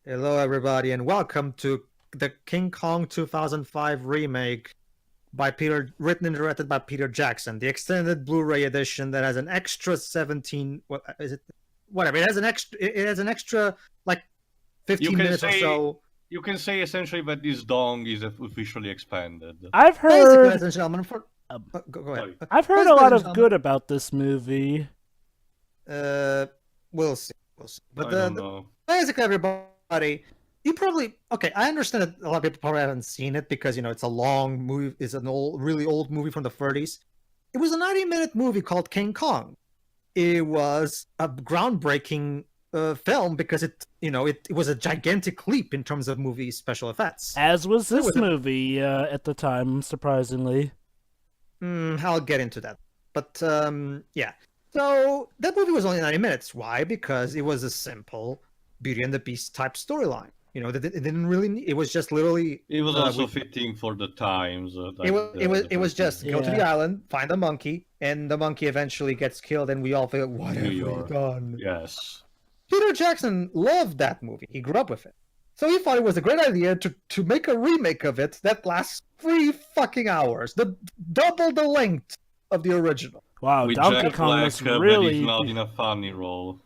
Hello, everybody, and welcome to the King Kong 2005 remake written and directed by Peter Jackson, the extended Blu-ray edition that has an extra 17. What is it? Whatever. It has an extra. It has an extra like You 15 can minutes or say so. you can say essentially that this dong is officially expanded. I've Basically, heard ladies and gentlemen, go ahead. Sorry. I've heard a Basically, lot ladies and of good about this movie. gentlemen, we'll see. We'll see. But I don't know. basically, everybody, you probably okay. I understand that a lot of people probably haven't seen it because it's a long movie. It's an really old movie from the 30s. It was a 90-minute movie called King Kong. It was a groundbreaking film because it was a gigantic leap in terms of movie special effects. As was So this was it- movie at the time, surprisingly. I'll get into that. But yeah. So that movie was only 90 minutes. Why? Because it was a simple Beauty and the Beast type storyline. It didn't really. It was just literally. It was also fitting for the times. It was just go to the Yeah. island, find a monkey, and the monkey eventually gets killed, and we all feel what have we York. done? Yes. Peter Jackson loved that movie. He grew up with it. So he thought it was a great idea to make a remake of it that lasts 3 fucking hours, double the length of the original. Wow, With Donkey Jack Kong Black, was but really he's not in a funny role.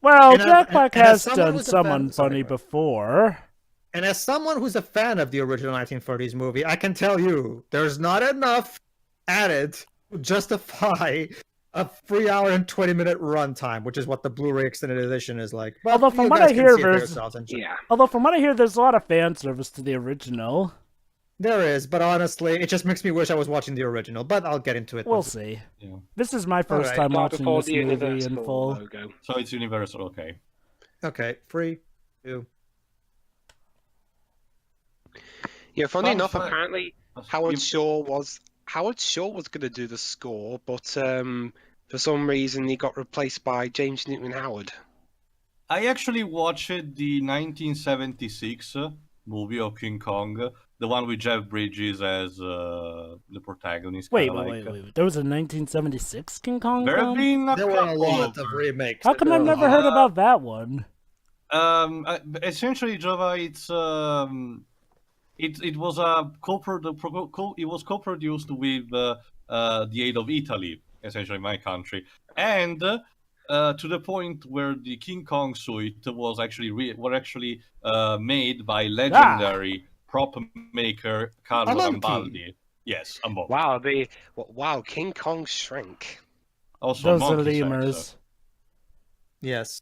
well. And, Jack Black and as has someone done who's a someone fan- sorry, funny go ahead. before. And as someone who's a fan of the original 1930s movie, I can tell you there's not enough added to justify a 3 hour and 20-minute runtime, which is what the Blu-ray extended edition is like. But Although from you what guys I can hear, see it for there's yourselves and check. although from what I hear, there's a lot of fan service to the original. There is, but honestly, it just makes me wish I was watching the original. But I'll get into it. We'll see. Yeah. This is my first Alright. time Start watching before this the movie in Universal full. logo. So it's universal, okay. Okay, 3, 2. Yeah, funny Fun enough, fact. apparently Howard Shaw was going to do the score, but for some reason he got replaced by James Newton Howard. I actually watched the 1976 movie of King Kong, the one with Jeff Bridges as the protagonist. Wait. There was a 1976 King Kong There have film? been a There were a couple lot of of remakes. How come I've never heard about that one? Essentially, Java, it was a it was co-produced with the aid of Italy, essentially my country, and to the point where the King Kong suit was actually made by legendary prop maker Carlo A monkey. Rambaldi. Yes, a monkey. Wow, King Kong shrank. Also, Those are monkey sex. lemurs. Yes.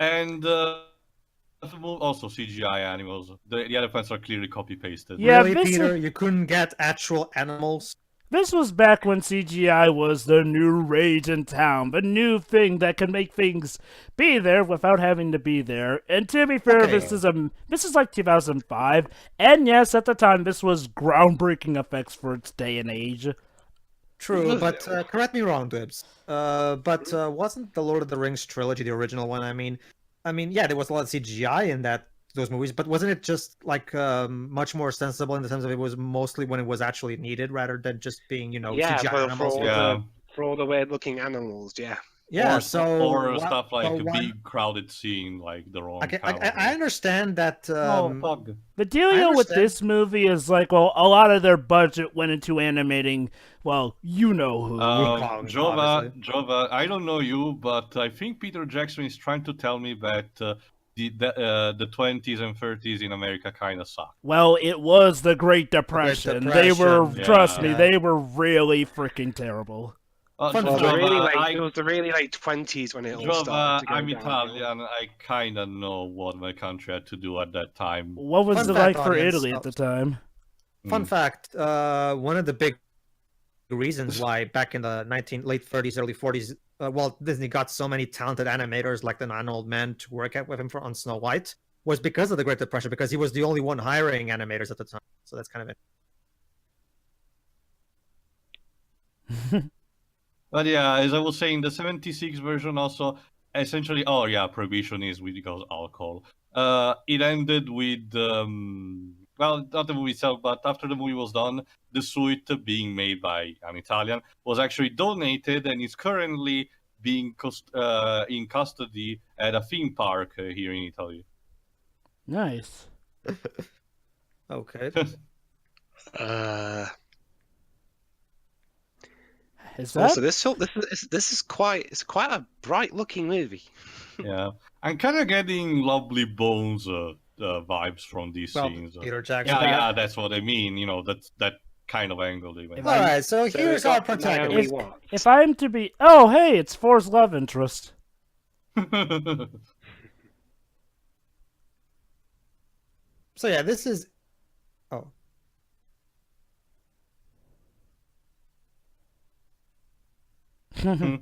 And also CGI animals. The elephants are clearly copy pasted. Yeah, Really, this Peter? is- You couldn't get actual animals? This was back when CGI was the new rage in town, the new thing that can make things be there without having to be there. And to be fair, Okay. this is like 2005, and yes, at the time this was groundbreaking effects for its day and age. True, but correct me wrong, Dibs. But wasn't the Lord of the Rings trilogy the original one? I mean, yeah, there was a lot of CGI in those movies, but wasn't it just like much more sensible in the sense of it was mostly when it was actually needed rather than just being Yeah, CGI for animals? Yeah. all the weird-looking animals. Yeah. Yeah, or, so or stuff like a why- big crowded scene, like the wrong. Okay, I understand that. Pug. The dealio with understand. this movie is like, well, a lot of their budget went into animating, well, you know who. Kong, Jova, I don't know you, but I think Peter Jackson is trying to tell me that the 20s and 30s in America kind of suck. Well, it was the Great Depression. They were, Depression, trust me, yeah. they were really freaking terrible. Fun Well, fact. it was the really late 20s when it all Jova, started to go I'm downhill. Italian. I kind of know what my country had to do at that time. What was Fun it fact, like for audience, Italy at the time? Fun fact: one of the big reasons why back in the late 30s, early 40s, Walt Disney got so many talented animators like the Nine Old Men to work with him on Snow White was because of the Great Depression, because he was the only one hiring animators at the time. So that's kind of it. But yeah, as I was saying, the 76 version also essentially, oh yeah, prohibition is because alcohol. It ended with, well, not the movie itself, but after the movie was done, the suit being made by an Italian was actually donated and is currently being in custody at a theme park here in Italy. Nice. Okay. Is that? Also, this is quite a bright looking movie. Yeah, I'm kind of getting Lovely Bones vibes from these Well, scenes. Peter Jackson. Yeah, that's what I mean. You know, that's that kind of angle they went. All right, so So here's we our got Naomi protagonist. Watts. If I'm to be, oh hey, it's For's love interest. So yeah, this is. Oh. So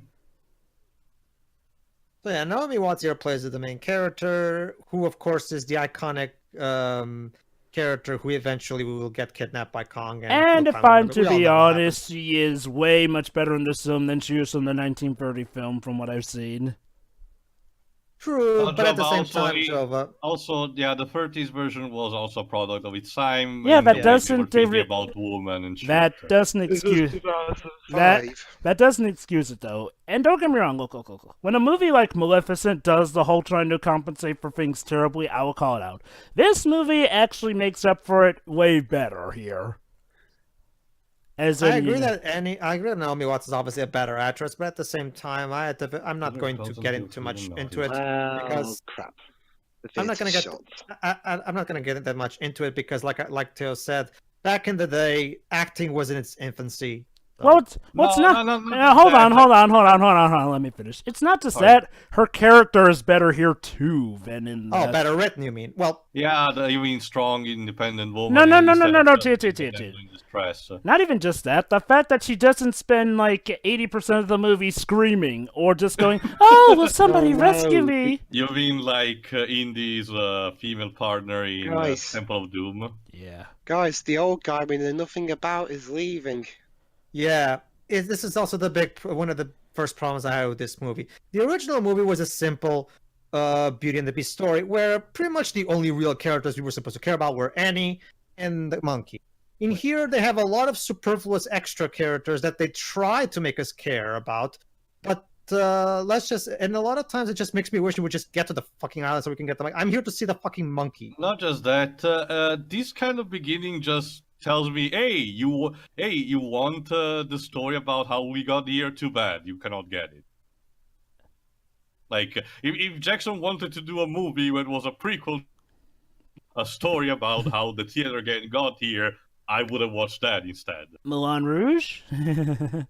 yeah, Naomi Watts here plays the main character, who of course is the iconic character who eventually will get kidnapped by Kong. And we'll if find out I'm that to we all be know what happens. honest, she is way much better in this film than she is in the 1930 film, from what I've seen. True, but at the same also, time, Jova. Also, yeah, the 30s version was also a product of its time. Yeah, and that they doesn't were thinking re- about women and shit. That doesn't This was excuse 2005. that doesn't excuse it though. And don't get me wrong, look. When a movie like Maleficent does the whole trying to compensate for things terribly, I will call it out. This movie actually makes up for it way better here. I agree that Naomi Watts is obviously a better actress, but at the same time, I'm not going to get into much into it because Crap. I'm not going to get I'm not going to get that much into it because, like Theo said, back in the day, acting was in its infancy. Well, it's not. Hold on. Let me finish. It's not just that her character is better here too than in. Better written, you mean? Well, yeah, you mean strong, independent woman. No. Stress. Not even just that. The fact that she doesn't spend like 80% of the movie screaming or just going, "Oh, will somebody rescue me?" You mean like Indy's female partner in Temple of Doom? Yeah. Guys, the old guy we know nothing about is leaving. Yeah, this is also one of the first problems I had with this movie. The original movie was a simple Beauty and the Beast story where pretty much the only real characters we were supposed to care about were Annie and the monkey. In here, they have a lot of superfluous extra characters that they try to make us care about, but and a lot of times it just makes me wish we would just get to the fucking island so we can get the monkey. I'm here to see the fucking monkey. Not just that, this kind of beginning just tells me, hey, you want the story about how we got here? Too bad, you cannot get it. Like, if Jackson wanted to do a movie where it was a prequel, a story about how the theater gang got here, I would have watched that instead. Moulin Rouge?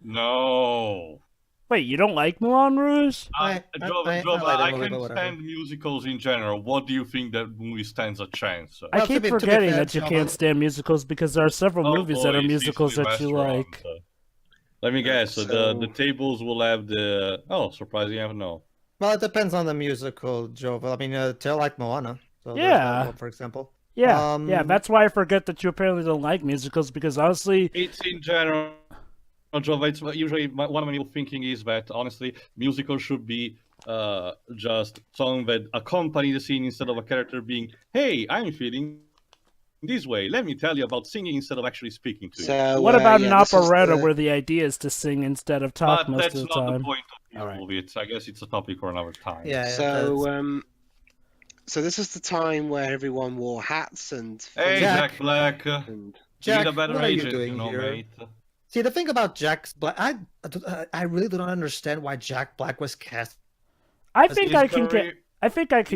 No. Wait, you don't like Moulin Rouge? I like can't stand musicals in general. What do you think that movie stands a chance? I keep forgetting that you can't stand musicals because there are several movies that are musicals that you like. Let me guess. The tables will have the... Oh, surprisingly, I no. Well, it depends on the musical, Jova. I mean, Tail like Moana. So yeah. For example. Yeah, that's why I forget that you apparently don't like musicals, because honestly... It's in general, Jova, it's usually one of my thinking is that, honestly, musicals should be just songs that accompany the scene instead of a character being, hey, I'm feeling this way. Let me tell you about singing instead of actually speaking to you. What about an operetta where the idea is to sing instead of talk most of the time? That's not the point of the movie. I guess it's a topic for another time. Yeah. So this is the time where everyone wore hats and... Hey, Jack Black. Jack, need a better what are you agent, doing here? mate. See, the thing about Jack Black, I really do not understand why Jack Black was cast. I think I can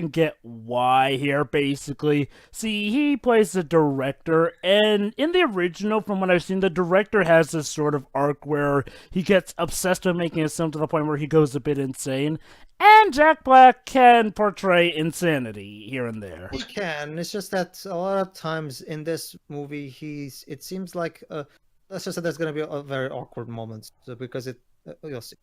get why here, basically. See, he plays the director, and in the original, from what I've seen, the director has this sort of arc where he gets obsessed with making a film to the point where he goes a bit insane. And Jack Black can portray insanity here and there. He can. It's just that a lot of times in this movie, it seems like let's just say there's going to be a very awkward moments because you'll see.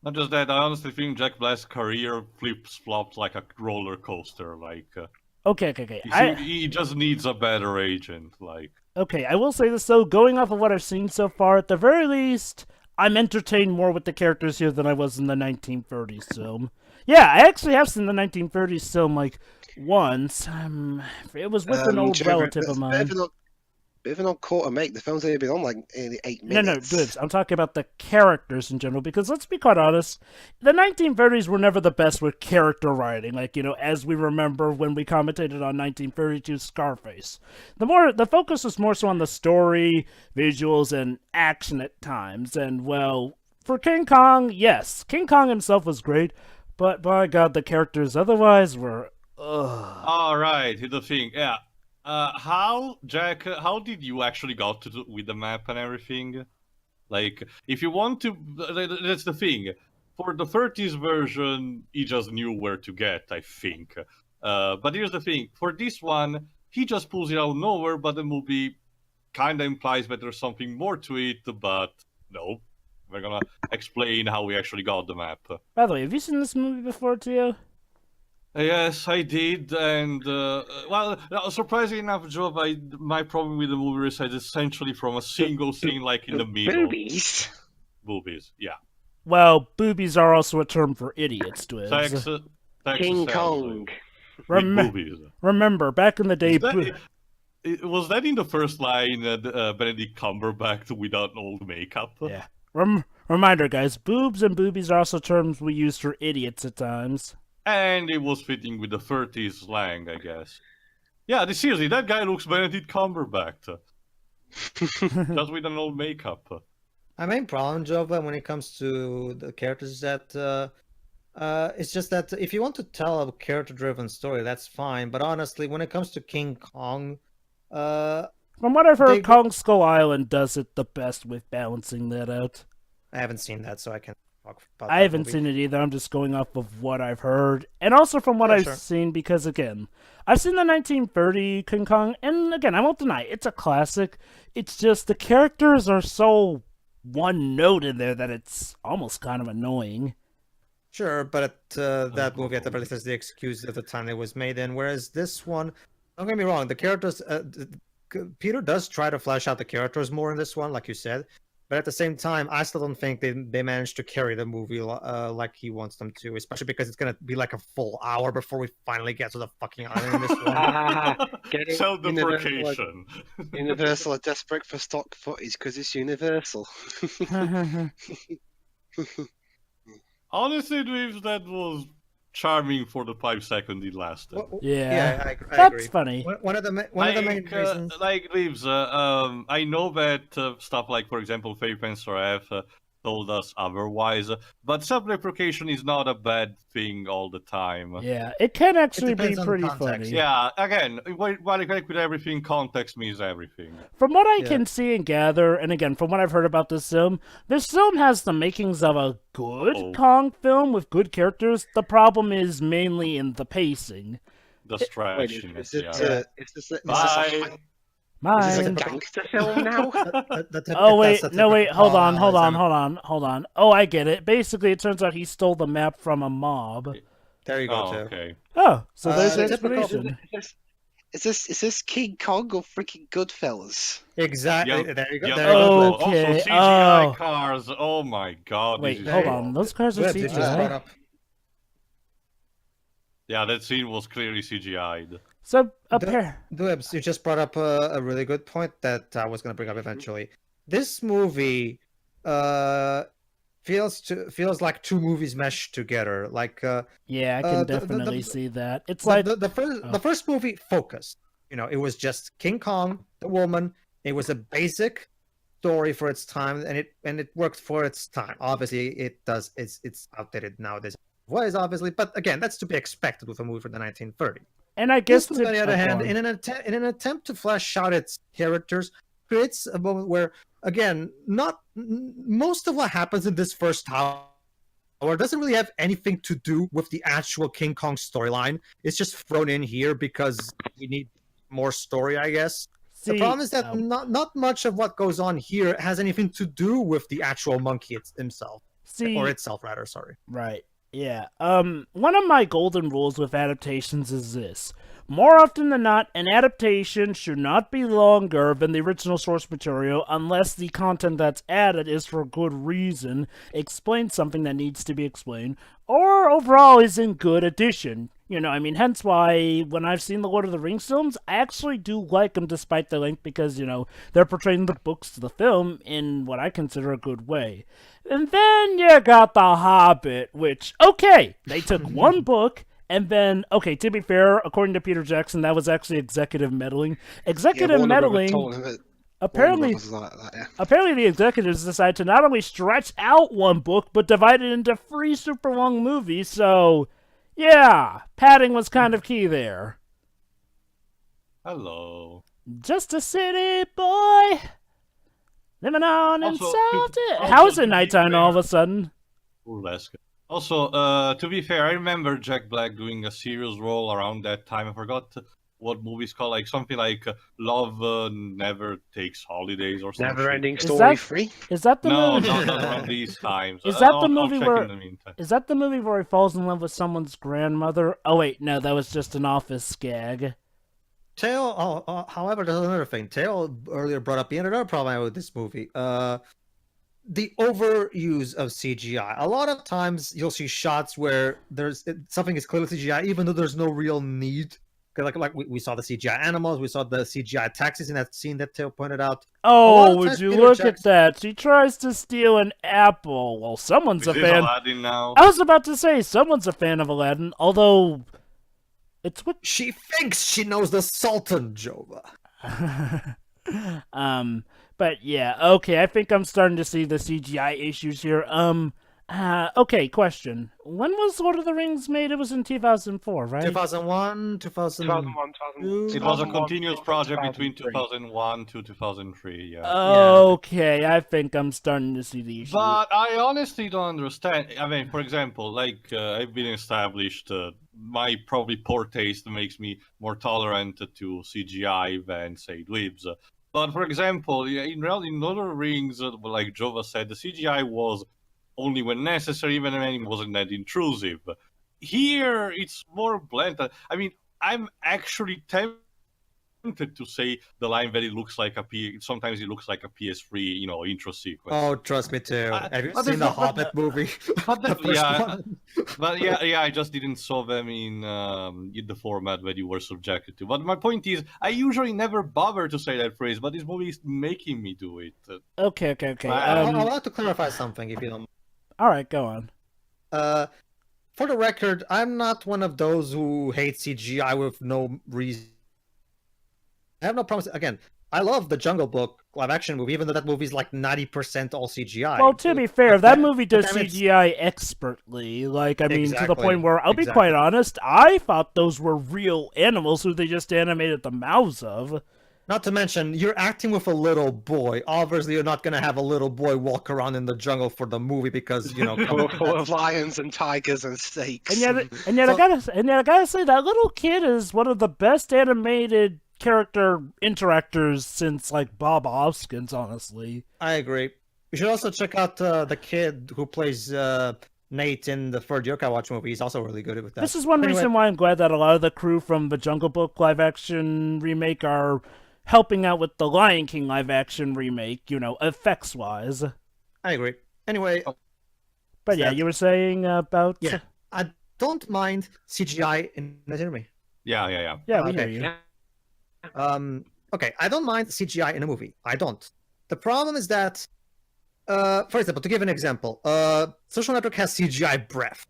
Not just that, I honestly think Jack Black's career flips-flops like a roller coaster. Like, Okay. He just needs a better agent. Like, okay, I will say this though, going off of what I've seen so far, at the very least, I'm entertained more with the characters here than I was in the 1930s film. Yeah, I actually have seen the 1930s film like once. It was with an old relative of mine. bit of an odd call to make. The film's only been on like nearly 8 minutes. No, Dibs. I'm talking about the characters in general, because let's be quite honest, the 1930s were never the best with character writing. Like, as we remember when we commentated on 1932 Scarface. The focus was more so on the story, visuals, and action at times. And, well, for King Kong, yes, King Kong himself was great, but by God, the characters otherwise were, ugh. All right, here's the thing. Yeah. Jack, how did you actually got with the map and everything? Like, if you want to, that's the thing. For the 30s version, he just knew where to get, I think. But here's the thing. For this one, he just pulls it out of nowhere, but the movie kind of implies that there's something more to it, but no. We're gonna explain how we actually got the map. By the way, have you seen this movie before, Tio? Yes, I did, and well, surprisingly enough, Joe, my problem with the movie resides essentially from a single scene, like in the middle. Boobies. Boobies, yeah. Well, boobies are also a term for idiots, Dibs. Sex King sells, Kong. with boobies. Remember, back in the day, Was that in the first line, Benedict Cumberbatch without old makeup? yeah. Reminder, guys, boobs and boobies are also terms we use for idiots at times. And it was fitting with the 30s slang, I guess. Yeah, seriously, that guy looks Benedict Cumberbatch. Just with an old makeup. My main problem, Jova, when it comes to the characters is that it's just that if you want to tell a character-driven story, that's fine. But honestly, when it comes to King Kong, From what I've heard, Kong Skull Island does it the best with balancing that out. I haven't seen that, so I can't talk about I that haven't movie. seen it either. I'm just going off of what I've heard. And also from what Yeah, I've sure. seen, because again, I've seen the 1930 King Kong, and again, I won't deny, it's a classic. It's just the characters are so one note in there that it's almost kind of annoying. Sure, but that movie at the very least is the excuse of the time it was made in. Whereas this one, don't get me wrong, the characters, Peter does try to flesh out the characters more in this one, like you said. But at the same time, I still don't think they managed to carry the movie like he wants them to, especially because it's gonna be like a full hour before we finally get to the fucking island in this one. Get it? Self-deprecation. Universal are desperate for stock footage because it's Universal. Honestly, Dweebs, that was charming for the 5 seconds it lasted. Yeah. I That's agree. funny. One of the main reasons. Like Dweebs, I know that stuff like, for example, Faith and Seraph told us otherwise, but self-deprecation is not a bad thing all the time. Yeah, it can actually be depends on pretty context. funny. Yeah, again, like with everything, context means everything. From what I Yeah. can see and gather, and again, from what I've heard about this film has the makings of a good Oh. Kong film with good characters. The problem is mainly in the pacing. The Wait, stretching. is Yeah. this a Bye. Mine. gangster film now? Oh wait, no wait, hold on. Oh, I get it. Basically, it turns out he stole the map from a mob. There you go, Oh, too. okay. Oh, so there's your typical- explanation. Is this King Kong or freaking Goodfellas? Exactly. Yep. There you go. Yep. There you go. Oh. Okay, Also, CGI oh. cars. Oh my god. Wait, this is hold horrible. on. Those cars are Gleb, you just brought CGI. up- Yeah, that scene was clearly CGI'd. So Dwebs, you just brought up a really good point that I was going to bring up eventually. This movie feels like two movies meshed together. Like yeah, I can the- definitely see that. It's like like the first movie focused. It was just King Kong, the woman. It was a basic story for its time, and it worked for its time. Obviously, it does. It's outdated nowadays. Was obviously, but again, that's to be expected with a movie from the 1930s. and I guess This one, on the other hand, go on. in an attempt to flesh out its characters, creates a moment where, again, most of what happens in this first hour doesn't really have anything to do with the actual King Kong storyline. It's just thrown in here because we need more story, I guess. The See, problem is that oh, not much of what goes on here has anything to do with the actual monkey himself, see, or itself, rather. Sorry. right. Yeah. One of my golden rules with adaptations is this. More often than not, an adaptation should not be longer than the original source material unless the content that's added is for good reason, explains something that needs to be explained, or overall is in good addition. I mean, hence why when I've seen the Lord of the Rings films, I actually do like them despite the length because, they're portraying the books to the film in what I consider a good way. And then you got The Hobbit, which, okay, they took one book, and then, okay, to be fair, according to Peter Jackson, that was actually executive meddling. Executive meddling... Apparently, apparently the executives decided to not only stretch out one book, but divide it into 3 super long movies, so, yeah, padding was kind of key there. Hello. Just a city boy, living on in Also, Salted. How is it nighttime all of a sudden? Burlesque. Also, to be fair, I remember Jack Black doing a serious role around that time. I forgot what movie's called, like something like Love Never Takes Holidays or something. Never-ending story 3. Is that the movie? No, not around these times. Is that the movie I'll check where? in the meantime. Is that the movie where he falls in love with someone's grandmother? Oh wait, no, that was just an Office gag. Teo, however, there's another thing. Teo earlier brought up another problem with this movie. The overuse of CGI. A lot of times you'll see shots where something is clearly CGI, even though there's no real need. Like we saw the CGI animals, we saw the CGI taxis in that scene that Teo pointed out. Oh, would you look at that? She tries to steal an apple. Well, someone's a fan. Aladdin now? I was about to say, someone's a fan of Aladdin, although it's what she thinks she knows the Sultan, Jova. But yeah, okay, I think I'm starting to see the CGI issues here. Okay, question. When was Lord of the Rings made? It was in 2004, right? 2001, 2001, 2002. It was a continuous project between 2001 to 2003, yeah. Okay, I think I'm starting to see the issue. But I honestly don't understand. I mean, for example, like I've been established, my probably poor taste makes me more tolerant to CGI than, say, dweebs. But for example, in Lord of the Rings, like Jova said, the CGI was only when necessary, even when it wasn't that intrusive. Here, it's more blunt. I mean, I'm actually tempted to say the line that it looks like sometimes it looks like a PS3, intro sequence. Oh, trust me too. Have you seen the Hobbit movie? But I just didn't saw them in the format that you were subjected to. But my point is, I usually never bother to say that phrase, but this movie is making me do it. Okay. I'd like to clarify something, if you don't. All right, go on. For the record, I'm not one of those who hate CGI with no reason. I have no problem. Again, I love the Jungle Book live-action movie, even though that movie is like 90% all CGI. Well, to be fair, that movie does CGI expertly. Like, I mean, to the point where, I'll be quite honest, I thought those were real animals who they just animated the mouths of. Not to mention, you're acting with a little boy. Obviously, you're not going to have a little boy walk around in the jungle for the movie because, full of lions and tigers and snakes. And yet, I gotta say, that little kid is one of the best animated character interactors since, like, Bob Hoskins, honestly. I agree. You should also check out the kid who plays Nate in the third Yokai Watch movie. He's also really good with that. This is one reason why I'm glad that a lot of the crew from the Jungle Book live-action remake are helping out with the Lion King live-action remake, effects-wise. I agree. Anyway. But yeah, you were saying about... Yeah, I don't mind CGI in the movie. Yeah. Yeah, we hear you. Okay, I don't mind CGI in a movie. I don't. The problem is that, for example, to give an example, Social Network has CGI breath.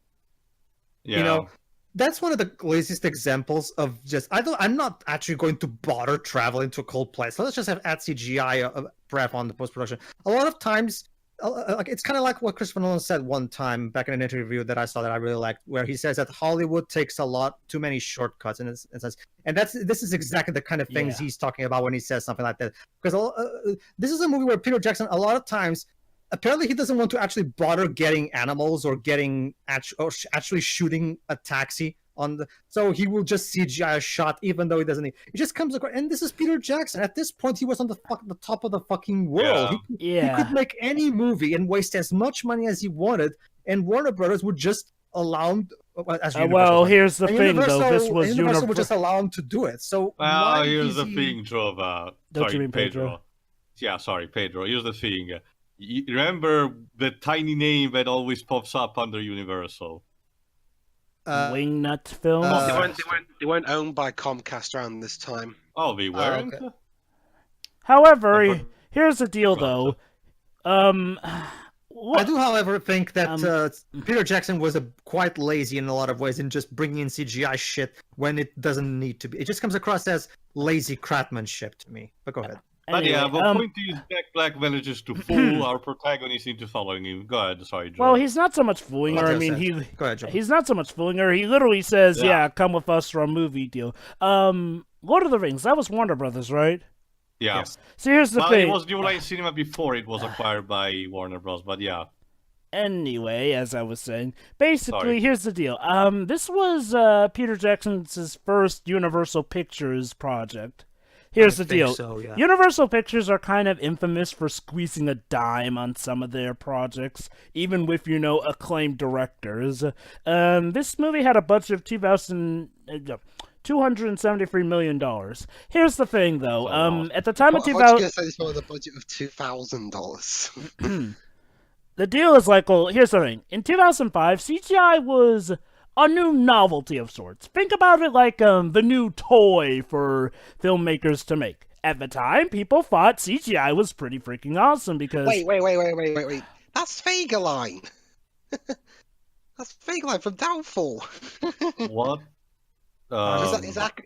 Yeah. That's one of the laziest examples of just I'm not actually going to bother traveling to a cold place. So let's just add CGI breath on the post-production. A lot of times, it's kind of like what Christopher Nolan said one time back in an interview that I saw that I really liked, where he says that Hollywood takes too many shortcuts, and this is exactly the kind of things he's talking about when he says something like that. Because this is a movie where Peter Jackson, a lot of times, apparently he doesn't want to actually bother getting animals or actually shooting a taxi so he will just CGI a shot even though he doesn't need. It just comes across, and this is Peter Jackson. At this point, he was on the top of the fucking world. He could make any movie and waste as much money as he wanted, and Warner Brothers would just allow him. Here's the thing, though. This was Universal would just allow him to do it. So here's the thing, Jova. Don't you mean Pedro? Yeah, sorry, Pedro. Here's the thing. Remember the tiny name that always pops up under Universal? wingnut films. They weren't owned by Comcast around this time. Oh, they weren't? okay. However, I've heard- here's the deal, Go though. I do, however, think that Peter Jackson was quite lazy in a lot of ways in just bringing in CGI shit when it doesn't need to be. It just comes across as lazy craftsmanship to me. But go ahead. But yeah, Anyway, the point is Jack Black manages to fool our protagonist into following him. Go ahead, sorry, Joe. well, he's not so much fooling her. I mean, Go ahead, Joe. he's not so much fooling her. He literally says, Yeah. "Yeah, come with us for a movie deal." Lord of the Rings. That was Warner Brothers, right? Yeah. Yes. So here's the Well, thing. it was New Line Cinema before it was acquired by Warner Bros. But yeah. Anyway, as I was saying, basically, Sorry. here's the deal. This was Peter Jackson's first Universal Pictures project. Here's the deal. So, yeah. Universal Pictures are kind of infamous for squeezing a dime on some of their projects, even with, acclaimed directors. This movie had a budget of $273 million. Here's the thing, though. At the time of I was 2000, going to say this one with a budget of $2,000. the deal is like, well, here's the thing. In 2005, CGI was a new novelty of sorts. Think about it like the new toy for filmmakers to make. At the time, people thought CGI was pretty freaking awesome because... Wait. That's Fagerline. That's Fagerline from Downfall. What?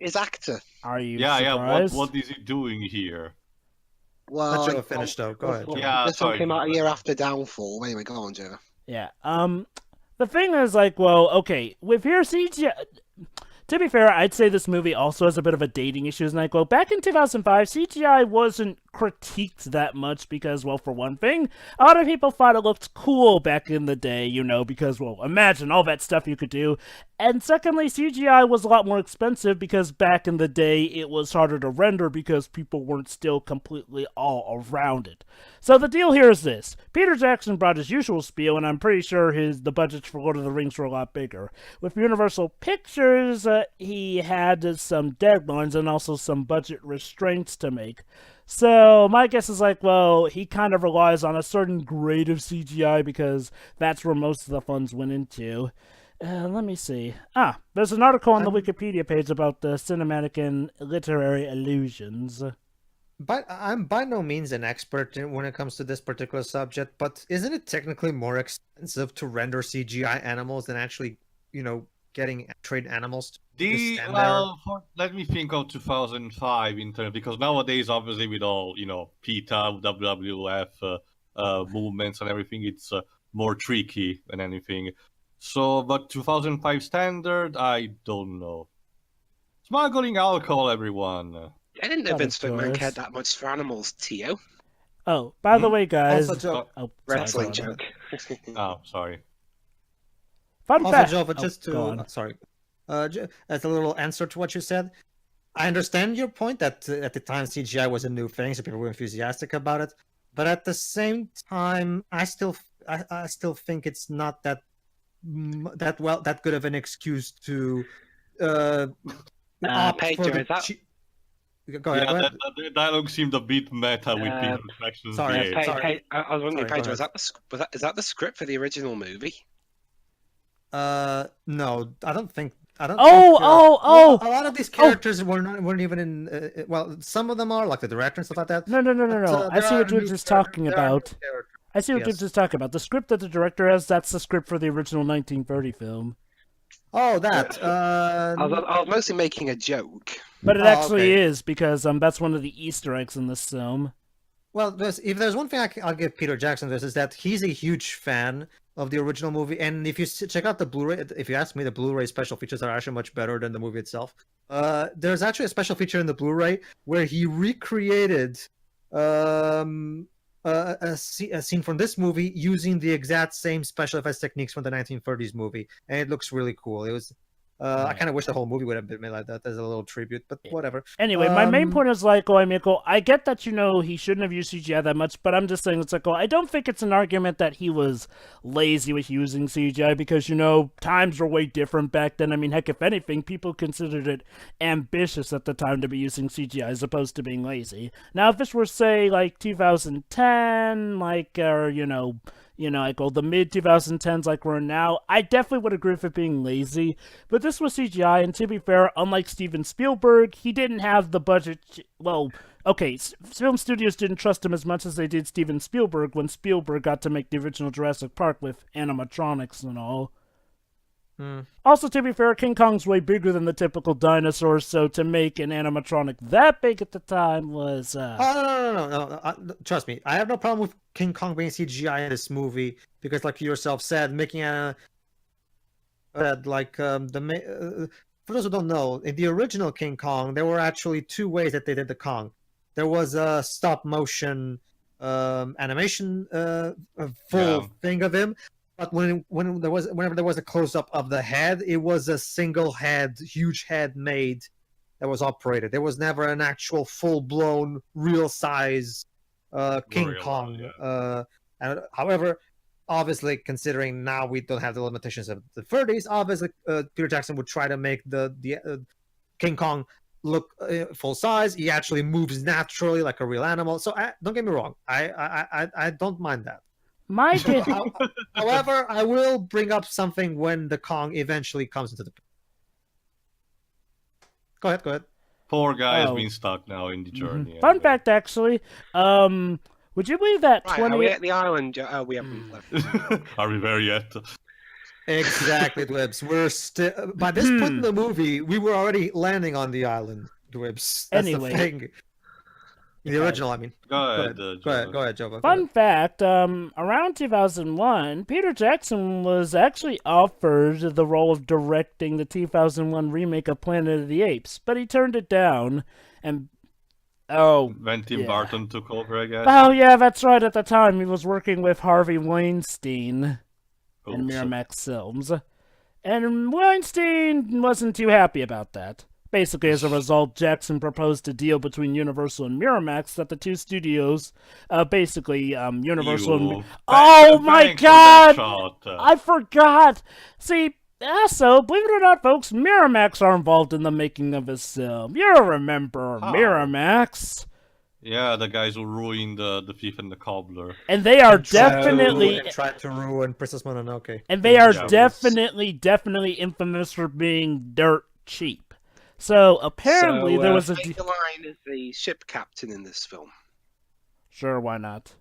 His actor. Are you Yeah. surprised? What is he doing here? Well, Let Joe finish, though. Go ahead, Joe. Yeah, this one sorry. came out a year after Downfall. Anyway, go on, Joe. Yeah. The thing is, like, well, okay, with here CGI... To be fair, I'd say this movie also has a bit of a dating issue. Like, well, back in 2005, CGI wasn't critiqued that much because, well, for one thing, a lot of people thought it looked cool back in the day, because, well, imagine all that stuff you could do. And secondly, CGI was a lot more expensive because back in the day, it was harder to render because people weren't still completely all around it. So the deal here is this. Peter Jackson brought his usual spiel, and I'm pretty sure the budgets for Lord of the Rings were a lot bigger. With Universal Pictures, he had some deadlines and also some budget restraints to make. So my guess is like, well, he kind of relies on a certain grade of CGI because that's where most of the funds went into. Let me see. There's an article on the Wikipedia page about the cinematic and literary illusions. But I'm by no means an expert when it comes to this particular subject, but isn't it technically more expensive to render CGI animals than actually, getting trained animals to stand let me think of 2005 in terms, because nowadays, obviously, with all PETA, WWF movements and everything, it's more tricky than anything. So, but 2005 standard, I don't know. Smuggling alcohol, everyone. I didn't know That Vince is McMahon yours. cared that much for animals, Tio. Oh, by the way, guys. Also, Joe, Oh, Wrestling sorry. joke. Oh, sorry. Fun Also, fact. Joe, but just go on. as a little answer to what you said, I understand your point that at the time CGI was a new thing, so people were enthusiastic about it. But at the same time, I still think it's not that good of an excuse to opt Pedro, for the is that- che- Go ahead. Go ahead. The dialogue seemed a bit meta with Peter Jackson's sorry, beard. sorry. I was wondering, Sorry, go Pedro, is that the script for the original movie? No, I don't think. I don't. Oh! A lot of these characters weren't even in. Well, some of them are, like the director and stuff like that. No. But, I there see are what new Dibs is characters- talking there are new about. characters. I see what Yes. Dibs is talking about. The script that the director has, that's the script for the original 1930 film. Oh, that. I was mostly making a joke. But it Oh, actually okay. is, because that's one of the Easter eggs in this film. Well, if there's one thing I'll give Peter Jackson this is that he's a huge fan of the original movie, and if you check out the Blu-ray, if you ask me, the Blu-ray special features are actually much better than the movie itself. There's actually a special feature in the Blu-ray where he recreated a scene from this movie using the exact same special effects techniques from the 1930s movie, and it looks really cool. It was. I kind of wish the whole movie would have been made like that as a little tribute, but whatever. Anyway, my main Um, point is like, I get that, he shouldn't have used CGI that much, but I'm just saying, it's like, I don't think it's an argument that he was lazy with using CGI because, times were way different back then. I mean, heck, if anything, people considered it ambitious at the time to be using CGI as opposed to being lazy. Now, if this were, say, like 2010, like, or, like the mid 2010s like we're in now, I definitely would agree with it being lazy. But this was CGI, and to be fair, unlike Steven Spielberg, he didn't have the budget. Well, okay, film studios didn't trust him as much as they did Steven Spielberg when Spielberg got to make the original Jurassic Park with animatronics and all. Also, to be fair, King Kong's way bigger than the typical dinosaur, so to make an animatronic that big at the time was... Oh, no. Trust me, I have no problem with King Kong being CGI in this movie, because like you yourself said, making for those who don't know, in the original King Kong, there were actually two ways that they did the Kong. There was a stop-motion animation full thing of him, but whenever there was a close-up of the head, it was a single head, huge head made that was operated. There was never an actual full-blown, real-size King Kong. And, however, obviously, considering now we don't have the limitations of the 30s, obviously Peter Jackson would try to make the King Kong look full size. He actually moves naturally like a real animal. So don't get me wrong, I don't mind that. However, I will bring up something when the Kong eventually comes into the. Go ahead. Poor guy has been stuck now in the journey. Fun fact, actually, would you believe that Right, 20... Are we at the island? We haven't left. Are we there yet? Exactly, Dwebs. We're still by this point in the movie, we were already landing on the island, Dwebs. That's Anyway. the thing. The original, I mean. Go ahead, Jova. Fun fact, around 2001, Peter Jackson was actually offered the role of directing the 2001 remake of Planet of the Apes, but he turned it down, and... When Tim Burton took over, I guess. Oh, yeah, that's right. At the time, he was working with Harvey Weinstein in Miramax Films. And Weinstein wasn't too happy about that. Basically, as a result, Jackson proposed a deal between Universal and Miramax that the two studios, Universal and... Oh my god! I forgot! See, also, believe it or not, folks, Miramax are involved in the making of this film. You remember Miramax? Yeah, the guys who ruined the Thief and the Cobbler. And they are definitely... tried to ruin Princess Mononoke. And they are definitely infamous for being dirt cheap. So, apparently there was a... Make the line as the ship captain in this film. Sure, why not?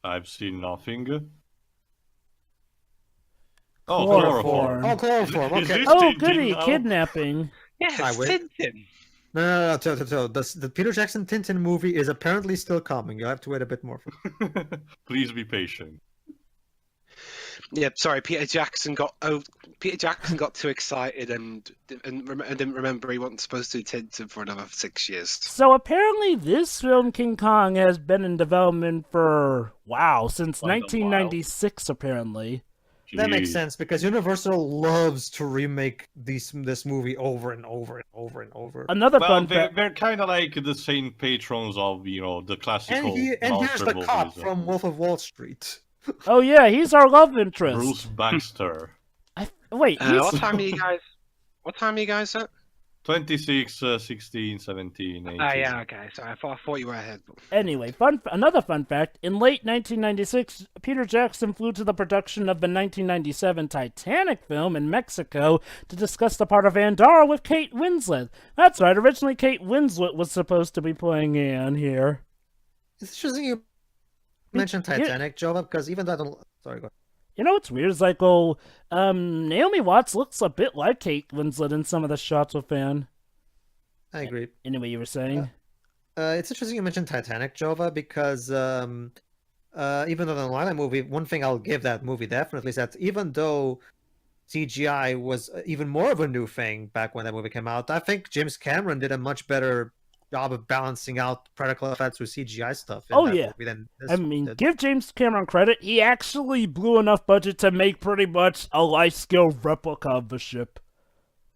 I've seen nothing. Chloroform. Oh, chloroform, okay. Oh, goody, kidnapping. Yes, Tintin. No. The Peter Jackson Tintin movie is apparently still coming. You'll have to wait a bit more for it. Please be patient. Yeah, sorry, Peter Jackson got too excited and didn't remember he wasn't supposed to do Tintin for another 6 years. So apparently this film, King Kong, has been in development for, since 1996, apparently. That makes sense, because Universal loves to remake this movie over and over and over and over. Another fun fact... They're kind of like the same patrons of, the classical and here's the movies. cop from Wolf of Wall Street. Oh yeah, he's our love interest. Bruce Baxter. Wait, what time are you guys at? 26, 16, 17, 18. Oh, yeah, okay. Sorry, I thought you were ahead. Anyway, another fun fact. In late 1996, Peter Jackson flew to the production of the 1997 Titanic film in Mexico to discuss the part of Andorra with Kate Winslet. That's right, originally Kate Winslet was supposed to be playing Anne here. It's interesting you mentioned Titanic, Jova, because even though I don't... Sorry, go ahead. You know what's weird is Naomi Watts looks a bit like Kate Winslet in some of the shots with Anne. I agree. Anyway, you were saying? It's interesting you mentioned Titanic, Jova, because even though the Lila movie, one thing I'll give that movie definitely is that even though CGI was even more of a new thing back when that movie came out, I think James Cameron did a much better job of balancing out practical effects with CGI stuff. Give James Cameron credit. He actually blew enough budget to make pretty much a life-scale replica of the ship.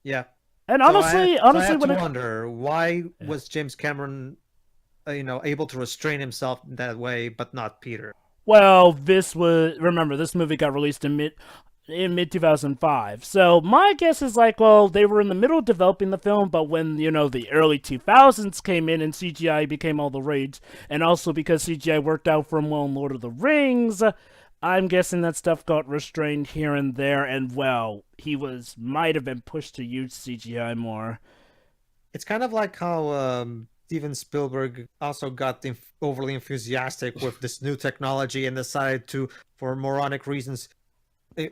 Yeah. And honestly, I have to wonder, why was James Cameron, able to restrain himself in that way, but not Peter? Well, this movie got released in in mid 2005. So my guess is like, well, they were in the middle of developing the film, but when the early 2000s came in and CGI became all the rage, and also because CGI worked out for him well in Lord of the Rings, I'm guessing that stuff got restrained here and there, and well, he might have been pushed to use CGI more. It's kind of like how Steven Spielberg also got overly enthusiastic with this new technology and decided to, for moronic reasons,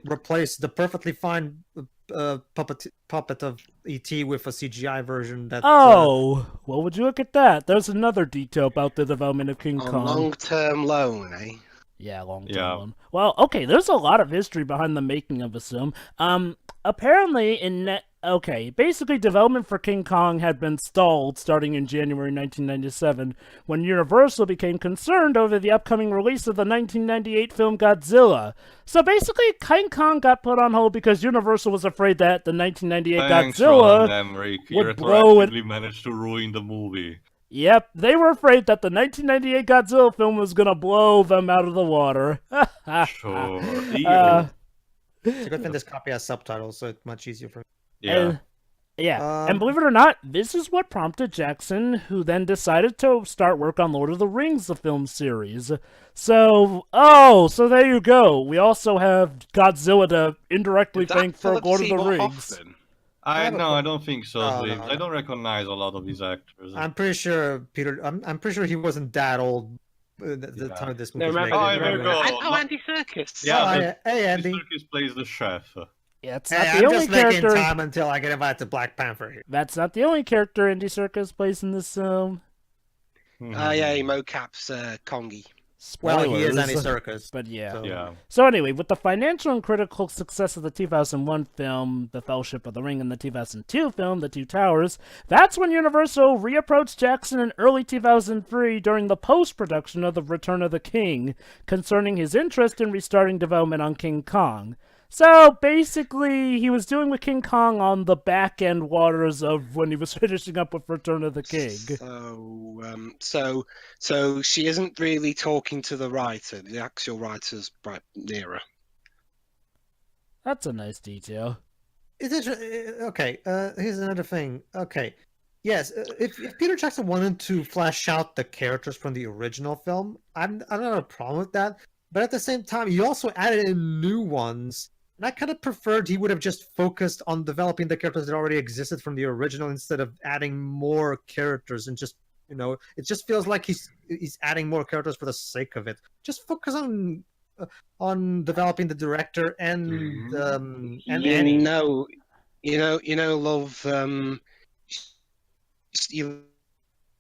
replace the perfectly fine puppet of E.T. with a CGI version. That well, would you look at that? There's another detail about the development of King Kong. Long-term loan, eh? Yeah, long-term loan. Well, okay, there's a lot of history behind the making of this film. Apparently basically development for King Kong had been stalled starting in January 1997 when Universal became concerned over the upcoming release of the 1998 film Godzilla. So basically, King Kong got put on hold because Universal was afraid that the 1998 Godzilla would blow it. Managed to ruin the movie. Yep, they were afraid that the 1998 Godzilla film was gonna blow them out of the water. Sure. It's a good thing this copy has subtitles, so it's much easier for me. Yeah. And believe it or not, this is what prompted Jackson, who then decided to start work on Lord of the Rings, the film series. So there you go. We also have Godzilla to indirectly thank for Lord of the Rings. I don't think so. No. I don't recognize a lot of these actors. I'm pretty sure Peter. I'm pretty sure he wasn't that old at the time of this movie. Andy Serkis. Yeah, hey Andy. Serkis plays the chef. Yeah, it's not Hey, the I'm only just making character. time until I get invited to Black Panther. That's not the only character Andy Serkis plays in this film. Yeah, he mocaps Kongi. Spoilers. Well, he is Andy Serkis. But yeah. Yeah. So anyway, with the financial and critical success of the 2001 film, The Fellowship of the Ring, and the 2002 film, The Two Towers, that's when Universal reapproached Jackson in early 2003 during the post-production of The Return of the King, concerning his interest in restarting development on King Kong. So basically, he was doing with King Kong on the back end waters of when he was finishing up with Return of the King. So she isn't really talking to the writer. The actual writer's right near her. That's a nice detail. Okay, here's another thing. Okay, yes, if Peter Jackson wanted to flesh out the characters from the original film, I don't have a problem with that. But at the same time, he also added in new ones. And I kind of preferred he would have just focused on developing the characters that already existed from the original instead of adding more characters and just, it just feels like he's adding more characters for the sake of it. Just focus on developing the director and Annie. Love. You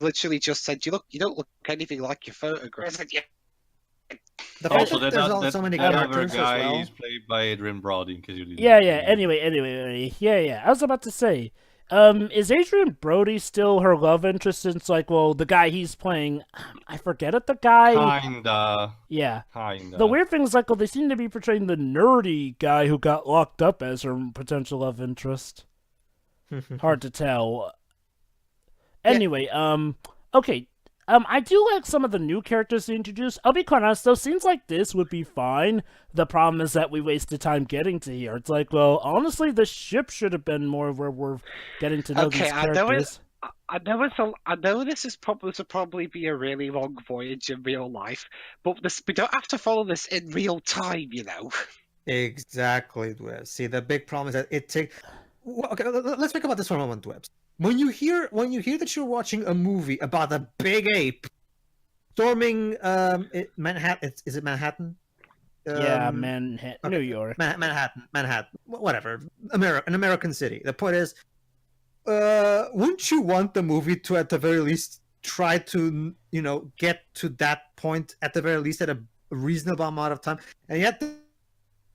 literally just said you don't look anything like your photograph. The fact Also, that there's so many characters other guy as well. is played by Adrian Brody, because you didn't. Yeah. Anyway. Yeah. I was about to say, is Adrian Brody still her love interest? Since the guy he's playing, I forget it. The guy. Kinda. Yeah. Kinda. The weird thing is, they seem to be portraying the nerdy guy who got locked up as her potential love interest. Hard to tell. Anyway, okay. I do like some of the new characters they introduced. I'll be quite honest, though, scenes like this would be fine. The problem is that we wasted time getting to here. It's honestly, the ship should have been more where we're getting to know these characters. I know this is probably be a really long voyage in real life, but we don't have to follow this in real time, Exactly, Dwebs. See, the big problem is that it takes. Okay, let's think about this for a moment, Dwebs. When you hear that you're watching a movie about a big ape storming Manhattan, is it Manhattan? Yeah, Manhattan, okay. New York, Manhattan, whatever, an American city. The point is, wouldn't you want the movie to, at the very least, try to get to that point at the very least at a reasonable amount of time? And yet,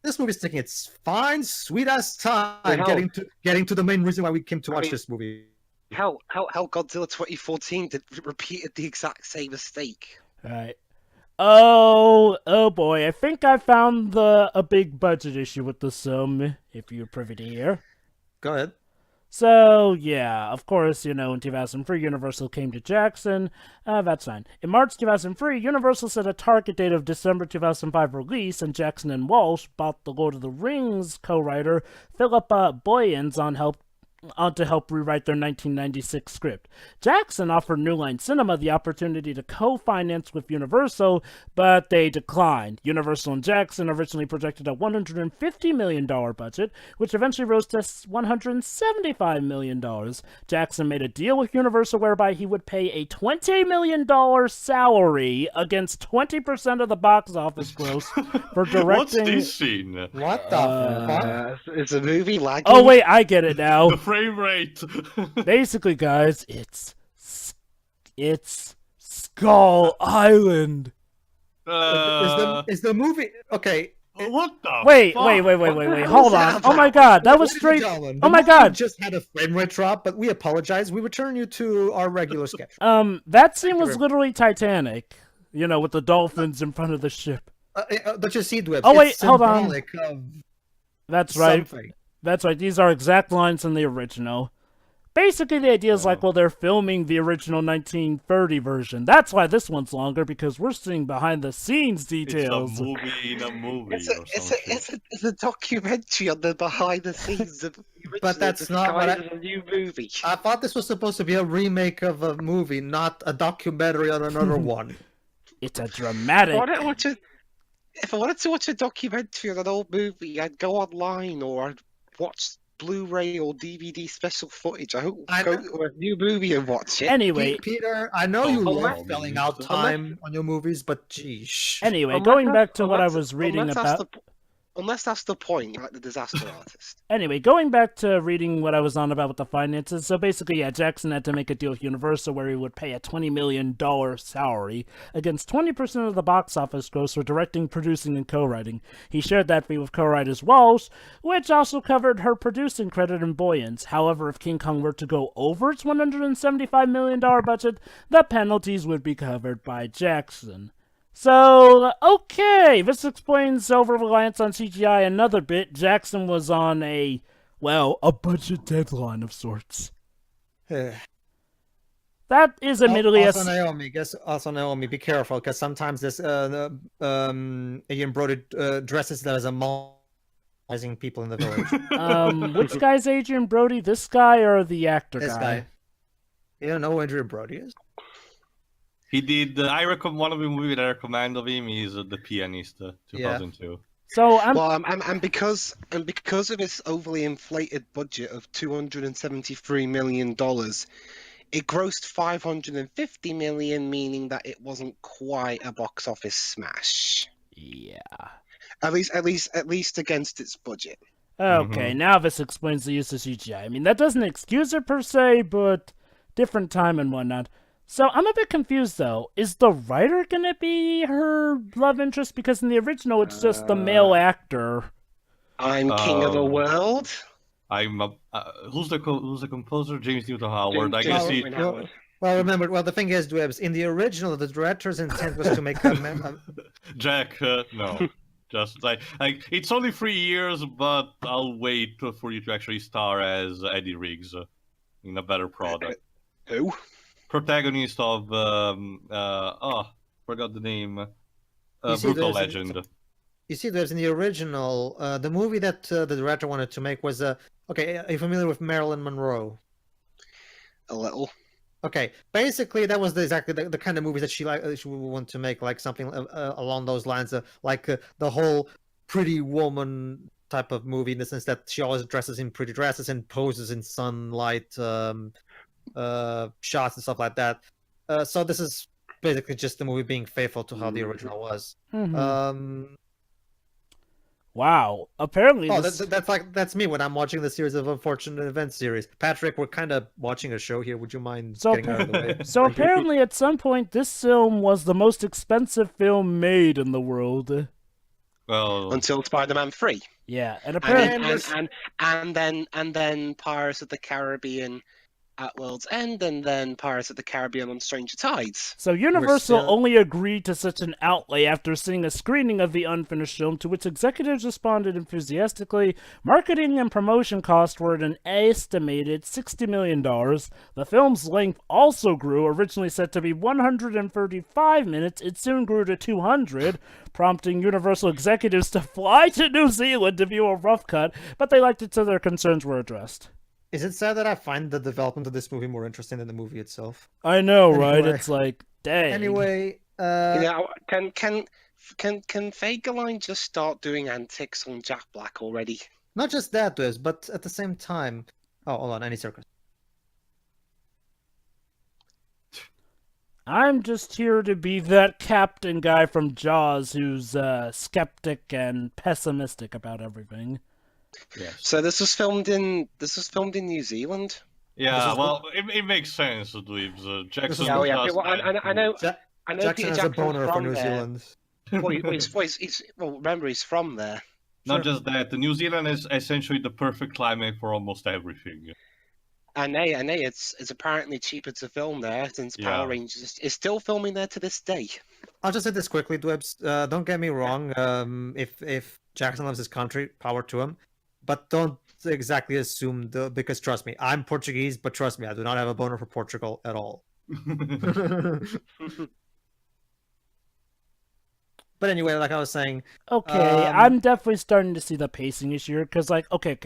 this movie's taking its fine, sweet ass time getting to the main reason why we came to watch this movie. Hell, Godzilla 2014 repeated the exact same mistake. Right. Oh boy! I think I found a big budget issue with this. If you're privy to hear. Go ahead. So, yeah, of course, in 2003, Universal came to Jackson. That's fine. In March 2003, Universal set a target date of December 2005 release, and Jackson and Walsh bought the Lord of the Rings co-writer Philip Boyens on to help rewrite their 1996 script. Jackson offered New Line Cinema the opportunity to co-finance with Universal, but they declined. Universal and Jackson originally projected a $150 million budget, which eventually rose to $175 million. Jackson made a deal with Universal whereby he would pay a $20 million salary against 20% of the box office gross for directing... What's this scene? What the fuck? Is the movie lagging? Oh, wait, I get it now. The frame rate. Basically, guys, it's Skull Island. Is the movie okay? What the? Wait, fuck? wait. Hold on. Oh my god, that was straight. Oh my god. Just had a frame rate drop, but we apologize. We return you to our regular sketch. That scene was literally Titanic. With the dolphins in front of the ship. Don't you see, Dwebs? Oh wait, It's hold on. symbolic of That's right. something. That's right. These are exact lines in the original. Basically, the idea is they're filming the original 1930 version. That's why this one's longer, because we're seeing behind the scenes details. It's a movie in a movie. It's a documentary on the behind the scenes of the original. But that's not what a new movie. I thought this was supposed to be a remake of a movie, not a documentary on another one. It's a dramatic. If I wanted to watch a documentary on an old movie, I'd go online or I'd watch Blu-ray or DVD special footage. I hope go to a new movie and watch it. Anyway, Peter, I know you love unless- filling out time on your movies, but geez. Anyway, going back to what I was reading about. Unless that's the point, like the Disaster Artist. Anyway, going back to reading what I was on about with the finances, so basically, yeah, Jackson had to make a deal with Universal where he would pay a $20 million salary against 20% of the box office gross for directing, producing, and co-writing. He shared that fee with co-writers Walsh, which also covered her producing credit and Boyens. However, if King Kong were to go over its $175 million budget, the penalties would be covered by Jackson. So, okay, this explains over-reliance on CGI another bit. Jackson was on a budget deadline of sorts. That is admittedly also Naomi, be careful, because sometimes this Ian Brody dresses that as a mobilizing people in the village. Which guy's Adrian Brody? This guy or the actor This guy. You don't know who Adrian Brody is? He did. I recommend one of the movies that I recommend of him is The Pianist, 2002. So and because of its overly inflated budget of $273 million, it grossed $550 million, meaning that it wasn't quite a box office smash. Yeah. At least against its budget. Okay, now this explains the use of CGI. I mean, that doesn't excuse it per se, but different time and whatnot. So I'm a bit confused though. Is the writer gonna be her love interest? Because in the original, it's just the male actor. I'm king of the world. I'm who's the composer? James Newton Howard. I guess he. Well, remember. Well, the thing is, Dwebs, in the original, the director's intent was to make Jack, no. Just like it's only 3 years, but I'll wait for you to actually star as Eddie Riggs in a better product. Who? Protagonist of forgot the name. Brutal Legend. You see, there's in the original, the movie that the director wanted to make was okay. Are you familiar with Marilyn Monroe? A little. Okay, basically that was exactly the kind of movies that she would want to make, like something along those lines, like the whole pretty woman type of movie, in the sense that she always dresses in pretty dresses and poses in sunlight shots and stuff like that. So this is basically just the movie being faithful to how the original was. Wow. Apparently, that's me when I'm watching the series of Unfortunate Events series. Patrick, we're kind of watching a show here. Would you mind getting out of the way? So apparently, at some point, this film was the most expensive film made in the world. Well, until Spider-Man 3. Yeah, and apparently, and then Pirates of the Caribbean at World's End, and then Pirates of the Caribbean on Stranger Tides. So Universal still- only agreed to such an outlay after seeing a screening of the unfinished film, to which executives responded enthusiastically. Marketing and promotion costs were at an estimated $60 million. The film's length also grew, originally set to be 135 minutes. It soon grew to 200, prompting Universal executives to fly to New Zealand to view a rough cut, but they liked it so their concerns were addressed. Is it sad that I find the development of this movie more interesting than the movie itself? I know, right? Anyway. It's like, dang. Anyway, Can Fagerline just start doing antics on Jack Black already? not just that, Wiz, but at the same time... Oh, hold on, any circus. I'm just here to be that captain guy from Jaws who's skeptic and pessimistic about everything. Yes. So this was filmed in New Zealand. Yeah, is- well, it makes sense with Jackson. Oh, yeah, just- well, I know. I know Jackson Peter has a Jackson's boner for from New there. Zealand. Well, remember he's from there. Not just that, New Zealand is essentially the perfect climate for almost everything. And it's apparently cheaper to film there since Yeah. Power Rangers is still filming there to this day. I'll just say this quickly, Dwebs. Don't get me wrong. If Jackson loves his country, power to him. But don't exactly assume because trust me, I'm Portuguese, but trust me, I do not have a boner for Portugal at all. But anyway, like I was saying, Okay, I'm definitely starting to see the pacing issue here, because, like, okay.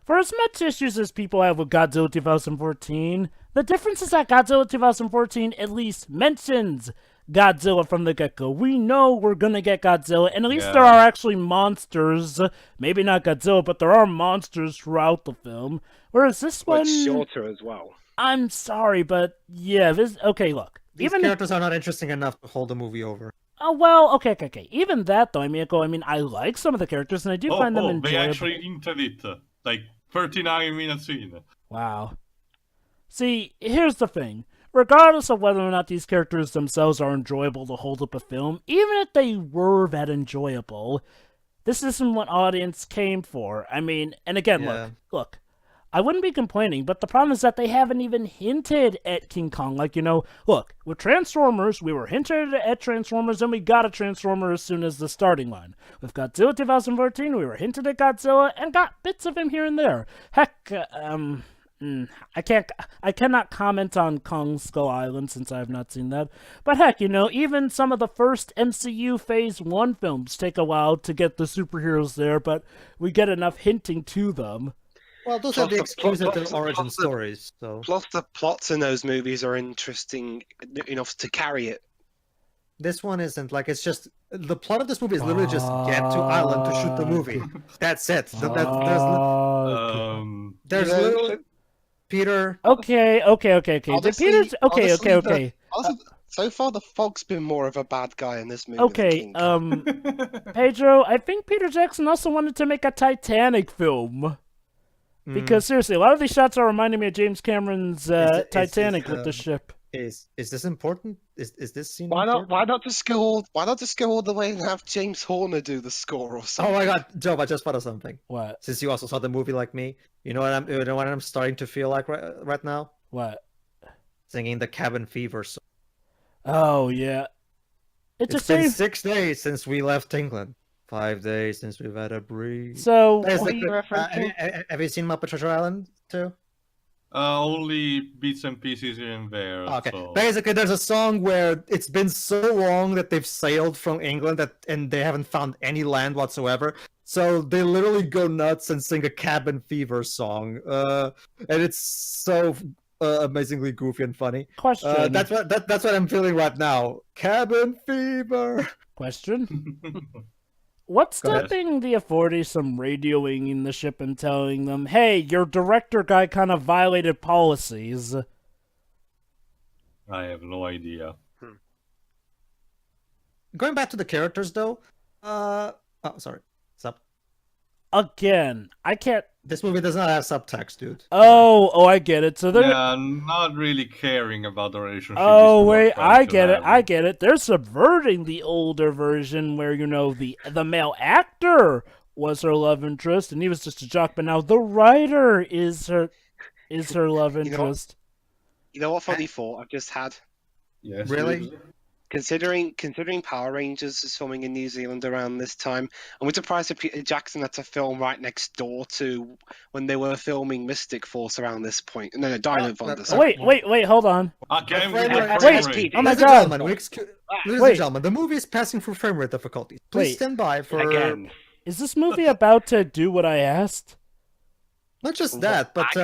For as much issues as people have with Godzilla 2014, the difference is that Godzilla 2014 at least mentions Godzilla from the get-go. We know we're gonna get Godzilla, and at least there Yeah. are actually monsters. Maybe not Godzilla, but there are monsters throughout the film. Whereas this But one, shorter as well. I'm sorry, but yeah, this. Okay, look. these Even if, characters are not interesting enough to hold the movie over. oh well, okay. Even that though, I mean, I like some of the characters, and I do find them they enjoyable. actually hinted it, like 39 minutes in. Wow. See, here's the thing. Regardless of whether or not these characters themselves are enjoyable to hold up a film, even if they were that enjoyable, this isn't what audience came for. I mean, and again, Yeah. look, I wouldn't be complaining, but the problem is that they haven't even hinted at King Kong. Like, look, with Transformers, we were hinted at Transformers, and we got a Transformer as soon as the starting line. With Godzilla 2014, we were hinted at Godzilla, and got bits of him here and there. Heck, I cannot comment on Kong Skull Island since I have not seen that. But heck, even some of the first MCU Phase 1 films take a while to get the superheroes there, but we get enough hinting to them. Well, those Plus are the the- excuses plus to origin the- stories. So Plus, the plots in those movies are interesting enough to carry it. this one isn't. Like, it's just the plot of this movie is literally just get to island to shoot the movie. That's it. There's You know, literally Peter. Okay. The Honestly- Peter's okay. honestly, Okay. Also, so far, the Fog's been more of a bad guy in this movie. Okay. than King Kong. Pedro, I think Peter Jackson also wanted to make a Titanic film. Because seriously, a lot of these shots are reminding me of James Cameron's Titanic with the ship. Is this important? Is this scene? Why not? important? Why not just go all the way and have James Horner do the score or Oh something? my God, Job! I just thought of something. What? Since you also saw the movie like me, you know what I'm starting to feel like right now? What? Singing the Cabin Fever song. Oh yeah. It's a It's been shame. 6 days since we left England. 5 days since we've had a breeze. So There's What like are you referring have you seen Muppet Treasure Island too? Only bits and pieces here and there. Okay. So. Basically, there's a song where it's been so long that they've sailed from England and they haven't found any land whatsoever. So they literally go nuts and sing a Cabin Fever song, and it's so amazingly goofy and funny. question. That's what I'm feeling right now. Cabin Fever. Question. What's Go ahead. stopping the authorities from radioing in the ship and telling them, hey, your director guy kind of violated policies? I have no idea. Going back to the characters, though. Oh, sorry. Again, I can't... This movie does not have subtext, dude. Oh, I get it. So they're... Yeah, not really caring about the relationship. Oh, is what wait, I'm I trying to get it. They're subverting the older version where, the male actor was her love interest and he was just a jock, but now the writer is her love know- interest. You know what funny thought I've just had? Yes, Really? Libs? Considering Power Rangers is filming in New Zealand around this time, I'm surprised that Peter Jackson had to film right next door to when they were filming Mystic Force around this point. No, Dino Thunder. Sorry. Wait, hold on. Again, Frame with rate- the Wait, frame rate. oh my Ladies and God. gentlemen, ladies Wait. and gentlemen, the movie is passing through frame rate difficulties. Please Wait. stand by for Again. Is this movie about to do what I asked? not just that, but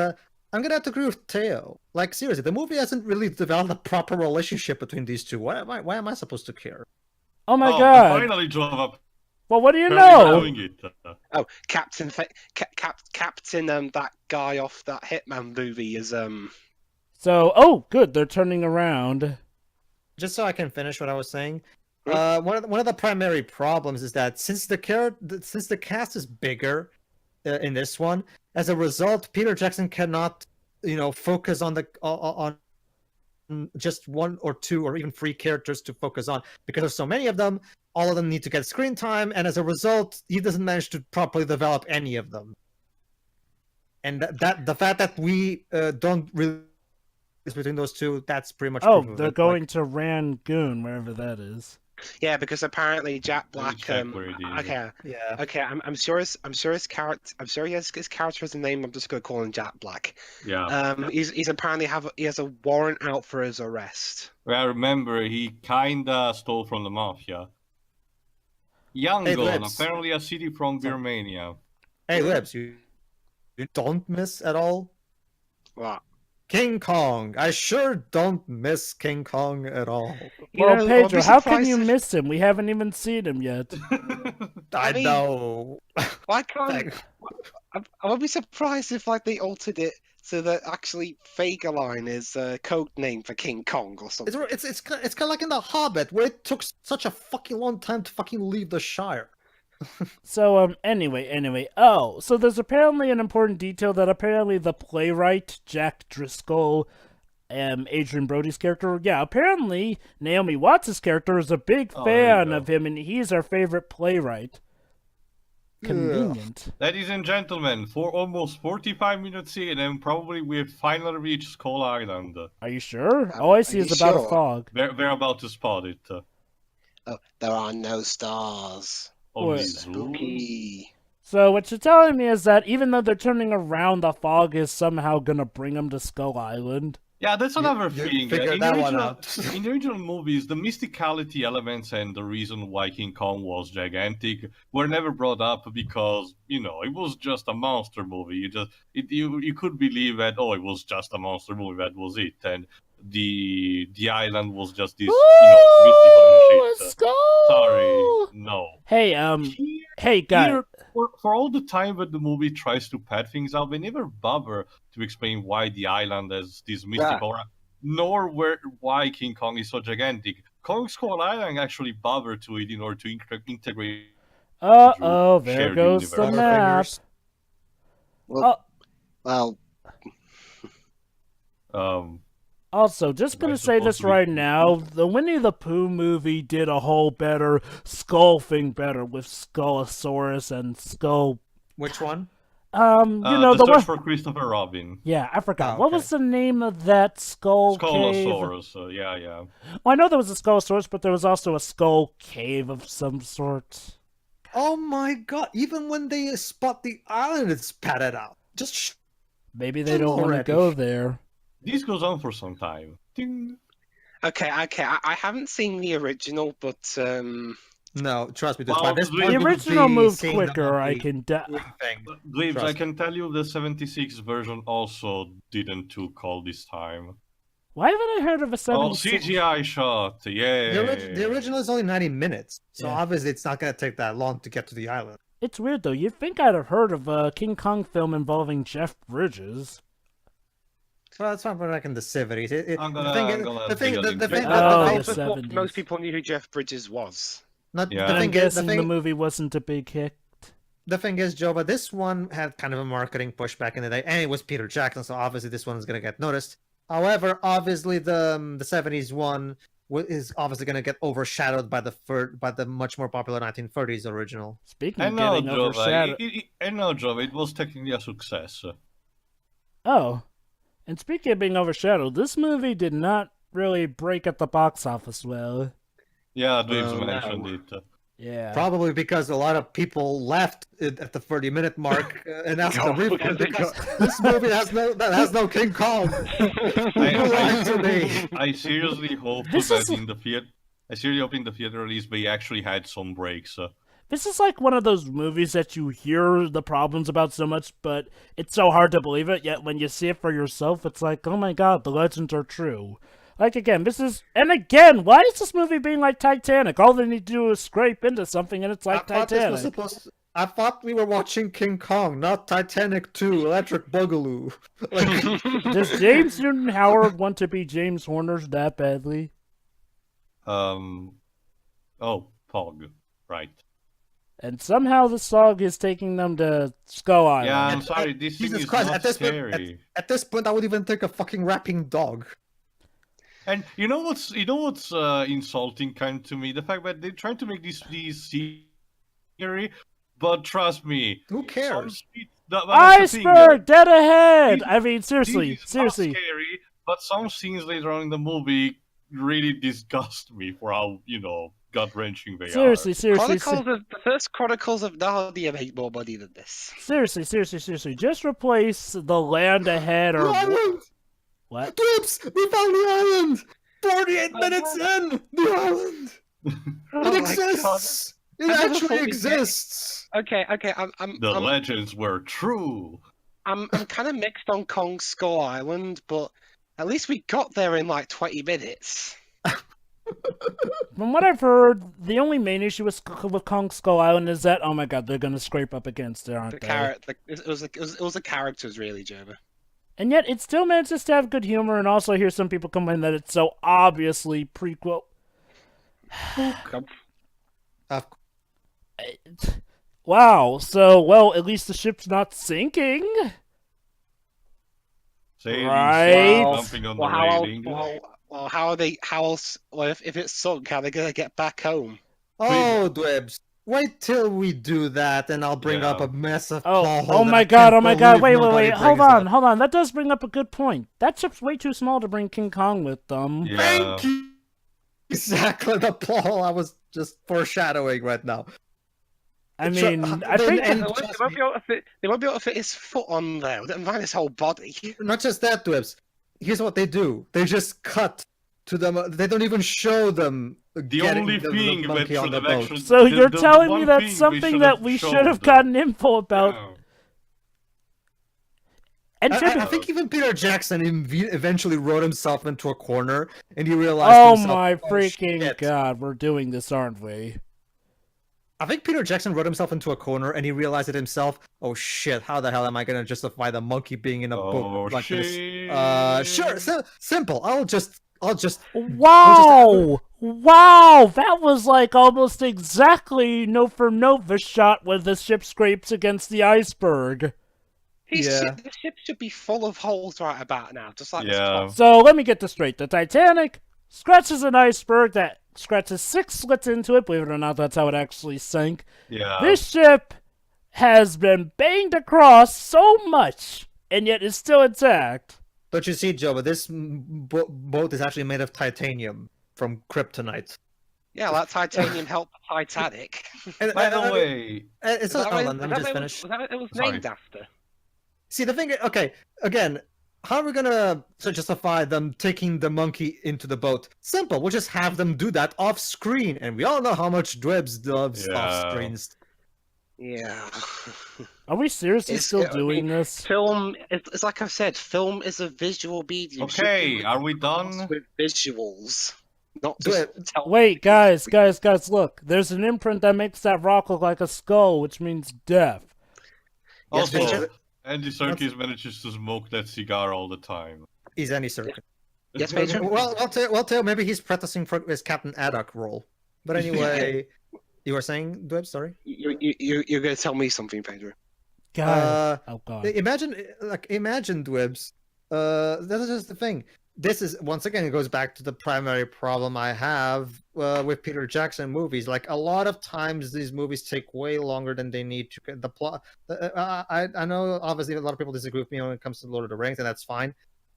I'm gonna have to agree with Teo. Like seriously, the movie hasn't really developed a proper relationship between these two. Why am I supposed to care? Oh my I God. finally drove up. Well, what do you Apparently know? doing it. Oh, Captain, that guy off that Hitman movie is So, oh, good, they're turning around. Just so I can finish what I was saying. Hmm? One of the primary problems is that since the cast is bigger in this one, as a result, Peter Jackson cannot, focus on on just one or two or even three characters to focus on because there's so many of them. All of them need to get screen time, and as a result, he doesn't manage to properly develop any of them. And that the fact that we don't really between those two, that's pretty much. Oh, proof of they're it. going to Rangoon, wherever that is. yeah, because apparently Jack Let me Black. check where it is. Yeah. Okay, I'm sure his character has a name. I'm just gonna call him Jack Black. Yeah. He's apparently he has a warrant out for his arrest. Well, remember, he kinda stole from the mafia. Yangon, Libs. apparently a city from Birmania. Hey, Libs, you don't miss at all. What? King Kong. I sure don't miss King Kong at all. Well, I'll Pedro, be how can surprised you if- miss him? We haven't even seen him yet. I mean- know. Why can't I would be surprised if they altered it so that actually Fagerline is a code name for King Kong or something. It's kind of like in The Hobbit, where it took such a fucking long time to fucking leave the Shire. So, anyway. Oh, so there's apparently an important detail that apparently the playwright, Jack Driscoll, Adrian Brody's character, yeah, apparently Naomi Watts' character is a big Oh, there you fan go. of him, and he's our favorite playwright. Convenient. Ladies and gentlemen, for almost 45 minutes in, and probably we've finally reached Skull Island. Are you sure? All I see Are is you about a sure? fog. We're about to spot it. Oh, there are no stars. Only What? Zoo. Spooky. So what you're telling me is that even though they're turning around, the fog is somehow gonna bring them to Skull Island. Yeah, that's another You thing. figured In that the one original, out. in the original movies, the mysticality elements and the reason why King Kong was gigantic were never brought up because it was just a monster movie. You could believe that it was just a monster movie. That was it, and the island was just this mystical and shit. Skull! Sorry, no. Hey, guy. Here, for all the time that the movie tries to pad things out, they never bother to explain why the island has this mystic aura, nor why King Kong is so gigantic. Kong Skull Island actually bothered to it in order to integrate. Uh-oh, there shared goes the universe. map. Well, Also, just gonna That's say supposed this to be right cool. now, the Winnie the Pooh movie did a whole better skull thing better with Skullosaurus and Skull. Which one? the the search one. for Christopher Robin. Yeah, I forgot. Oh, What okay. was the name of that skull cave? Skulllosaurus, yeah. Well, I know there was a Skullosaurus, but there was also a skull cave of some sort. Oh my god! Even when they spot the island, it's padded out. Just Maybe they don't want to Already. go there. This goes on for some time. Ding. okay. I haven't seen the original, but no, trust me. Dude, Well, by this the point, The you would original be moved seeing the quicker, I movie can thing. Glibs, I Trust can tell you the 76 version also didn't took all this time. Why haven't I heard of a Oh, 76? CGI shot, yeah. The original is only 90 minutes, so Yeah. obviously it's not going to take that long to get to the island. It's weird though. You'd think I'd have heard of a King Kong film involving Jeff Bridges. Well, it's not back in the 70s. I'm The gonna thing, dig a the link thing, to Oh, it. the 70s. most people knew who Jeff Bridges was. not, Yeah. the I'm thing is, guessing the movie wasn't a big hit. the thing is, Joe, but this one had kind of a marketing push back in the day, and it was Peter Jackson, so obviously this one is going to get noticed. However, obviously the 70s one is obviously going to get overshadowed by the much more popular 1930s original. Speaking I of know, getting Jova. overshadowed. I know, Jova. It was technically a success. Oh. And speaking of being overshadowed, this movie did not really break at the box office well. Yeah, Dweebs Well, mentioned no. it. Yeah. Probably because a lot of people left at the 30-minute mark and asked a Oh, refund because because this movie has no King Kong. You lied to me. I seriously hope This that is- in the theater. I seriously hope in the theater release they actually had some breaks. This is like one of those movies that you hear the problems about so much, but it's so hard to believe it, yet when you see it for yourself, it's like, oh my god, the legends are true. Like, again, why is this movie being like Titanic? All they need to do is scrape into something and it's like Titanic. I thought we were watching King Kong, not Titanic 2, Electric Boogaloo. Like, Does James Newton Howard want to be James Horner that badly? Oh, Pog, right? And somehow the song is taking them to Skull Island. Yeah, I'm sorry. This thing Jesus is Christ, not at this scary. point, at this point, I would even take a fucking rapping dog. And you know what's insulting kind to me? The fact that they're trying to make these scary, but trust me, Who cares? Iceberg, dead ahead! These- I mean, seriously. Not scary, but some scenes later on in the movie really disgust me for how gut-wrenching they Seriously. The first Chronicles of Narnia make more money than this. Seriously. Just replace the land ahead The or island! what? Gibbs, we found the island! 48 minutes in! The island! Oh It my exists! It I never actually thought we'd get- exists! Okay. The legends were true. I'm kind of mixed on Kong Skull Island, but at least we got there in like 20 minutes. From what I've heard, the only main issue with Kong Skull Island is that, oh my god, they're gonna scrape up against it, aren't they? It was the characters really, Jeremy. And yet, it still manages to have good humor, and also hear some people complain that it's so obviously prequel. Wow, so, well, at least the ship's not sinking? Say Right. jumping on the railing. Well, how are they? How else? Well, if it's sunk, how are they gonna get back home? Oh, Dwebs. Wait till we do that, and I'll bring up Yeah. a massive Oh that my I god, can't wait, believe nobody hold brings on, up. that does bring up a good point. That ship's way too small to bring King Kong with them. Yeah. Thank you! Exactly the plot I was just foreshadowing right now. I Sure, mean, and- I think... and- They won't be able to fit. They won't be able to fit his foot on there. Never mind his whole body. Not just that, Dwebs. Here's what they do. They just cut to them. They don't even show them The getting only thing that monkey on should the have boat. actually. So the- you're the telling one me that's thing something that we should have gotten info about. Yeah. And I think even Peter Jackson eventually wrote himself into a corner, and he realized. oh himself, my "Oh, freaking shit." god, we're doing this, aren't we? I think Peter Jackson wrote himself into a corner, and he realized it himself. Oh shit! How the hell am I gonna justify the monkey being in a Oh, book like shit. this? Sure, simple. I'll just. Wow! Wow! That was like almost exactly note for note the shot where the ship scrapes against the iceberg. Yeah. The ship should be full of holes right about now, just like this Yeah. plot. So let me get this straight. The Titanic scratches an iceberg that scratches 6 slits into it. Believe it or not, that's how it actually sank. Yeah. This ship has been banged across so much, and yet is still intact. Don't you see, Joe? But this boat is actually made of titanium from kryptonite. Yeah, that titanium helped the Titanic. And, By the way, it's Was that hold what- on, let me was that just what finish. Was that what it was Sorry. named after? See, the thing, okay, again, how are we gonna justify them taking the monkey into the boat? Simple, we'll just have them do that off screen, and we all know how much Dwebs loves Yeah. off screens. Yeah. Are we seriously It's- still I doing mean, this? Film, it's like I said, film is a visual medium. okay, Should are we be done? with visuals, not Do just tell. Wait, guys, look. There's an imprint that makes that rock look like a skull, which means death. Yes, Also, Richard? Andy Serkis manages to smoke that cigar all the time. He's any circuit. Yes, Major? Well, Tell, maybe he's practicing for his Captain Haddock role. But anyway, you were saying, Dwebs, sorry? You're going to tell me something, Pedro. Guys, oh god. Imagine Dwebs. That is just the thing. This is once again, it goes back to the primary problem I have with Peter Jackson movies. Like a lot of times, these movies take way longer than they need to. The plot. I know obviously a lot of people disagree with me when it comes to Lord of the Rings, and that's fine.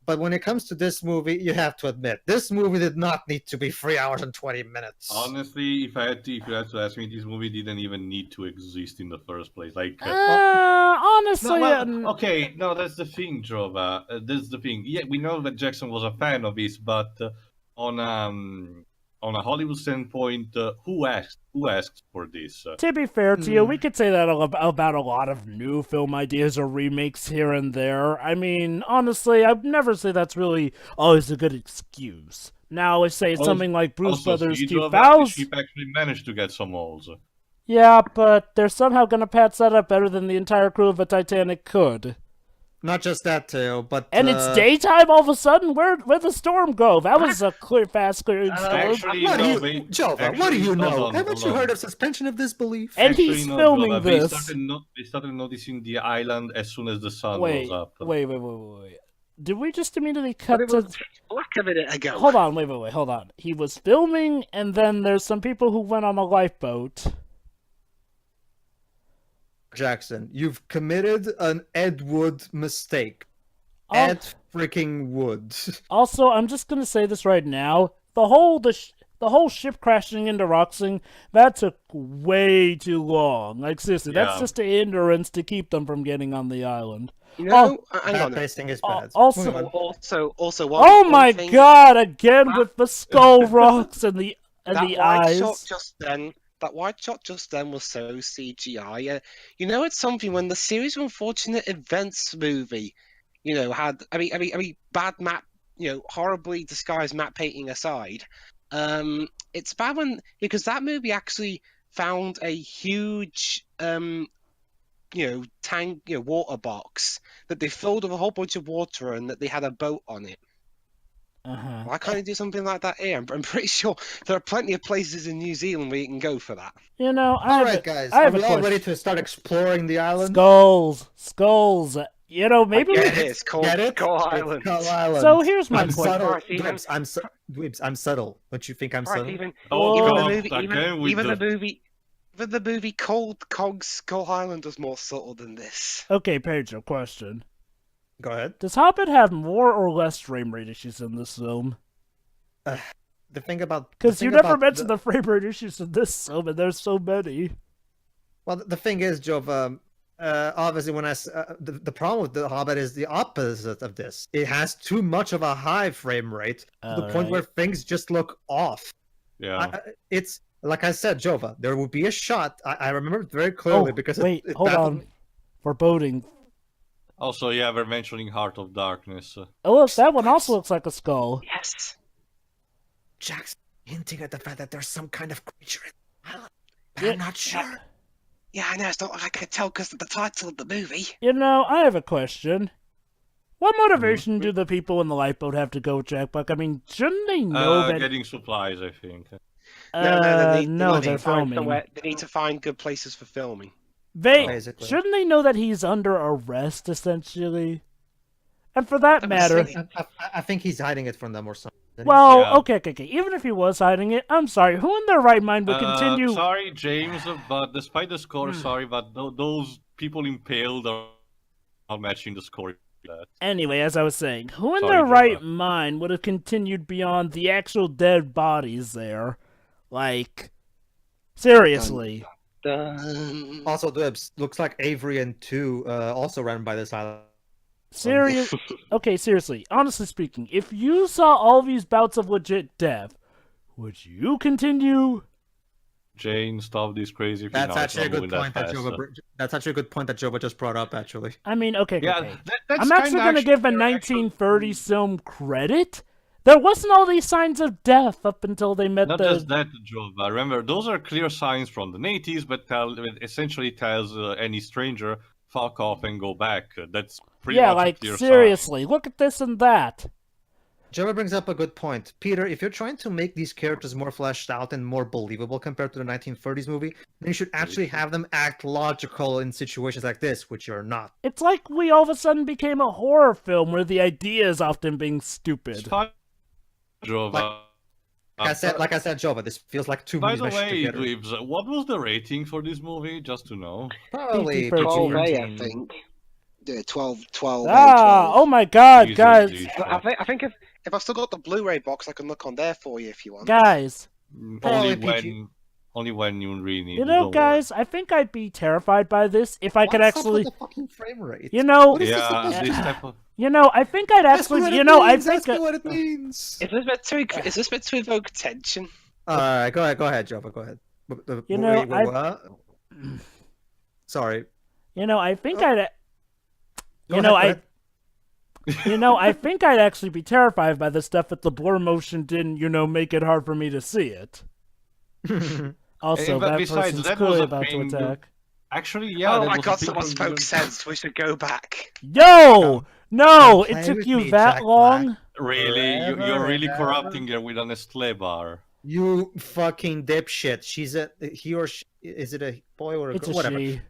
But when it comes to this movie, you have to admit, this movie did not need to be 3 hours and 20 minutes. Honestly, if you had to ask me, this movie didn't even need to exist in the first place. Like, Honestly, okay, no, that's the thing, Jova. That's the thing. Yeah, we know that Jackson was a fan of this, but on a Hollywood standpoint, who asked for this? to be fair to you, we could say that about a lot of new film ideas or remakes here and there. I mean, honestly, I'd never say that's really always a good excuse. Now, let's say something like Bruce Brothers Siege of 2000. the ship actually managed to get some holes. Yeah, but they're somehow gonna patch that up better than the entire crew of a Titanic could. Not just that, Teo, but... And it's daytime all of a sudden? Where'd the storm go? That was a fast clearing storm. Actually, What do no, you, they- Jova, what do you actually- know? hold on, Haven't hold you on. heard of suspension of disbelief? And Actually, he's no, filming Jova, this. They started noticing the island as soon as the sun Wait, was up. wait. Did we just immediately cut But it to... was like a minute ago. Hold on, wait, hold on. He was filming, and then there's some people who went on a lifeboat. Jackson, you've committed an Ed Wood mistake. Oh. Ed freaking Wood. Also, I'm just gonna say this right now. The whole ship crashing into Roxing, that took way too long. Like, seriously, that's Yeah. just a hindrance to keep them from getting on the island. You know, hang That on. pacing is bad. Also- Moving on. Also, Oh one my thing, god, again with the skull rocks and the that wide shot eyes. that wide shot just then was so CGI. You know, it's something when the series of unfortunate events movie, you know, had I mean, bad map, you know, horribly disguised map painting aside, it's bad when because that movie actually found a huge tank, water box that they filled with a whole bunch of water and that they had a boat on it. Uh-huh. Why can't you do something like that here? I'm pretty sure there are plenty of places in New Zealand where you can go for that. You know, All right, guys. I Are have we a all ready question. to start exploring the island? Skulls. You know, maybe Get we... it? It's called Get it? Skull It's Island. Skull Island. So here's my I'm point. subtle. Right, even- Dweebs, I'm subtle. Don't you think I'm Right, subtle? even Oh, Even God, the movie, again with even the movie Cold Cog's Skull Island was more subtle than this. Okay, Pedro, question. Go ahead. Does Hobbit have more or less frame rate issues in this film? The thing about... Because you never mentioned the frame rate issues in this film, and there's so many. Well, the thing is, Jova, obviously, when the problem with The Hobbit is the opposite of this. It has too much of a high frame rate to the point Alright. where things just look off. Yeah. It's like I said, Jova. There will be a shot. I remember it very clearly because wait, it hold baffled on. me. Foreboding. Also, yeah, we're mentioning Heart of Darkness. Oh, look, that one also looks like a skull. Yes. Jackson hinting at the fact that there's some kind of creature in the island. But Yeah. I'm not sure. Yeah, I know. It's not like I could tell because of the title of the movie. You know, I have a question. What motivation do the people in the lifeboat have to go, Jack Buck? I mean, shouldn't they know that... Getting supplies, I think. No, they're to find filming. they need to find good places for filming. Basically. Shouldn't they know that he's under arrest, essentially? And for that matter... I think he's hiding it from them or something. Well, Yeah. okay. Even if he was hiding it, I'm sorry. Who in their right mind would continue... Sorry, James, but despite the score, sorry, but those people impaled are not matching the score. Anyway, as I was saying, who in Sorry, their Jonah. right mind would have continued beyond the actual dead bodies there? Like, seriously. Also, Dibs, looks like Avery and 2 also ran by this island. Okay, seriously. Honestly speaking, if you saw all these bouts of legit death, would you continue? Jane, stop this crazy thing. That's now, actually a it's not good moving point that fast. That's actually a good point that Jova just brought up. Actually, I mean, okay. Yeah, that's I'm actually going to give a 1930s film credit. There wasn't all these signs of death up until they met Not the... just that, Jova. Remember, those are clear signs from the natives, but it essentially tells any stranger, fuck off and go back. That's pretty Yeah, much a like, clear seriously, look at this and that. Jova brings up a good point. Peter, if you're trying to make these characters more fleshed out and more believable compared to the 1930s movie, then you should actually have them act logical in situations like this, which you're not. It's like we all of a sudden became a horror film where the idea is often being stupid. It's fine, Jova. Like I said, Jova, this feels like two By movies the meshed way, together. Dweebs, what was the rating for this movie? Just to know. Probably PG-13. 12A, I 13. think. 12, 12, Ah, oh my God, Jesus, guys, dude. I think if I've still got the Blu-ray box, I can look on there for you if you want. guys. Probably Only when you really need You it, know, don't worry. guys, I think I'd be terrified by this if I could What's up actually. with the fucking frame rate? You know, What is this Yeah, supposed to this be? type of... you know, I think I'd Ask me actually. what You it know, I means, think. ask me what it means. Is this meant to evoke tension? Alright, go ahead, Jova, go ahead. You know, what? Sorry. You know, I think Oh. I'd. Go You know, ahead, You know, I think I'd actually be terrified by this stuff if the blur motion didn't, you know, make it hard for me to see it. go ahead. Also, but that besides, person's that clearly was a about to thing- attack. Actually, yeah. Oh that my was a god, thing someone from spoke the- sense. We should go back. Yo! No! Come It play took with you me, that Jack long? Really? Forever You're really and corrupting her with an Esklebar. You fucking dipshit. She's a he or she, is it a boy or a It's girl? a Whatever. she.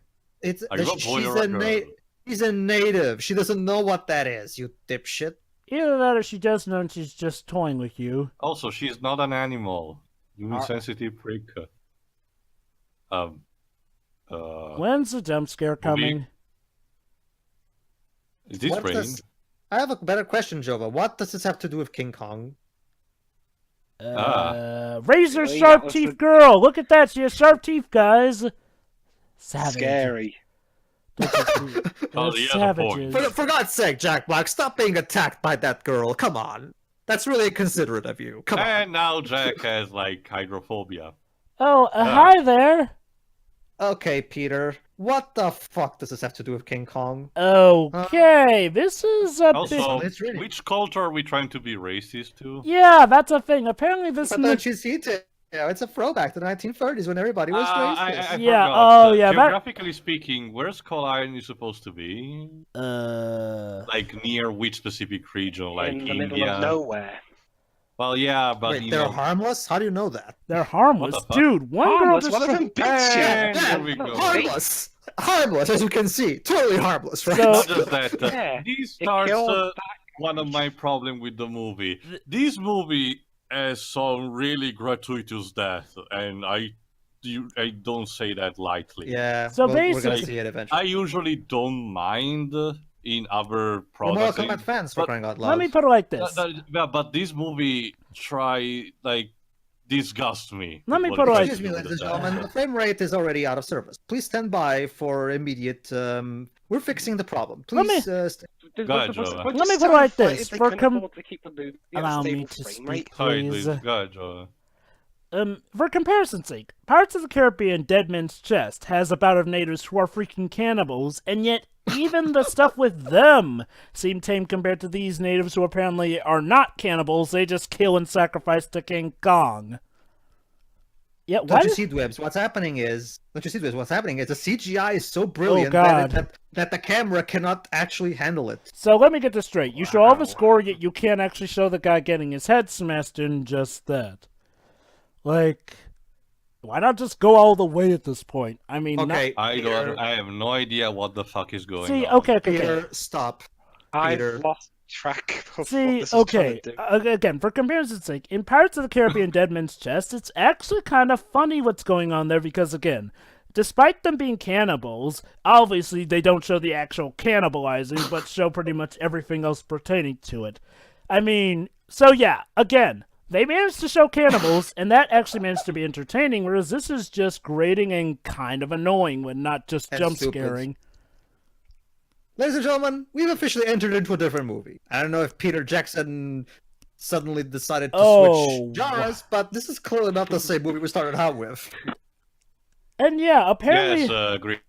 It's Are you a boy she's or a a girl? she's a native. She doesn't know what that is. You dipshit. Either that or she does know and she's just toying with you. Also, she's not an animal. You Are- insensitive prick. When's the jump scare coming? Is this What raining? does- I have a better question, Jova. What does this have to do with King Kong? Razor Really? sharp That was teeth the- girl! Look at that! She has sharp teeth, guys! Savage. Scary. Oh, They're he has a point. savages. For God's sake, Jack Black, stop being attacked by that girl. Come on. That's really considerate of you. Come on. And now Jack has like hydrophobia. Oh, hi there! Okay, Peter. What the fuck does this have to do with King Kong? Okay, this is a bit... Also, It's really- which culture are we trying to be racist to? Yeah, that's a thing. Apparently this... But don't you see it? Yeah, it's a throwback to the 1930s when everybody was I racist. Yeah, forgot. oh, yeah, that- Geographically speaking, where's Skull Island supposed to be? Like near which specific region? Like in the India? middle of nowhere. Well, yeah, but Wait, you they're know. harmless? How do you know that? They're harmless. What the fuck? Dude, one girl Harmless, just... one of them bits And you. there we go. Harmless! Harmless, as you can see. Totally harmless, right? So- Not just that. Yeah, This it starts killed one of my problem with the movie. This movie has some really gratuitous death, and I don't say that lightly. Yeah, So we're gonna basically- see it eventually. I usually don't mind in other We're Mortal products. Kombat fans, for but- crying out loud. Let me put it like this. But this movie disgusts me. Let me with put it what like- tries Excuse me, to do ladies with and that. gentlemen, the frame rate is already out of service. Please stand by for immediate... We're fixing the problem. Let me- Please Go ahead, Joe. Let me put it like this, for Allow me stable to frame speak, rate. Sorry, please. please. Go ahead, Joe. For comparison's sake, Pirates of the Caribbean Dead Man's Chest has a bout of natives who are freaking cannibals, and yet even the stuff with them seem tame compared to these natives who apparently are not cannibals, they just kill and sacrifice to King Kong. Yeah, Don't why you did- see, Dwebs? What's happening is the CGI is so brilliant God. that the camera cannot actually handle it. So let me get this straight. You show all the Wow. score, yet you can't actually show the guy getting his head smashed in just that. Like, why not just go all the way at this point? I mean, Okay, Peter, I have no idea what the fuck is going See, on. okay. Peter, stop. Peter. I've lost track of what See, this is trying okay, to do. again, for comparison's sake, in Pirates of the Caribbean Dead Man's Chest, it's actually kind of funny what's going on there because, again, despite them being cannibals, obviously they don't show the actual cannibalizing, but show pretty much everything else pertaining to it. I mean, so yeah, again, they managed to show cannibals, and that actually managed to be entertaining, whereas this is just grating and kind of annoying when not just And jump stupid. scaring. Ladies and gentlemen, we've officially entered into a different movie. I don't know if Peter Jackson suddenly decided to Oh, switch genres, but this is clearly not the same movie we started out with. And yeah, apparently... Yes,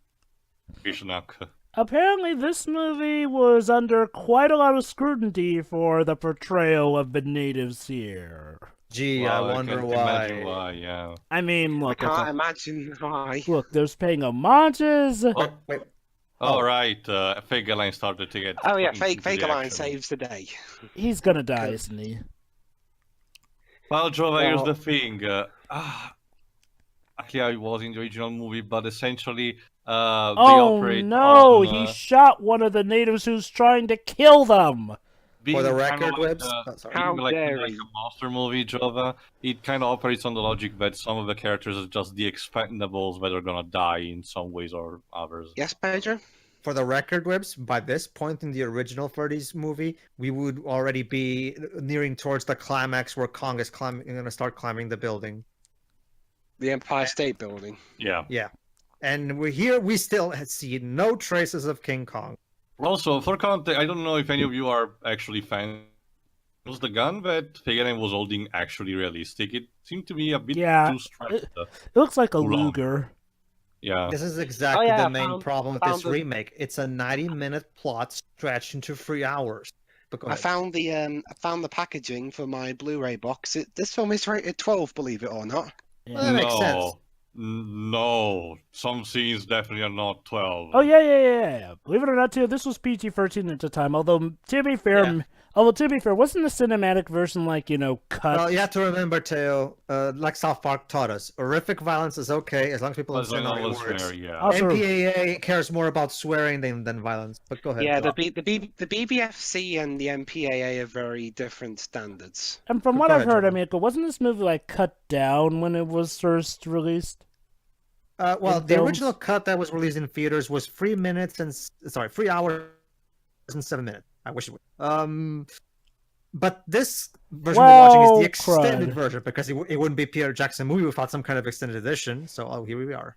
Grishnak. Apparently, this movie was under quite a lot of scrutiny for the portrayal of the natives here. Gee, Well, I wonder can't why. imagine why, yeah. I mean, I look, can't imagine why. look, there's paying homages. Oh, Wait, all right. Fagaline started to get. Oh yeah, into the Fagerline action. saves the day. He's gonna die, isn't he? Well, Jova, here's Well- the thing. Actually, I was in the original movie, but essentially, they Oh operate no, on, he shot one of the natives who's trying to kill them. being for the kinda record, like, Webs. Oh, sorry. How being like dare a you. monster movie, Jova, it kind of operates on the logic that some of the characters are just the expendables that are gonna die in some ways or others. Yes, Pedro? For the record, Webs, by this point in the original 30s movie, we would already be nearing towards the climax where Kong is going to start climbing the building. The Empire State Building. Yeah. Yeah. And we still see no traces of King Kong. Also, for context, I don't know if any of you are actually fans. Was the gun that Fagin was holding actually realistic? It seemed to be a bit Yeah, too stretched. it looks like a Too long. Luger. Yeah. This is exactly yeah, the main problem with this found the- remake. It's a 90-minute plot stretched into 3 hours. But go I ahead. found the packaging for my Blu-ray box. This film is rated 12, believe it or not. Well, that makes sense. No, some scenes definitely are not 12. Oh yeah. Believe it or not, too, this was PG-13 at the time. Although to be fair, wasn't the cinematic version cut? Well, you have to remember, Teo, like South Park taught us, horrific violence is okay as long as people As understand long how as it works. fair, yeah. Also- MPAA cares more about swearing than violence. But go ahead. Yeah, Joe. the BBFC and the MPAA are very different standards. And from Go what I've ahead, heard, Jordan. wasn't this movie cut down when it was first released? Well, in the films? original cut that was released in theaters was 3 hours and 7 minutes. I wish it would. But this version we're watching is the extended crud. version because it wouldn't be Peter Jackson movie without some kind of extended edition. So here we are.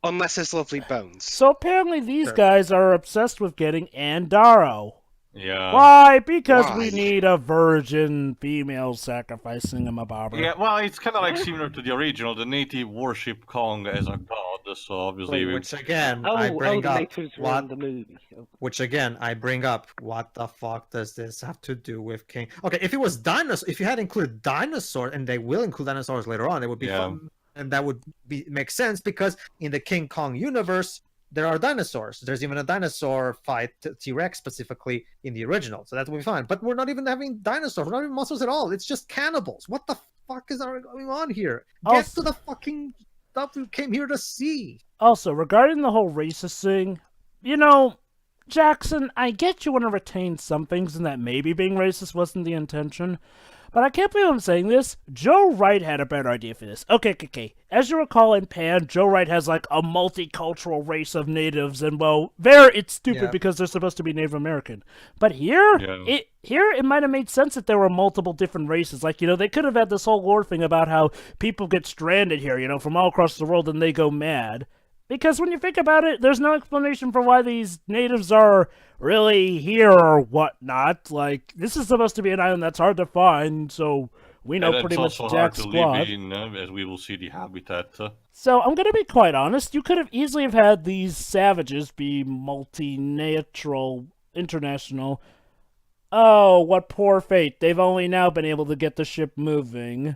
Unless it's Lovely Bones. So apparently these Sure. guys are obsessed with getting Andaro. Yeah. Why? Because we Why? need a virgin female sacrificing him a barber. Yeah, well, it's kind of like similar to the original. The native worship Kong as a god, so obviously... Which again, I bring up what. the movie. Which again, I bring up. What the fuck does this have to do with King? Okay, if it was dinosaurs, if you had included dinosaurs, and they will include dinosaurs later on, it would be Yeah. fun, and that would make sense because in the King Kong universe, there are dinosaurs. There's even a dinosaur fight, T-Rex specifically, in the original, so that would be fine. But we're not even having dinosaurs. We're not even monsters at all. It's just cannibals. What the fuck is going on here? Get Also- to the fucking stuff we came here to see. Also, regarding the whole racist thing, Jackson, I get you want to retain some things and that maybe being racist wasn't the intention, but I can't believe I'm saying this. Joe Wright had a better idea for this. Okay. As you recall in Pan, Joe Wright has a multicultural race of natives, and there it's stupid Yeah. because they're supposed to be Native American. But here, Yeah. it might have made sense that there were multiple different races. They could have had this whole lore thing about how people get stranded here, from all across the world, and they go mad. Because when you think about it, there's no explanation for why these natives are really here or whatnot. This is supposed to be an island that's hard to find, so we know And pretty it's much also hard Jack's to squad. live in, as we will see the habitat. So I'm gonna be quite honest. You could have easily have had these savages be multinational, international. Oh, what poor fate! They've only now been able to get the ship moving.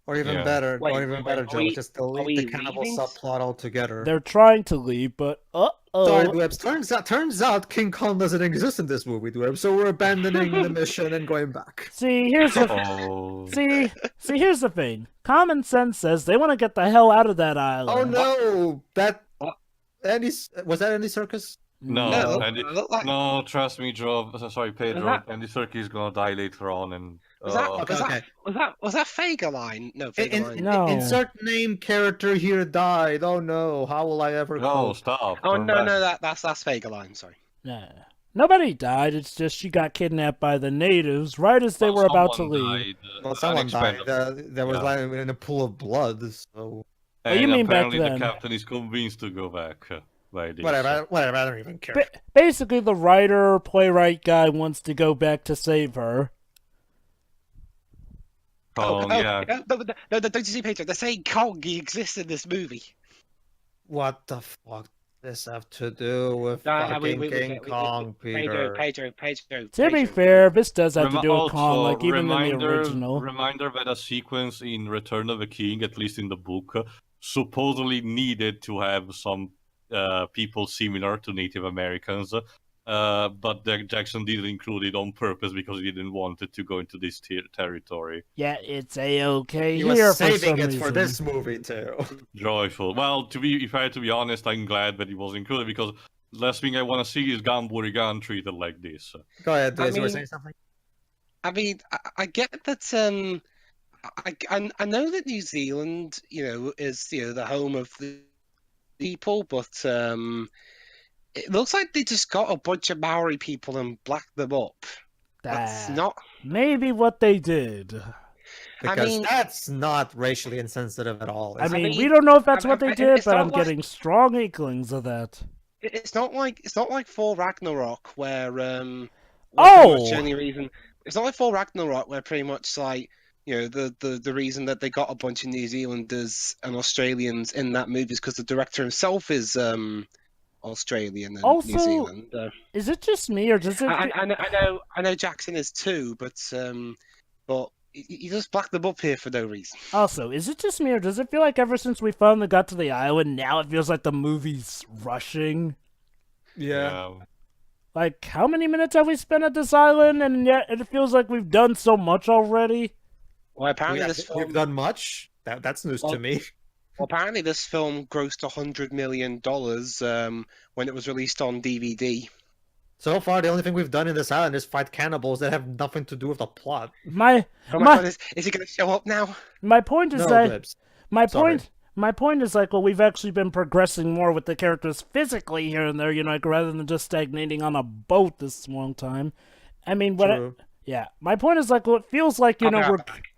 Or even Yeah. better, Wait, Joe, just delete we the cannibal leaving? subplot altogether. They're trying to leave, but Sorry, Dwebs. Turns out King Kong doesn't exist in this movie, Dwebs. So we're abandoning the mission and going back. See, here's the Oh. see, here's the thing. Common sense says they want to get the hell out of that island. Oh no, What? was that Andy Circus? No, No, Andy, it looked like- no, trust me, Joe. Sorry, Pedro. that- Andy Serkis is gonna die later on, and Was that Okay. was that Fagaline? No, Fagaline. No. Insert name character here died. Oh no, how will I ever no, cope? stop. Oh turn no, back. no, that's Fagaline. Sorry. Nah. Nobody died. It's just she got kidnapped by the natives right as they were about to Someone leave. died, Well, someone died. unexpectedly. There was Yeah. like in a pool of blood. So Oh, you And mean back apparently then. the captain is convinced to go back. By this. whatever, I don't even care. Basically, the writer, playwright guy wants to go back to save her. Kong, yeah. No, don't you see, Pedro? They're saying Kong exists in this movie. What the fuck does this have to do with No, fucking King Kong, Peter? Pedro. To be fair, this does have to do with Also, Kong, even in the reminder, original. Reminder that a sequence in Return of the King, at least in the book, supposedly needed to have some people similar to Native Americans, but Jackson didn't include it on purpose because he didn't want it to go into this territory. Yeah, it's a-okay He here was for some saving it reason. for this movie too. Joyful. Well, if I had to be honest, I'm glad that it was included because last thing I want to see is Gamburigan treated like this. Go ahead, Liz, you were mean- saying something? I mean, I get that. I know that New Zealand, is the home of the people, but it looks like they just got a bunch of Maori people and blacked them up. That's That not. maybe what they did. Because mean- that's not racially insensitive at all. I is it? mean, mean, we don't know if that's what they did, it's but not I'm like- getting strong inklings of that. It's not like Thor Ragnarok where pretty Oh! much the only reason it's not like Thor Ragnarok where pretty much like the reason that they got a bunch of New Zealanders and Australians in that movie is because the director himself is Australian and Also, New Zealand. Is it just me, or does it? I know Jackson is too, but you just blacked them up here for no reason. Also, is it just me, or does it feel like ever since we finally got to the island, now it feels like the movie's rushing? Yeah. Like, how many minutes have we spent at this island, and yet it feels like we've done so much already? Well, apparently We've done much. That's news to me. Well, apparently this film grossed $100 million when it was released on DVD. So far, the only thing we've done in this island is fight cannibals that have nothing to do with the plot. My Oh my God, is he going to show up now? my point is No, that Bibbs. my point is like, well, we've actually been progressing more with the characters physically here and there, like rather than just stagnating on a boat this long time. I mean, True. my point is like, well, it feels like I'll be right we're back.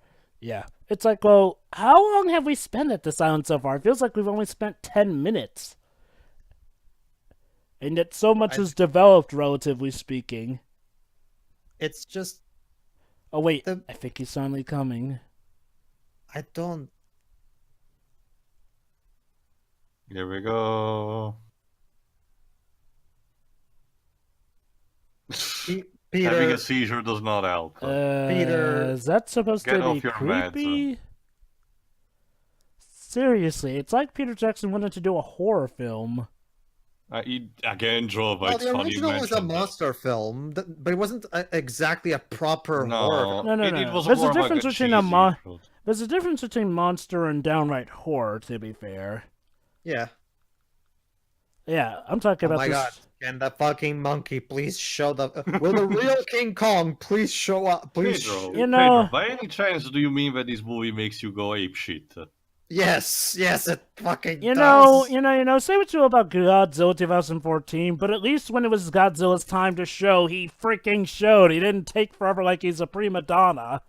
yeah. It's like, well, how long have we spent at this island so far? It feels like we've only spent 10 minutes. And yet so much has developed, relatively speaking. It's just Oh, wait. The- I think he's finally coming. I don't. Here we go. Having Peter, a seizure does not help. Peter, Is that supposed get to off be your meds. creepy? Seriously, it's like Peter Jackson wanted to do a horror film. Again, Joe, well, it's the funny you original was a mentioned that. monster film, but it wasn't exactly a proper horror. No, No, it no. was There's a more of like difference a between a cheesy film. There's a difference between monster and downright horror, to be fair. Yeah. Yeah, I'm talking Oh about my this. God! Can the fucking monkey please show the? Will the real King Kong please show up? Please. Pedro, You know- Pedro, by any chance, do you mean that this movie makes you go apeshit? Yes, it fucking You does. know, say what you will about Godzilla 2014, but at least when it was Godzilla's time to show, he freaking showed. He didn't take forever like he's a prima donna.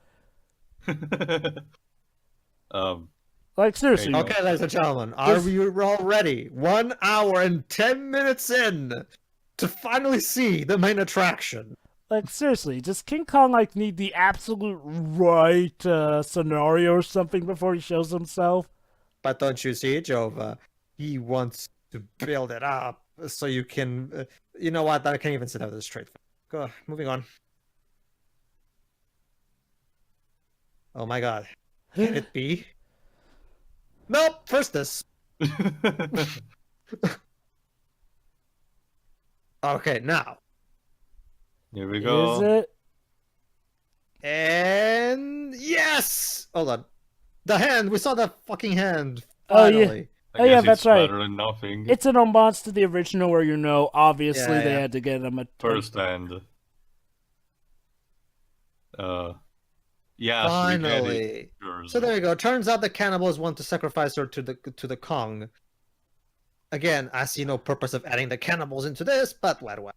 Like, seriously. Okay, ladies and gentlemen, are This- we all ready? 1 hour and 10 minutes in to finally see the main attraction. Like, seriously, does King Kong, like, need the absolute right scenario or something before he shows himself? But don't you see, Jova? He wants to build it up so you can. You know what? I can't even sit out this straight. Go, moving on. Oh my God. Can it be? Nope, first this. Okay, now. Here we go. Is it? And yes! Hold on. The hand! We saw that fucking hand! Oh, yeah. Finally. Oh, yeah, guess that's it's right. better than nothing. It's an homage to the original where, obviously Yeah, they yeah. had to get him a... First hand. Yeah, Finally. So there you go. Turns out the cannibals want to sacrifice her to the Kong. Again, I see no purpose of adding the cannibals into this, but well.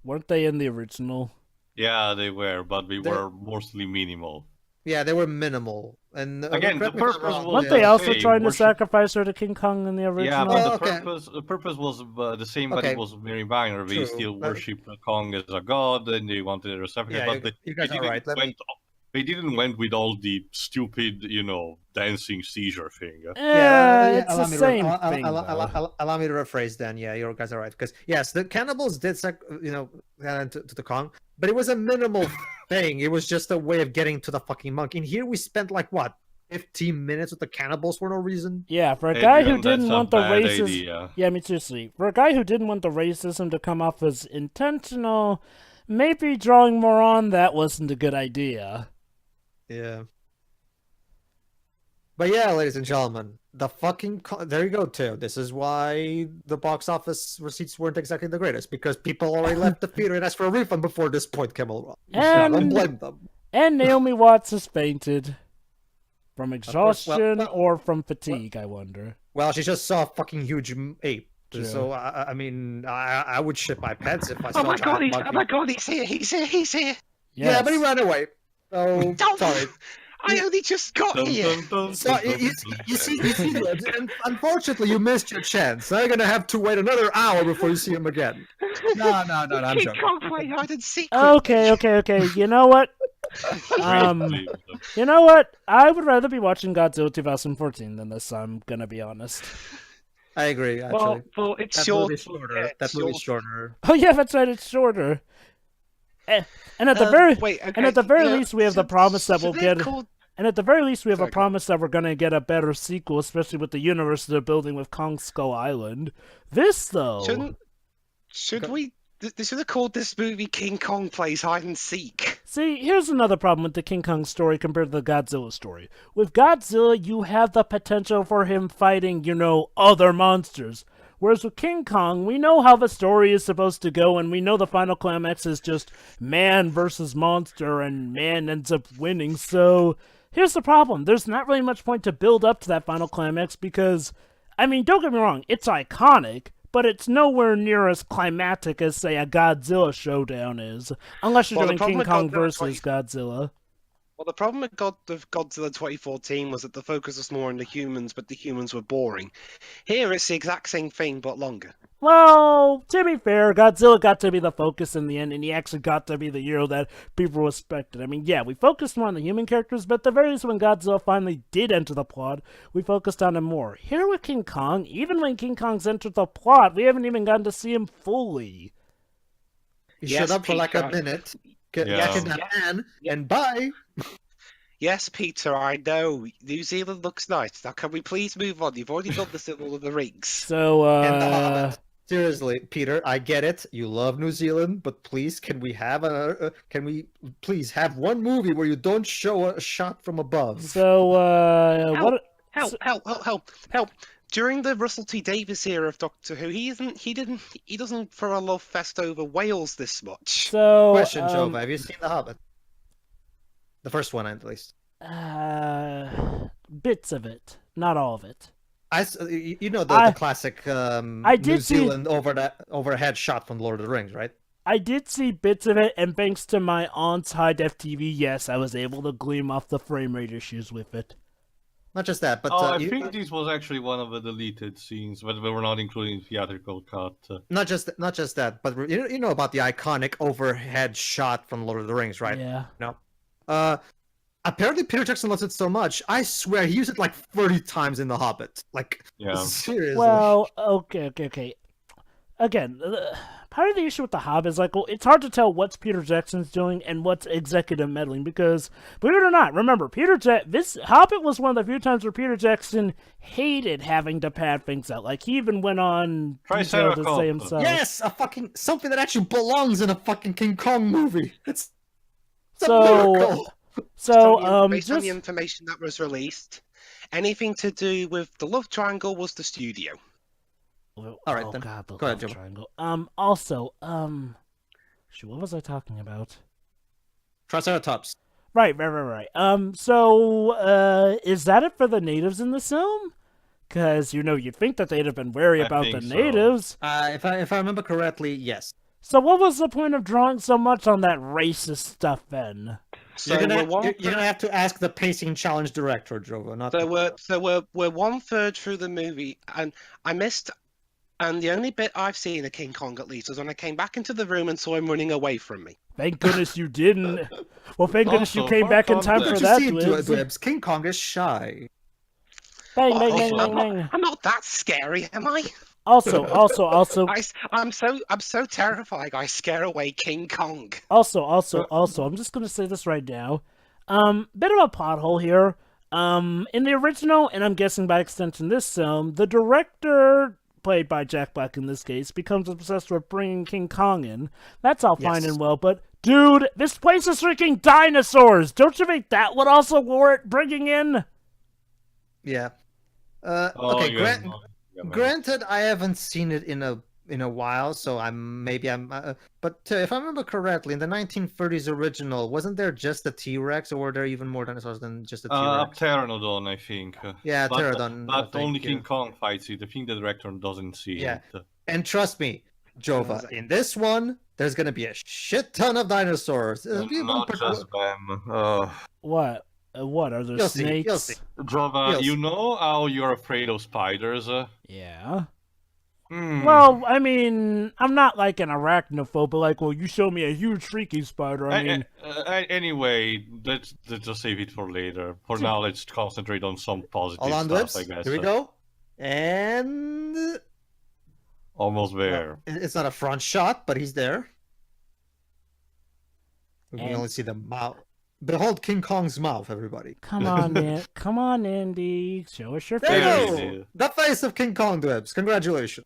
Weren't they in the original? Yeah, they were, but they They're- were mostly minimal. Yeah, they were minimal. And Again, correct the me if I'm purpose wrong, was- Weren't Yeah, they also okay, trying to worship- sacrifice her to King Kong in the Yeah, original? but Oh, okay. the purpose was the same, but Okay. it was very minor. They True. still worshipped Kong as a god, and they wanted to sacrifice. Yeah, but you guys they are didn't right. Let me- they didn't went with all the stupid, dancing seizure thing. It's the allow me to- same allow- thing, allow- though. allow me to rephrase then. Yeah, you guys are right. Because, yes, the cannibals did, to the Kong, but it was a minimal thing. It was just a way of getting to the fucking monk. And here we spent, 15 minutes with the cannibals for no reason? Yeah, for a guy who Adrian, didn't that's a want the bad racism... idea. Yeah, I mean, seriously. For a guy who didn't want the racism to come off as intentional, maybe drawing more on that wasn't a good idea. Yeah. But yeah, ladies and gentlemen, the fucking there you go too. This is why the box office receipts weren't exactly the greatest, because people already left the theater and asked for a refund before this point came along. I don't And- blame them. And Naomi Watts has fainted. From course, exhaustion well- or from fatigue, I wonder. Well, she just saw a fucking huge ape. True. So I mean, I would shit my pants if I saw Oh my a giant monkey. oh my god, he's here, he's here, he's here. Yeah, but he Yes. ran away. So Don't- sorry. I only just got Dun, here. dun, dun, So, dun, you see, and unfortunately, you missed your chance. Now you're gonna have to wait another hour before you see him again. No, I'm King joking. Kong play hide and seek. Okay. You know what? Great. You know what? I would rather be watching Godzilla 2014 than this. I'm gonna be honest. I agree. Actually, Well, it's that your movie's shorter. yeah, That it's movie's your- shorter. Oh yeah, that's right. It's shorter. And at the very least, we have the promise that we'll get. And at the very least, we have a Sorry, go on. promise that we're gonna get a better sequel, especially with the universe they're building with Kong Skull Island. This though, Should we? They should have called this movie King Kong Plays Hide and Seek. see, here's another problem with the King Kong story compared to the Godzilla story. With Godzilla, you have the potential for him fighting, other monsters. Whereas with King Kong, we know how the story is supposed to go, and we know the final climax is just man versus monster, and man ends up winning. So, here's the problem. There's not really much point to build up to that final climax because, I mean, don't get me wrong, it's iconic, but it's nowhere near as climactic as, say, a Godzilla showdown is. Unless you're Well, the doing problem King with Kong Godzilla versus Godzilla. Well, the problem with Godzilla 2014 was that the focus was more on the humans, but the humans were boring. Here, it's the exact same thing, but longer. Well, to be fair, Godzilla got to be the focus in the end, and he actually got to be the hero that people respected. I mean, yeah, we focused more on the human characters, but at the very least, when Godzilla finally did enter the plot, we focused on him more. Here with King Kong, even when King Kong's entered the plot, we haven't even gotten to see him fully. He Yes, showed up for like a Peter. minute, get Yeah. yakking that man, and bye. Yes, Peter, I know. New Zealand looks nice. Now, can we please move on? You've already done this in Lord of the Rings. So, And the Hobbit. Seriously, Peter, I get it. You love New Zealand, but please, can we please have one movie where you don't show a shot from above? what? Help! During the Russell T Davies era of Doctor Who, he doesn't throw a love fest over Wales this much. So, Question, Jova, have you seen The Hobbit? The first one, at least. Bits of it, not all of it. The classic I did New see- Zealand overhead shot from Lord of the Rings, right? I did see bits of it, and thanks to my aunt's high-def TV, yes, I was able to glean off the frame rate issues with it. Not just that, but I think this was actually one of the deleted scenes, but we were not including theatrical cut. not just that, but you know about the iconic overhead shot from Lord of the Rings, right? Yeah. No. Apparently Peter Jackson loves it so much. I swear he used it like 30 times in The Hobbit. Like, Yeah. seriously. Well, okay. Again, part of the issue with The Hobbit is like, well, it's hard to tell what's Peter Jackson's doing and what's executive meddling because, believe it or not, remember, this Hobbit was one of the few times where Peter Jackson hated having to pad things out. Like, he even went on detail to say himself. Yes, something that actually belongs in a fucking King Kong movie. It's a So- miracle. Based on the information that was released, anything to do with the love triangle was the studio. Well, All right, oh then. God, the Go ahead, love Joe. triangle. Shoot, what was I talking about? Triceratops. Right. Is that it for the natives in this film? Because, you'd think that they'd have been wary I about the think so. natives. If I remember correctly, yes. So what was the point of drawing so much on that racist stuff then? So You're we're gonna have to ask the pacing challenge director, Jova. Not we're 1/3 through the movie, and I missed. And the only bit I've seen of King Kong, at least, was when I came back into the room and saw him running away from me. Thank goodness you didn't. Well, thank goodness you Also, came for back in time for context- that, see, Dwibs. Dwibs. King Kong is shy. Bang, Oh, bang, also, bang, bang, bang. I'm not that scary, am I? Also, I'm so terrified. I scare away King Kong. Also, I'm just gonna say this right now. Bit of a pothole here. In the original, and I'm guessing by extension this film, the director, played by Jack Black in this case, becomes obsessed with bringing King Kong in. That's all fine Yes. and well, but dude, this place is freaking dinosaurs! Don't you think that would also warrant bringing in? Yeah. Oh, Okay. yeah, Granted, I haven't seen it in a in a while, so but if I remember correctly, in the 1930s original, wasn't there just a T-Rex, or were there even more dinosaurs than just a T-Rex? Pteranodon, I think. Yeah, but Pterodon, I but only think, King yeah. Kong fights it. I think the director doesn't see Yeah. it. And trust me, Jova, that- in this one, there's gonna be a shit ton of dinosaurs. It'll be one Not just them. What? What are there You'll see, snakes? you'll see. Jova, Yes. you know how you're afraid of spiders? Yeah. Hmm. Well, I mean, I'm not like an arachnophobe, but like, well, you show me a huge shrieking spider. I mean, Anyway, let's just save it for later. For now, let's concentrate on some positive Hold on, stuff, Dwibs. I guess. Here we go. And Almost there. it's not a front shot, but he's there. We can And- only see the mouth. Behold King Kong's mouth, everybody. come on, man. Come on, Andy. Show us your There There face. it you go! is. The face of King Kong, Dwibs. Congratulations.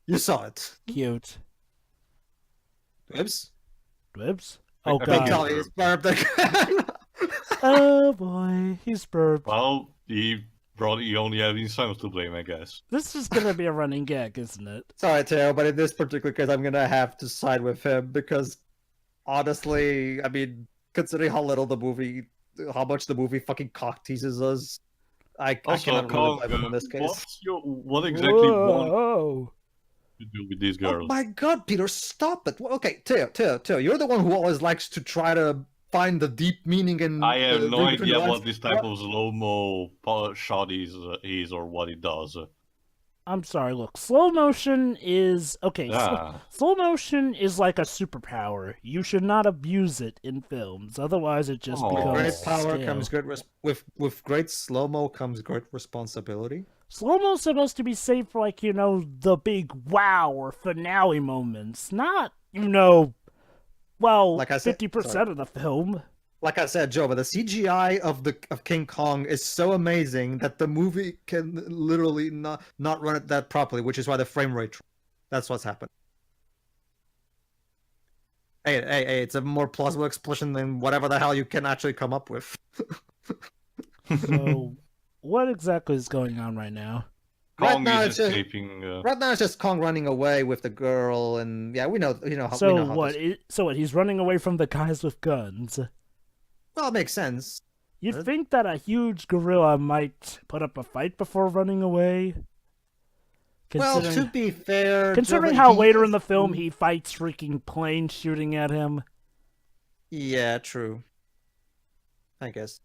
You saw it. Cute. Dwibs? Dwibs? I Oh, think Big it's- God. Golly, it's burped again. Oh, boy. He's burped. Well, he only had his sons to blame, I guess. This is going to be a running gag, isn't it? Sorry, Teo, but in this particular case, I'm gonna have to side with him because, honestly, I mean, considering how much the movie fucking cock teases us, I Also, cannot really blame him in Kong, this case. what exactly want Whoa. to do with these Oh girls? my god, Peter, stop it! Okay, Teo, you're the one who always likes to try to find the deep meaning in. I have no read between the idea lines. what this type of slow-mo shot is or what it does. I'm sorry, look. Slow motion is... Okay, Ah. slow motion is like a superpower. You should not abuse it in films. Otherwise, it just Oh. becomes Great power stale. comes great with great slow mo comes great responsibility. Slow-mo's supposed to be saved for, like, the big wow or finale moments. Not, well, Like I said- 50% of the film. Like I said, Joe, but the CGI of King Kong is so amazing that the movie can literally not run it that properly, which is why the frame rate. That's what's happened. Hey! It's a more plausible explanation than whatever the hell you can actually come up with. So, what exactly is going on right now? Right Kong now is it's just- escaping. Right now, it's just Kong running away with the girl, and yeah, we know how. So we know how what? this- So what? He's running away from the guys with guns. Well, it makes sense. You'd Good. think that a huge gorilla might put up a fight before running away. Well, to be fair, Considering Joe, how he later in is- the film he fights freaking planes shooting at him. Yeah, true. I guess.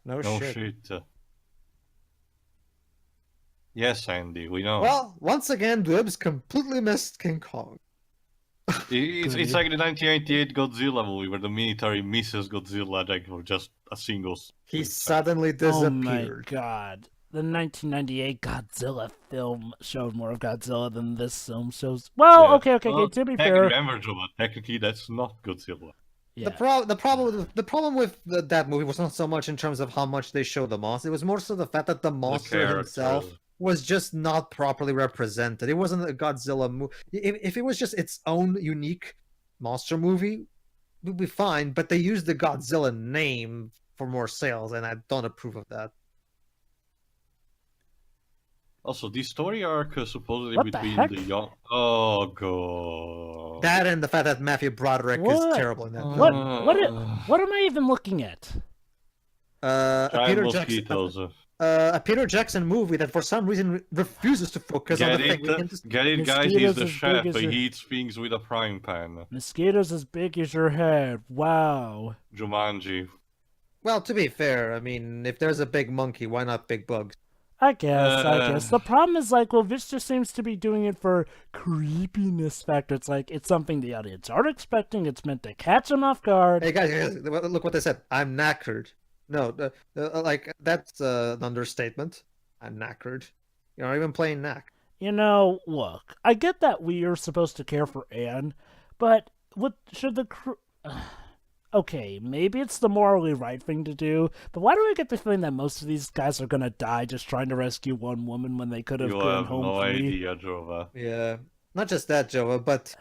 No No shit. shit. Yes, Andy, we know. Well, once again, Dwebs completely missed King Kong. It's like the 1998 Godzilla movie where the military misses Godzilla like for just a single. He suddenly Oh my disappeared. god. The 1998 Godzilla film showed more of Godzilla than this film shows. Well, Yeah. okay, Well, to be heck, fair. remember, Joe, technically that's not Godzilla. Yeah. The problem with that movie was not so much in terms of how much they showed the monster. It was more so the fact that the monster himself characters. was just not properly represented. It wasn't a Godzilla movie. If it was just its own unique monster movie, we'd be fine. But they used the Godzilla name for more sales, and I don't approve of that. Also, the story arc supposedly What the between heck? the young. Oh god. That and the fact that Matthew Broderick What? is terrible in that. What? film. What am I even looking at? A Giant Peter mosquitoes. Jackson, a Peter Jackson movie that for some reason refuses to focus on Get the thing. We can just- it, guys. He's Mosquitoes the as chef. big as your- He eats things with a frying pan. Mosquitoes as big as your head. Wow. Jumanji. Well, to be fair, I mean, if there's a big monkey, why not big bugs? I guess. The problem is, like, well, this just seems to be doing it for creepiness factor. It's like, it's something the audience aren't expecting. It's meant to catch them off guard. Hey guys, look what they said. I'm knackered. No, like that's an understatement. I'm knackered. You're not even playing knack. Look, I get that we are supposed to care for Anne, but what should the crew... Okay, maybe it's the morally right thing to do, but why do I get the feeling that most of these guys are gonna die just trying to rescue one woman when they could have You gone have home no free? idea, Jova. Yeah, not just that, Jova, but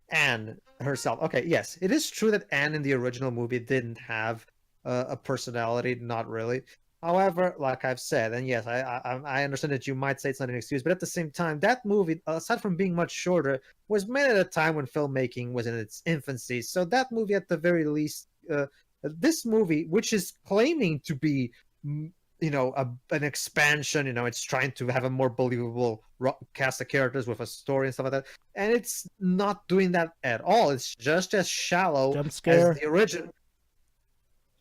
Anne herself. Okay, yes, it is true that Anne in the original movie didn't have a personality. Not really. However, like I've said, and yes, I understand that you might say it's not an excuse, but at the same time, that movie, aside from being much shorter, was made at a time when filmmaking was in its infancy. So that movie, at the very least, this movie, which is claiming to be, an expansion, it's trying to have a more believable cast of characters with a story and stuff like that, and it's not doing that at all. It's just as shallow Jump as scare. the original.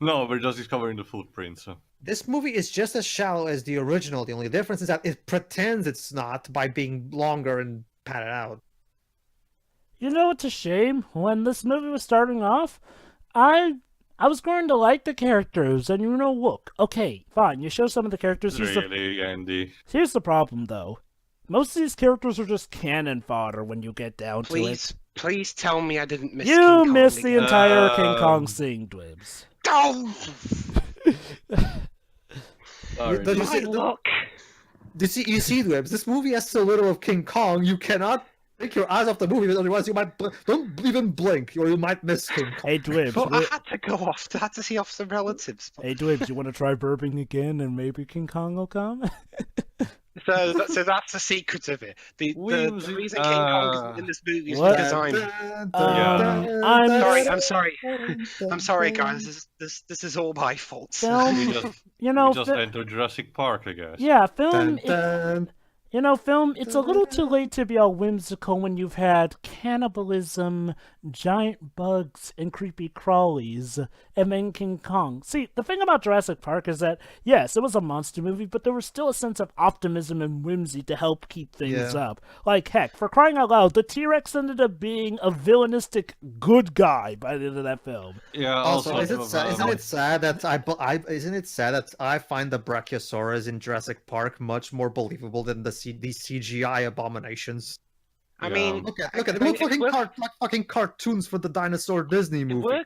No, we're just discovering the footprint. So. This movie is just as shallow as the original. The only difference is that it pretends it's not by being longer and padded out. You know, it's a shame. When this movie was starting off, I was going to like the characters, and look, okay, fine, you show some of the characters. Really, Andy? Here's the problem, though. Most of these characters are just cannon fodder when you get down to it. Please tell me I didn't miss You King Kong missed the again. entire King Kong scene, Dwibs. Oh! Sorry. Don't you My see, luck! you see, Dwibs, this movie has so little of King Kong, you cannot take your eyes off the movie, otherwise you might don't even blink, or you might miss King Kong. Hey, Dwibs. But I had to go off. I had to see off some relatives. Hey, Dwibs, you want to try burping again, and maybe King Kong will come? So that's the secret of it. The reason King Kong is in this movie is What? because I'm sorry. I'm sorry, guys. This is all my fault. Film, We just, you know, we just entered Jurassic Park, I guess. yeah, film. Dun, dun. Film, it's a little too late to be all whimsical when you've had cannibalism, giant bugs, and creepy crawlies, and then King Kong. See, the thing about Jurassic Park is that, yes, it was a monster movie, but there was still a sense of optimism and whimsy to help keep things up. Like, heck, for crying out loud, the T-Rex ended up being a villainistic good guy by the end of that film. Yeah. Also, Also, isn't it sad that I find the Brachiosaurus in Jurassic Park much more believable than these CGI abominations? I mean, Look at them. Look like fucking cartoons for the dinosaur Disney movie.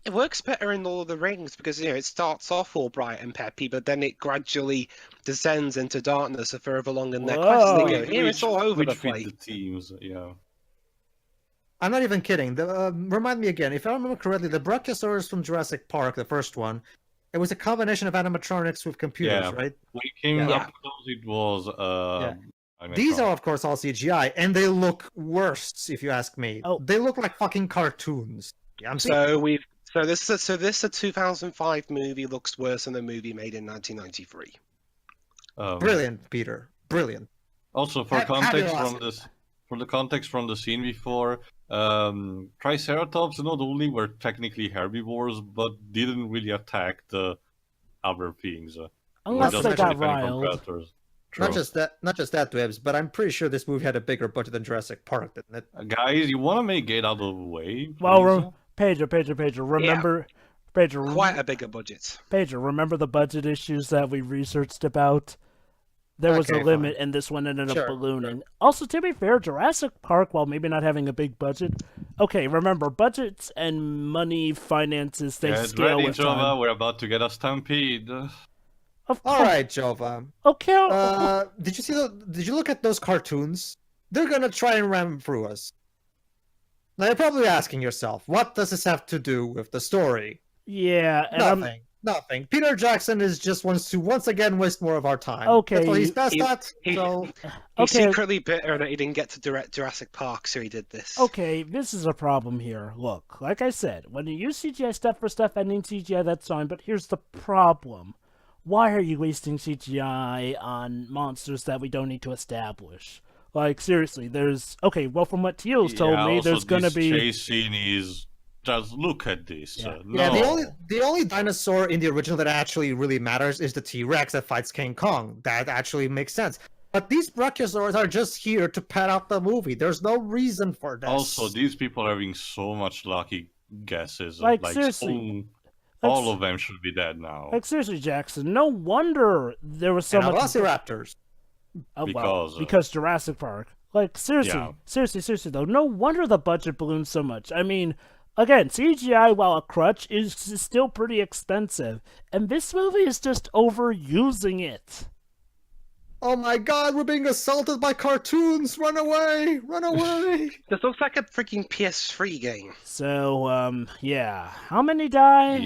It works better in Lord of the Rings because it starts off all bright and peppy, but then it gradually descends into darkness the further along in their quest they go. Here it's all over the place. The teams, yeah. I'm not even kidding. Remind me again, if I remember correctly, the Brachiosaurus from Jurassic Park, the first one, it was a combination of animatronics with computers, Yeah. right? When it came Yeah. up close, it was. These are, of course, all CGI, and they look worse, if you ask me. Oh. They look like fucking cartoons. Yeah, I'm sorry. So this 2005 movie looks worse than the movie made in 1993. Brilliant, Peter. Brilliant. Also, for the context from the scene before, Triceratops not only were technically herbivores, but didn't really attack the other things. Unless just they got defending from riled. predators. Not just that, Dwebs, but I'm pretty sure this movie had a bigger budget than Jurassic Park, didn't it? Guys, you want to make it out of the way? Well, Pedro, remember... Pedro, Quite a bigger budget. Pedro, remember the budget issues that we researched about? There was a Okay, limit, and this one ended up Sure, ballooning. Also, to be fair, Jurassic Park, while maybe not having a big budget, okay, remember, budgets and money, finances, they Get scale ready, with Jova. time. We're about to get a stampede. Of course. All right, Jova. Okay. Did you look at those cartoons? They're gonna try and ram through us. Now you're probably asking yourself, what does this have to do with the story? Yeah, and Nothing. Peter Jackson just wants to once again waste more of our time. Okay, That's what he's best he- at. he- So He's Okay. secretly bitter that he didn't get to direct Jurassic Park, so he did this. Okay, this is a problem here. Look, like I said, when you use CGI stuff for stuff ending CGI, that's fine, but here's the problem. Why are you wasting CGI on monsters that we don't need to establish? Like, seriously, okay, well, from what Teal's told me, also there's gonna this be... chase scene is... Just look at this. Yeah. yeah, No. the only dinosaur in the original that actually really matters is the T-Rex that fights King Kong. That actually makes sense. But these Brachiosaurs are just here to pad out the movie. There's no reason for this. Also, these people are having so much lucky guesses. Like, seriously. All of them should be dead now. Like, seriously, Jackson, no wonder there was so and much... Velociraptors. Because Jurassic Park. Like, seriously, Yeah. seriously, though, no wonder the budget ballooned so much. I mean, again, CGI, while a crutch, is still pretty expensive. And this movie is just overusing it. Oh my god, we're being assaulted by cartoons! Run away! Run away! This looks like a freaking PS3 game. So, yeah. How many die?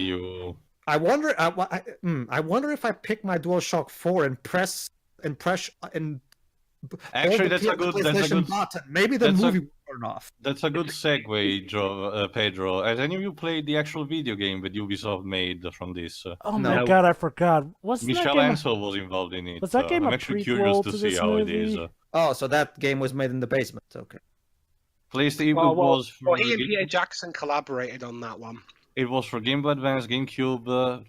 I wonder. I wonder if I pick my DualShock 4 and press and Actually, hold the PlayStation button, maybe the that's a- movie will turn off. That's a good segue, Pedro. Has any of you played the actual video game that Ubisoft made from this? Oh No. my god, I forgot. Wasn't that Michel game? Ansel was involved in it. Was that game I'm a actually curious prequel to to see this how it is. movie? Oh, so that game was made in the basement. Okay. PlayStation Well, was for he and Peter Jackson collaborated on that one. It was for Game Boy Advance, GameCube,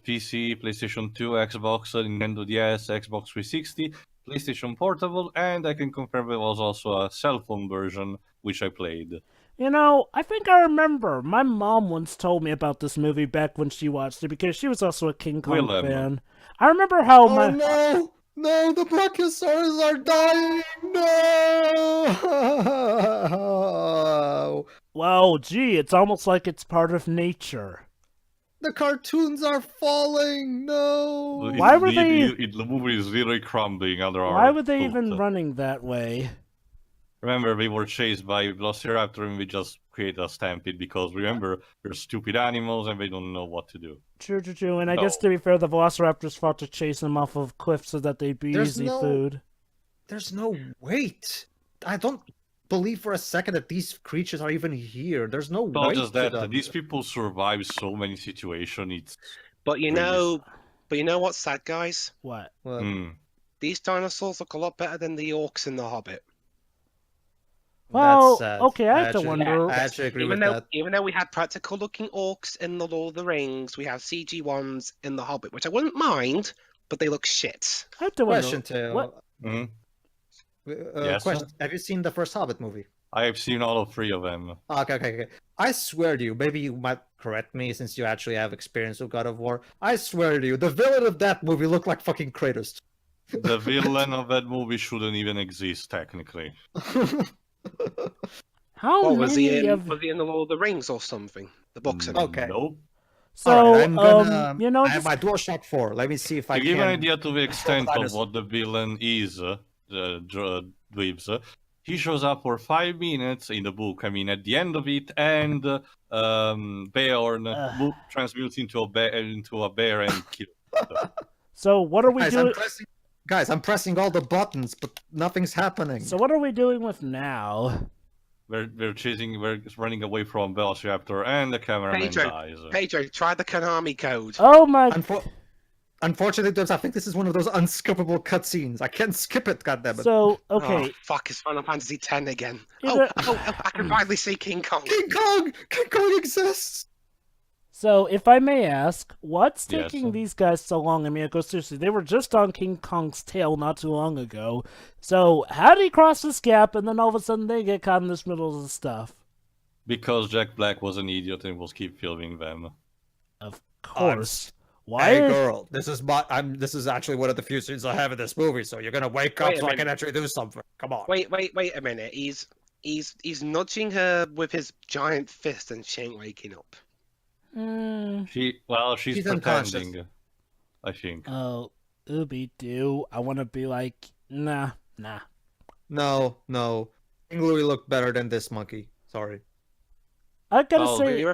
PC, PlayStation 2, Xbox, Nintendo DS, Xbox 360, PlayStation Portable, and I can confirm there was also a cell phone version which I played. You know, I think I remember. My mom once told me about this movie back when she watched it because she was also a King Kong Willem. fan. I remember how Oh no! No, the Brachiosaurus are dying! No! Well, gee, it's almost like it's part of nature. The cartoons are falling! No! Why were they- The movie is literally crumbling under our Why were they foot. even running that way? Remember, we were chased by Velociraptor and we just created a stampede because remember, they're stupid animals and they don't know what to do. True. And I guess to be fair, the Velociraptors fought to chase them off of cliffs so that they'd be There's easy no- food. There's no weight! I don't believe for a second that these creatures are even here. There's no Not weight just to that, them. these people survive so many situations. It's But you Really? know what's sad, guys? What? Well, These dinosaurs look a lot better than the orcs in The Hobbit. Well, that's sad. okay, I have to actually- wonder. I actually agree Even with though, that. even though we had practical looking orcs in The Lord of the Rings, we have CG ones in The Hobbit, which I wouldn't mind, but they look shit. I have to Question wonder. to What? Yes, question. Have you seen the first Hobbit movie? I have seen all of three of them. Okay. I swear to you, maybe you might correct me since you actually have experience with God of War. I swear to you, the villain of that movie looked like fucking Kratos. The villain of that movie shouldn't even exist, technically. How What many was he in? of... Was he in The Lord of the Rings or something? The books. I mean. Okay. Nope. So, Alright, I'm gonna, you know, I have just... my DualShock 4. Let me see if I To give can. an idea to the extent of dinosaur. what the villain is, Dweebs, he shows up for 5 minutes in the book. I mean, at the end of it, and Beorn transmutes into a bear and kills. So what are we Guys, doing? I'm pressing all the buttons, but nothing's happening. So what are we doing with now? We're running away from Velociraptor, and the cameraman dies. Pedro, try the Konami code. Oh my... Unfortunately, I think this is one of those unskippable cutscenes. I can't skip it, goddammit. So, okay. Oh, fuck, it's Final Fantasy X again. Either- I can finally see King Kong. King Kong! King Kong exists! So, if I may ask, what's Yes. taking these guys so long? I mean, it goes seriously. They were just on King Kong's tail not too long ago. So, how did he cross this gap and then all of a sudden they get caught in this middle of the stuff? Because Jack Black was an idiot and was keep filming them. Of course. Why? Hey is- girl, this is actually one of the few scenes I have in this movie, so you're gonna wake up Wait a so I minute. can actually do something. Come on. Wait a minute. He's nudging her with his giant fist and she ain't waking up. She's She's unconscious. pretending. I think. Oh, ooby doo. I want to be like, nah. No. King Louis looked better than this monkey. Sorry. I gotta Oh, Why say, are you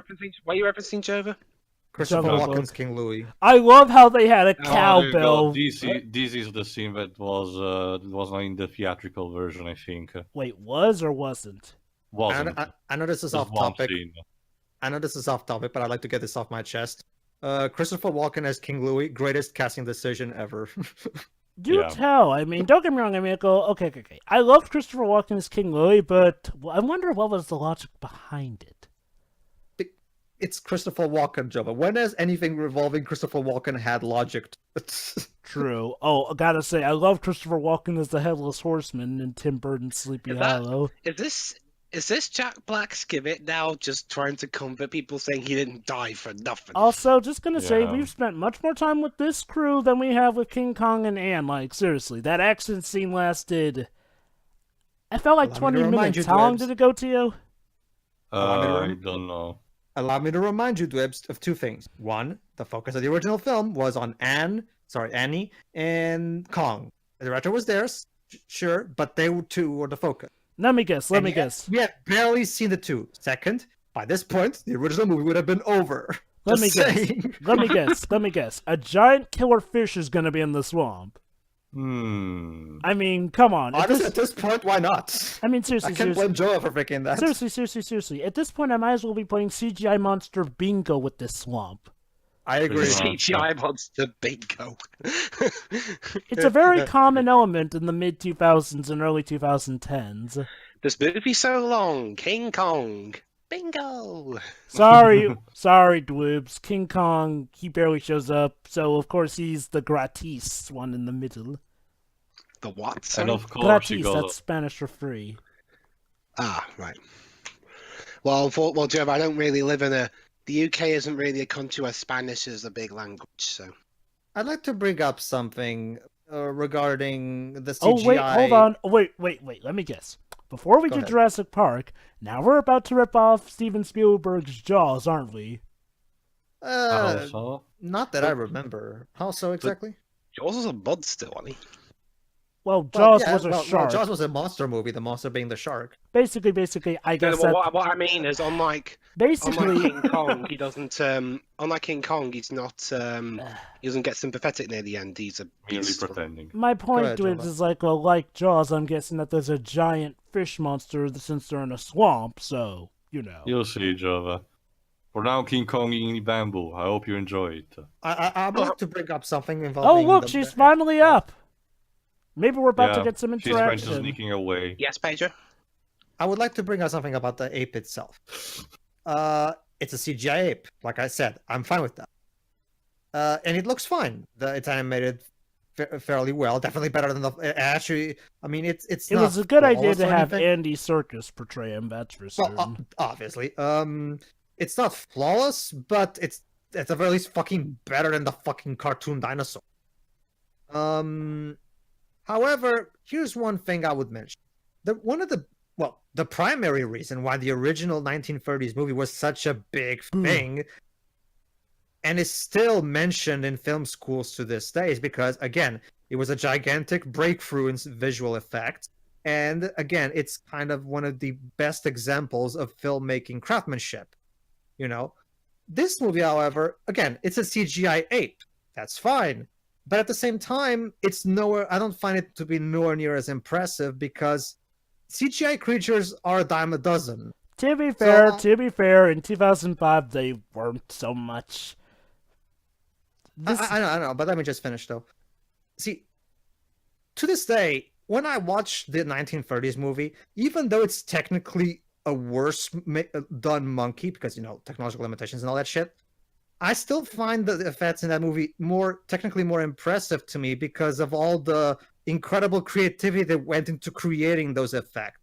referencing Jova? Christopher Jungle Walken's Book. King Louis. I love how they had a Oh, there you cowbell. go. This is the scene that was not in the theatrical version, I think. Wait, was or wasn't? Wasn't. I know this is Just off one topic. scene. I know this is off topic, but I'd like to get this off my chest. Christopher Walken as King Louis, greatest casting decision ever. Do Yeah. tell. I mean, don't get me wrong. I mean, I go, okay. I love Christopher Walken as King Louis, but I wonder what was the logic behind it. It's Christopher Walken, Jova. When has anything revolving Christopher Walken had logic? True. Oh, I gotta say, I love Christopher Walken as the Headless Horseman in Tim Burton's Sleepy Is that- Hollow. Is this Jack Black's gimmick now just trying to comfort people saying he didn't die for nothing? Also, just gonna say, Yeah. we've spent much more time with this crew than we have with King Kong and Anne. Like, seriously, that action scene lasted... I felt like Allow me 20 to remind minutes. you, How long Dwebs. did it go to you? I don't know. Allow me to remind you, Dwebs, of two things. One, the focus of the original film was on Annie, and Kong. The director was theirs, sure, but they two were the focus. Let me guess. We had barely seen the two. Second, by this point, the original movie would have been over. Let me Just guess. saying. Let me guess. A giant killer fish is gonna be in the swamp. Hmm. I mean, come on. Honestly, at this point, why not? I mean, I seriously, can't seriously. blame Joe for picking that. Seriously. At this point, I might as well be playing CGI Monster Bingo with this swamp. I agree. CGI monster bingo. It's a very common element in the mid 2000s and early 2010s. This movie's so long. King Kong. Bingo. Sorry, Dwebs. King Kong, he barely shows up, so of course he's the gratis one in the middle. The what? And Sorry? of course, he Gratis, goes. that's Spanish for free. Ah, right. Well, Joe, I don't really live in a. The UK isn't really a country where Spanish is a big language, so. I'd like to bring up something regarding the CGI. Oh, wait, hold on. Wait, let me guess. Before we Go do ahead. Jurassic Park, now we're about to rip off Steven Spielberg's Jaws, aren't we? Also, Not that I remember. How so exactly? Yours is a bud still, honey. Well, Jaws yeah, was a well, shark. Jaws was a monster movie, the monster being the shark. Basically, I guess that... What I mean is, unlike Basically... King Kong, he doesn't. Unlike King Kong, he's not. He doesn't get sympathetic near the end. He's a merely beast. pretending. My point ahead, to it Java. is like, well, like Jaws, I'm guessing that there's a giant fish monster since they're in a swamp, so, you know. You'll see, Java. For now, King Kong eating bamboo. I hope you enjoy it. I would like to bring up something Oh, involving. look, she's finally up! Maybe we're about to Yeah, get some She's trying to interaction. sneaking away. Yes, Pedro. I would like to bring up something about the ape itself. It's a CGI ape, like I said. I'm fine with that. And it looks fine. It's animated fairly well. Definitely better than the. Actually, I mean, it's. It not was a good idea flawless to or have anything. Andy Serkis portray him, that's for certain. Well, obviously. It's not flawless, but it's at the very least fucking better than the fucking cartoon dinosaur. However, here's one thing I would mention. The primary reason why the original 1930s movie was such a big thing and is still mentioned in film schools to this day is because, again, it was a gigantic breakthrough in visual effects. And again, it's kind of one of the best examples of filmmaking craftsmanship. You know, this movie, however, again, it's a CGI ape. That's fine. But at the same time, it's nowhere. I don't find it to be nowhere near as impressive because CGI creatures are a dime a dozen. To be fair, in 2005 they weren't so much. I know, but let me just finish though. See, to this day, when I watch the 1930s movie, even though it's technically a worse done monkey because, you know, technological limitations and all that shit, I still find the effects in that movie technically more impressive to me because of all the incredible creativity that went into creating those effects.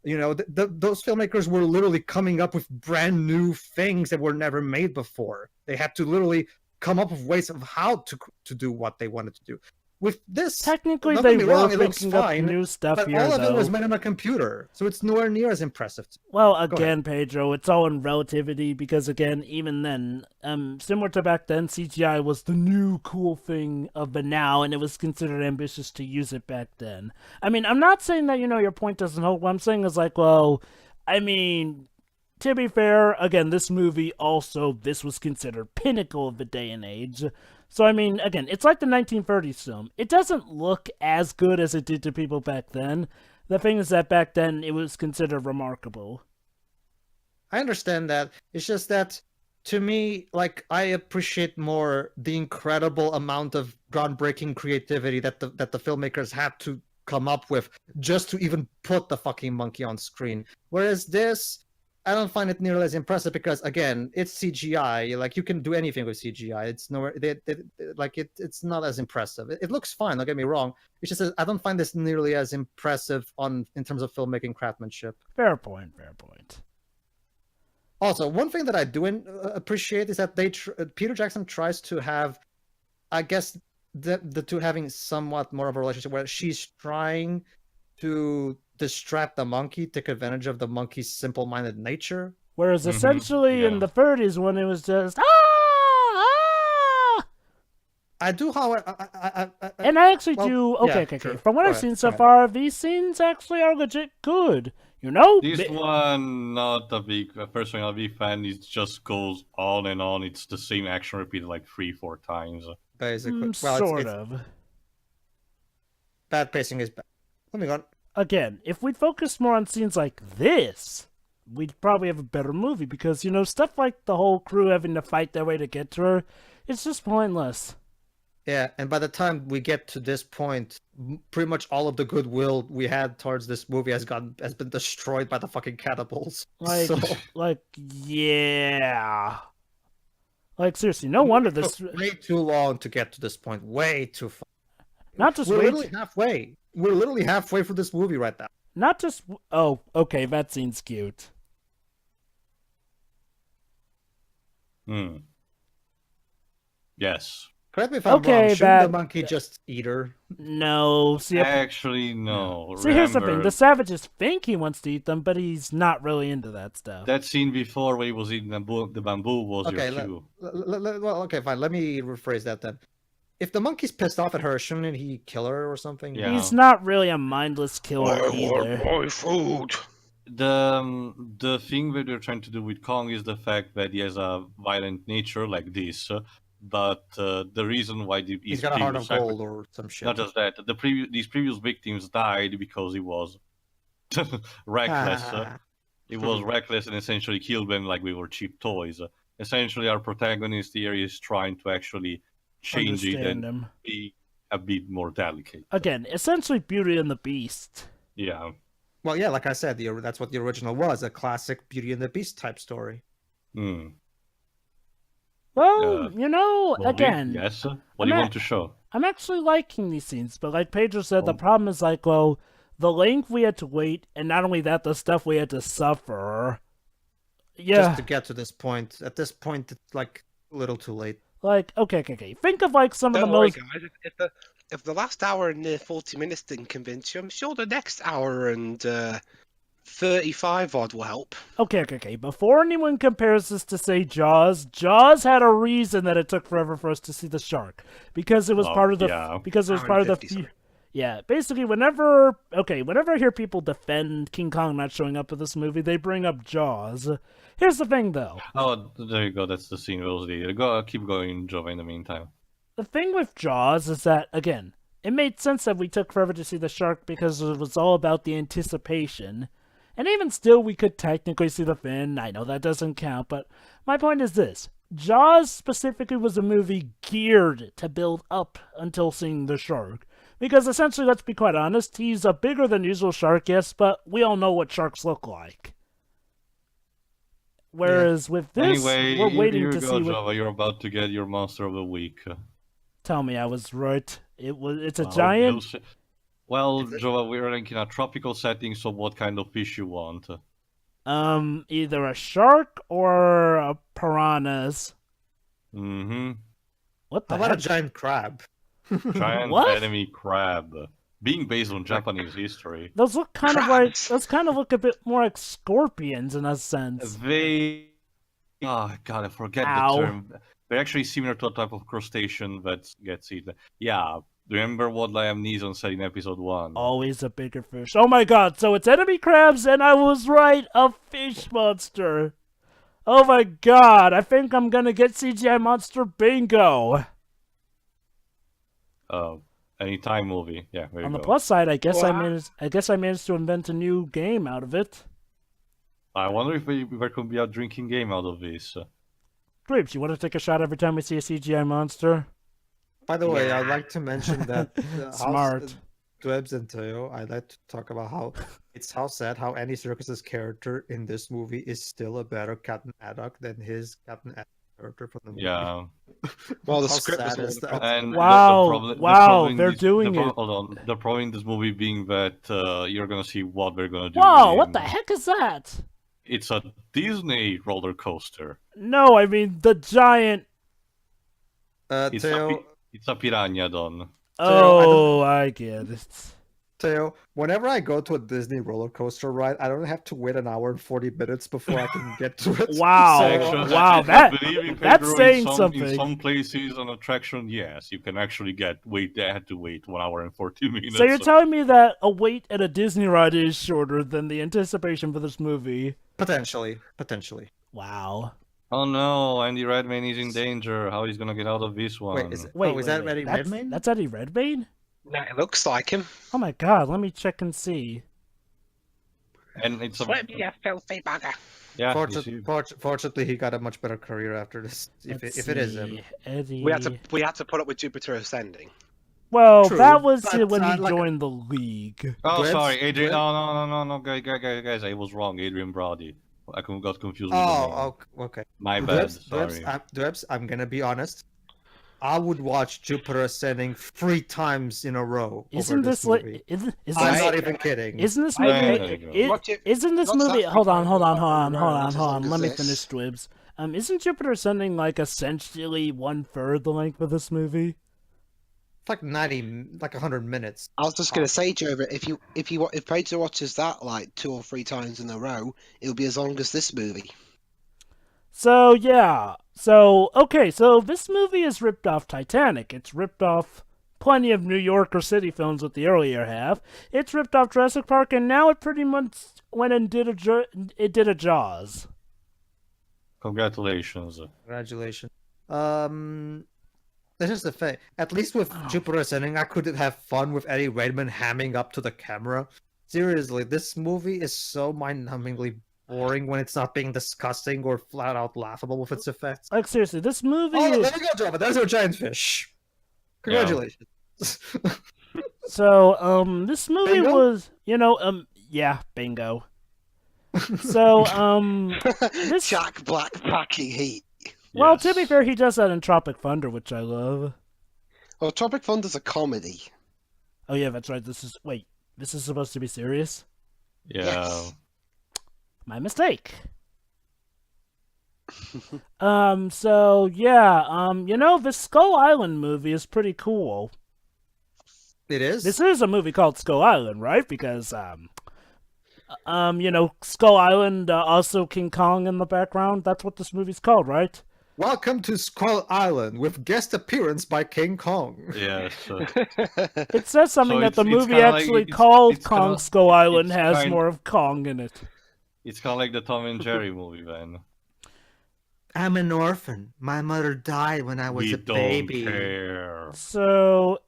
You know, those filmmakers were literally coming up with brand new things that were never made before. They had to literally come up with ways of how to do what they wanted to do. With this, Technically, don't they get me wrong, were it looks thinking up fine, new stuff but here, all of it though. was made on a computer, so it's nowhere near as impressive. Well, again, Pedro, it's all in relativity because, again, even then, similar to back then, CGI was the new cool thing of the now, and it was considered ambitious to use it back then. I mean, I'm not saying that, you know, your point doesn't hold. What I'm saying is like, well, I mean, to be fair, again, this movie also, this was considered pinnacle of the day and age. So, I mean, again, it's like the 1930s film. It doesn't look as good as it did to people back then. The thing is that back then, it was considered remarkable. I understand that. It's just that, to me, like, I appreciate more the incredible amount of groundbreaking creativity that the filmmakers had to come up with just to even put the fucking monkey on screen. Whereas this, I don't find it nearly as impressive because, again, it's CGI. Like, you can do anything with CGI. It's nowhere. It's not as impressive. It looks fine. Don't get me wrong. It's just I don't find this nearly as impressive in terms of filmmaking craftsmanship. Fair point. Also, one thing that I do appreciate is that Peter Jackson tries to have, I guess, the two having somewhat more of a relationship where she's trying to distract the monkey, take advantage of the monkey's simple-minded nature. Whereas essentially in the 30s when it was just I do, however, and I actually well, do. yeah, Okay. sure. From what Go I've ahead, seen go so ahead. far, these scenes actually are legit good. You know? This one, not a big, personally not a big fan. It just goes on and on. It's the same action repeated like 3-4 times. Basically. Sort it's of. bad pacing is bad. Moving on. Again, if we'd focus more on scenes like this, we'd probably have a better movie because, stuff like the whole crew having to fight their way to get to her, it's just pointless. Yeah, and by the time we get to this point, pretty much all of the goodwill we had towards this movie has been destroyed by the fucking catapults. Like, So, yeah. Like, seriously, no wonder it this... took way too long to get to this point. Way too far. Not just We're way literally halfway. We're literally halfway through this movie right now. Not just... Oh, okay, that scene's cute. Yes. Correct me if I'm Okay, wrong. Shouldn't the monkey just eat her? No, see... Actually, no. See, here's the thing. Remember, The savages think he wants to eat them, but he's not really into that stuff. that scene before where he was eating the bamboo was Okay, your cue. well, okay, fine. Let me rephrase that then. If the monkey's pissed off at her, shouldn't he kill her or something? Yeah. He's not really a mindless killer either. my food. The thing that they're trying to do with Kong is the fact that he has a violent nature like this, but the reason why He's got a heart of gold or some shit. not just that, these previous victims died because he was reckless. He was reckless and essentially killed them like we were cheap toys. Essentially, our protagonist here is trying to actually change it Understand and him. be a bit more delicate. Again, essentially Beauty and the Beast. Yeah. Well, yeah, like I said, that's what the original was, a classic Beauty and the Beast type story. Hmm. Well, Movie? again, Yes. What do you want to show? I'm actually liking these scenes, but like Pedro said, the problem is like, well, the length we had to wait, and not only that, the stuff we had to suffer. Yeah. Just to get to this point. At this point, it's like a little too late. Like, okay. Think of like some of Don't the worry, most... guys. If the last hour and 40 minutes didn't convince you, I'm sure the next hour and 35 odd will help. Okay. Before anyone compares this to, say, Jaws had a reason that it took forever for us to see the shark. Because it was part of the... yeah. Because it was part of the... 150 Yeah, basically, whenever I hear people defend King Kong not showing up in this movie, they bring up Jaws. Here's the thing, though. Oh, there you go. That's the scene. Keep going, Jova, in the meantime. The thing with Jaws is that, again, it made sense that we took forever to see the shark because it was all about the anticipation. And even still, we could technically see the fin. I know that doesn't count, but my point is this. Jaws specifically was a movie geared to build up until seeing the shark. Because essentially, let's be quite honest, he's a bigger than usual shark, yes, but we all know what sharks look like. Whereas with this, Anyway, we're waiting here to you see go, what... Java. You're about to get your monster of the week. Tell me I was right. It's a giant... Well, Jova, we're like in a tropical setting, so what kind of fish you want? Either a shark or a piranhas. Mm-hmm. What the How about a heck? giant crab? Giant What? enemy crab. Being based on Japanese history. Those look kind of Crabs. look a bit more like scorpions in a sense. They... Oh, God, I forget Ow. the term. They're actually similar to a type of crustacean that gets eaten. Yeah, remember what Liam Neeson said in episode 1? Always a bigger fish. Oh my god, so it's enemy crabs and I was right, a fish monster. Oh my god, I think I'm gonna get CGI monster bingo. Any time movie. Yeah, there you On the go. plus side, I guess I Wow. managed to invent a new game out of it. I wonder if there could be a drinking game out of this. Creeps, you want to take a shot every time we see a CGI monster? By the way, I'd like to mention that Smart. Dwebs and Teo, I'd like to talk about how sad how Andy Serkis's character in this movie is still a better Captain Haddock than his Captain Haddock character from the movie. Yeah. Well, the How script was sad all is about that? And Wow, wow, they're doing it. Hold on. The problem in this movie being that you're gonna see what they're gonna do. Whoa, with what him. the heck is that? It's a Disney roller coaster. No, I mean the giant... It's Teo, a piranha, Don. Oh, I get it. Theo, whenever I go to a Disney roller coaster ride, I don't have to wait an hour and 40 minutes before I can get to it. Wow. Actually, Wow, I believe in that's Pedro, saying in something. some places on attraction, yes, you can actually I had to wait 1 hour and 40 minutes. So you're telling me that a wait at a Disney ride is shorter than the anticipation for this movie? Potentially. Wow. Oh no, Andy Redmayne is in danger. How he's gonna get out of this one? Wait, is that Eddie that's, Redmayne? That's Eddie Redmayne? No, it looks like him. Oh my god, let me check and see. And it's a Let me, you filthy bugger. yeah. You see. Fortunately, he got a much better career after this. If it is him. Eddie. We had to put up with Jupiter Ascending. Well, True, that was but, when he like- joined the league. Oh, Dwebs? sorry, Adrian. Dwebs? No, guys, I was wrong. Adrian Brody. I got confused with the name. Oh, okay. My bad. Sorry. Dwebs, I'm gonna be honest. I would watch Jupiter Ascending 3 times in a row. Isn't over this movie. like? Isn't I'm this? not even kidding. Isn't this I- movie? Watch it. Isn't this What's movie? that? Hold on. As long Let me as finish, this. Dwibs. Isn't Jupiter Ascending like essentially 1/3 the length of this movie? It's like 100 minutes. I was just gonna say, Joe, that if Pedro watches that like 2 or 3 times in a row, it'll be as long as this movie. So yeah. So okay. So this movie is ripped off Titanic. It's ripped off plenty of New York or city films with the earlier half. It's ripped off Jurassic Park, and now it pretty much went and did a Jaws. Congratulations. Congratulations. This is the thing. At least with Jupiter Ascending, I could have fun with Eddie Redmayne hamming up to the camera. Seriously, this movie is so mind-numbingly boring when it's not being disgusting or flat out laughable with its effects. Like seriously, this movie. Oh, there you go, Java. There's your giant fish. Congratulations. So, this movie Bingo? was, yeah, bingo. So, this. Jack Black packing heat. Well, to Yes. be fair, he does that in Tropic Thunder, which I love. Well, Tropic Thunder's a comedy. Oh yeah, that's right. This is supposed to be serious. Yeah. Yes. My mistake. So yeah, this Skull Island movie is pretty cool. It is? This is a movie called Skull Island, right? Because Skull Island, also King Kong in the background. That's what this movie's called, right? Welcome to Skull Island with guest appearance by King Kong. Yes. It says something So that the it's movie kinda like- actually it's- called it's Kong kinda- Skull Island it's has kind- more of Kong in it. It's kind of like the Tom and Jerry movie, then. I'm an orphan. My mother died when I was We a don't baby. care. So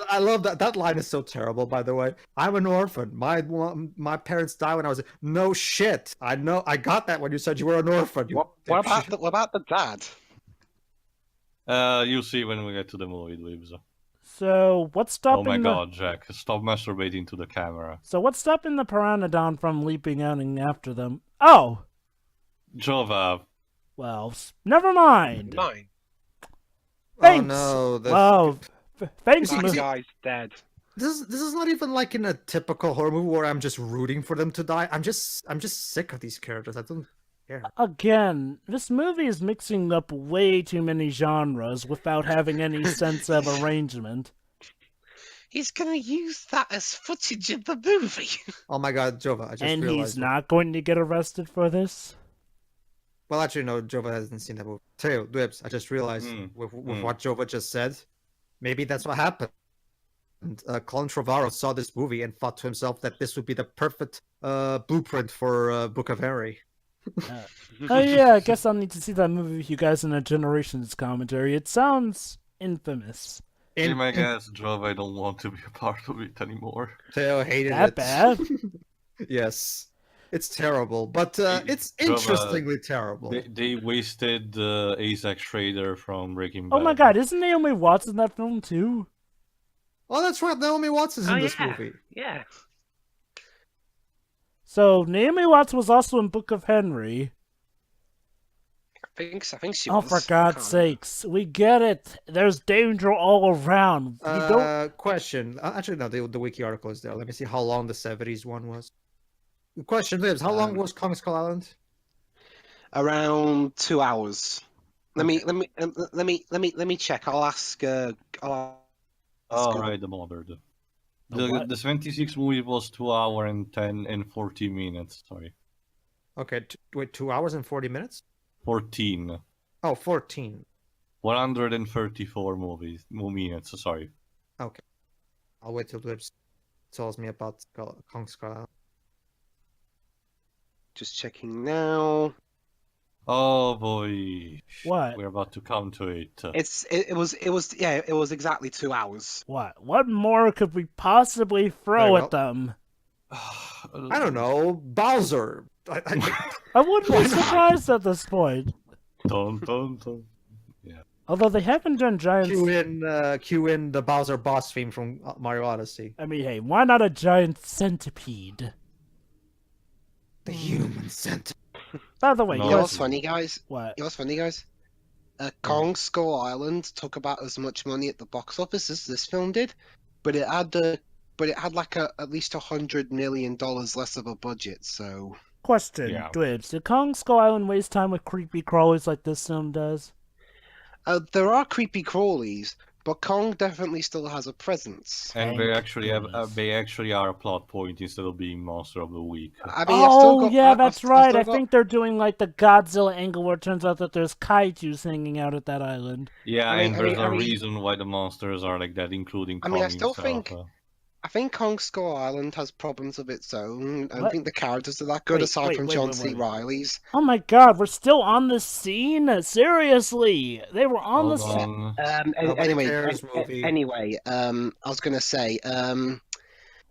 I love that. That line is so terrible, by the way. I'm an orphan. My parents died when I was. No shit. I know. I got that when you said you were an orphan. You What dipshit. about the dad? You'll see when we get to the movie, Dweebs. So what's stopping Oh my the god, Jack. Stop masturbating to the camera. So what's stopping the Pteranodon from leaping out and after them? Oh, Jova. well, never mind. Mine. Thanks. Oh no. That's, Wow. Thanks, That Mus- guy's dead. this is not even like in a typical horror movie where I'm just rooting for them to die. I'm just sick of these characters. I don't care. Again, this movie is mixing up way too many genres without having any sense of arrangement. He's gonna use that as footage in the movie. Oh my god, Jova! I just And realized. he's not going to get arrested for this? Well, actually, no. Jova hasn't seen that movie. Teo, Dwebs, I just realized with what Jova just said. Maybe that's what happened. And Colin Trevorrow saw this movie and thought to himself that this would be the perfect blueprint for Book of Henry. Oh yeah, I guess I'll need to see that movie with you guys in a Generations commentary. It sounds infamous. Be my guess, Jova, I don't want to be a part of it anymore. Theo hated That it. bad? Yes. It's terrible, but it's Jova, interestingly terrible. They wasted Isaac Schrader from Breaking Bad. Oh my god, isn't Naomi Watts in that film too? Oh, that's right. Naomi Watts is in this movie. Yeah. So Naomi Watts was also in Book of Henry. I think she Oh, was. for God's sakes, we get it. There's danger all around. You don't. Question. Actually, no, the wiki article is there. Let me see how long the 70s one was. Question, Lives. How long was Kong Skull Island? Around 2 hours. Let me check. I'll ask. Oh, right, the mother. The 76 movie was 2 hour and 10 and 40 minutes. Sorry, Okay, wait, 2 hours and 40 minutes? 14. Oh, 14. 134 minutes. Sorry. Okay. I'll wait till Lips tells me about Kong Skull Island. Just checking now. Oh boy. What? We're about to come to it. It was exactly 2 hours. What more could we possibly throw Very at them? I don't know. Bowser. I wouldn't be surprised at this point. Dun, dun, dun. Although they haven't done giant... Cue in the Bowser boss theme from Mario Odyssey. I mean, hey, why not a giant centipede? The human centipede. By the way, No. You know yes. what's funny, guys? What? You know what's funny, guys? Kong Skull Island took about as much money at the box office as this film did, but it had like at least $100 million less of a budget. So Question, Yeah. Dwibs. Did Kong Skull Island waste time with creepy crawlers like this film does? there are creepy crawlies, but Kong definitely still has a presence. And Thank they actually are a plot point instead of being monster of the week. I mean, I've still Oh, got, yeah, I've that's still right. I got- think they're doing like the Godzilla angle where it turns out that there's kaiju's hanging out at that island. Yeah, I mean- and I there's mean- I a mean- reason why the monsters are like that, including I Kong mean, I still himself. I think Kong Skull Island has problems of its own. I don't What? think the characters are that good, aside from John C. wait. Riley's. Oh my god, we're still on this scene? Seriously. They were on Hold the on. Nobody Anyway, cares, movie. I was gonna say, I've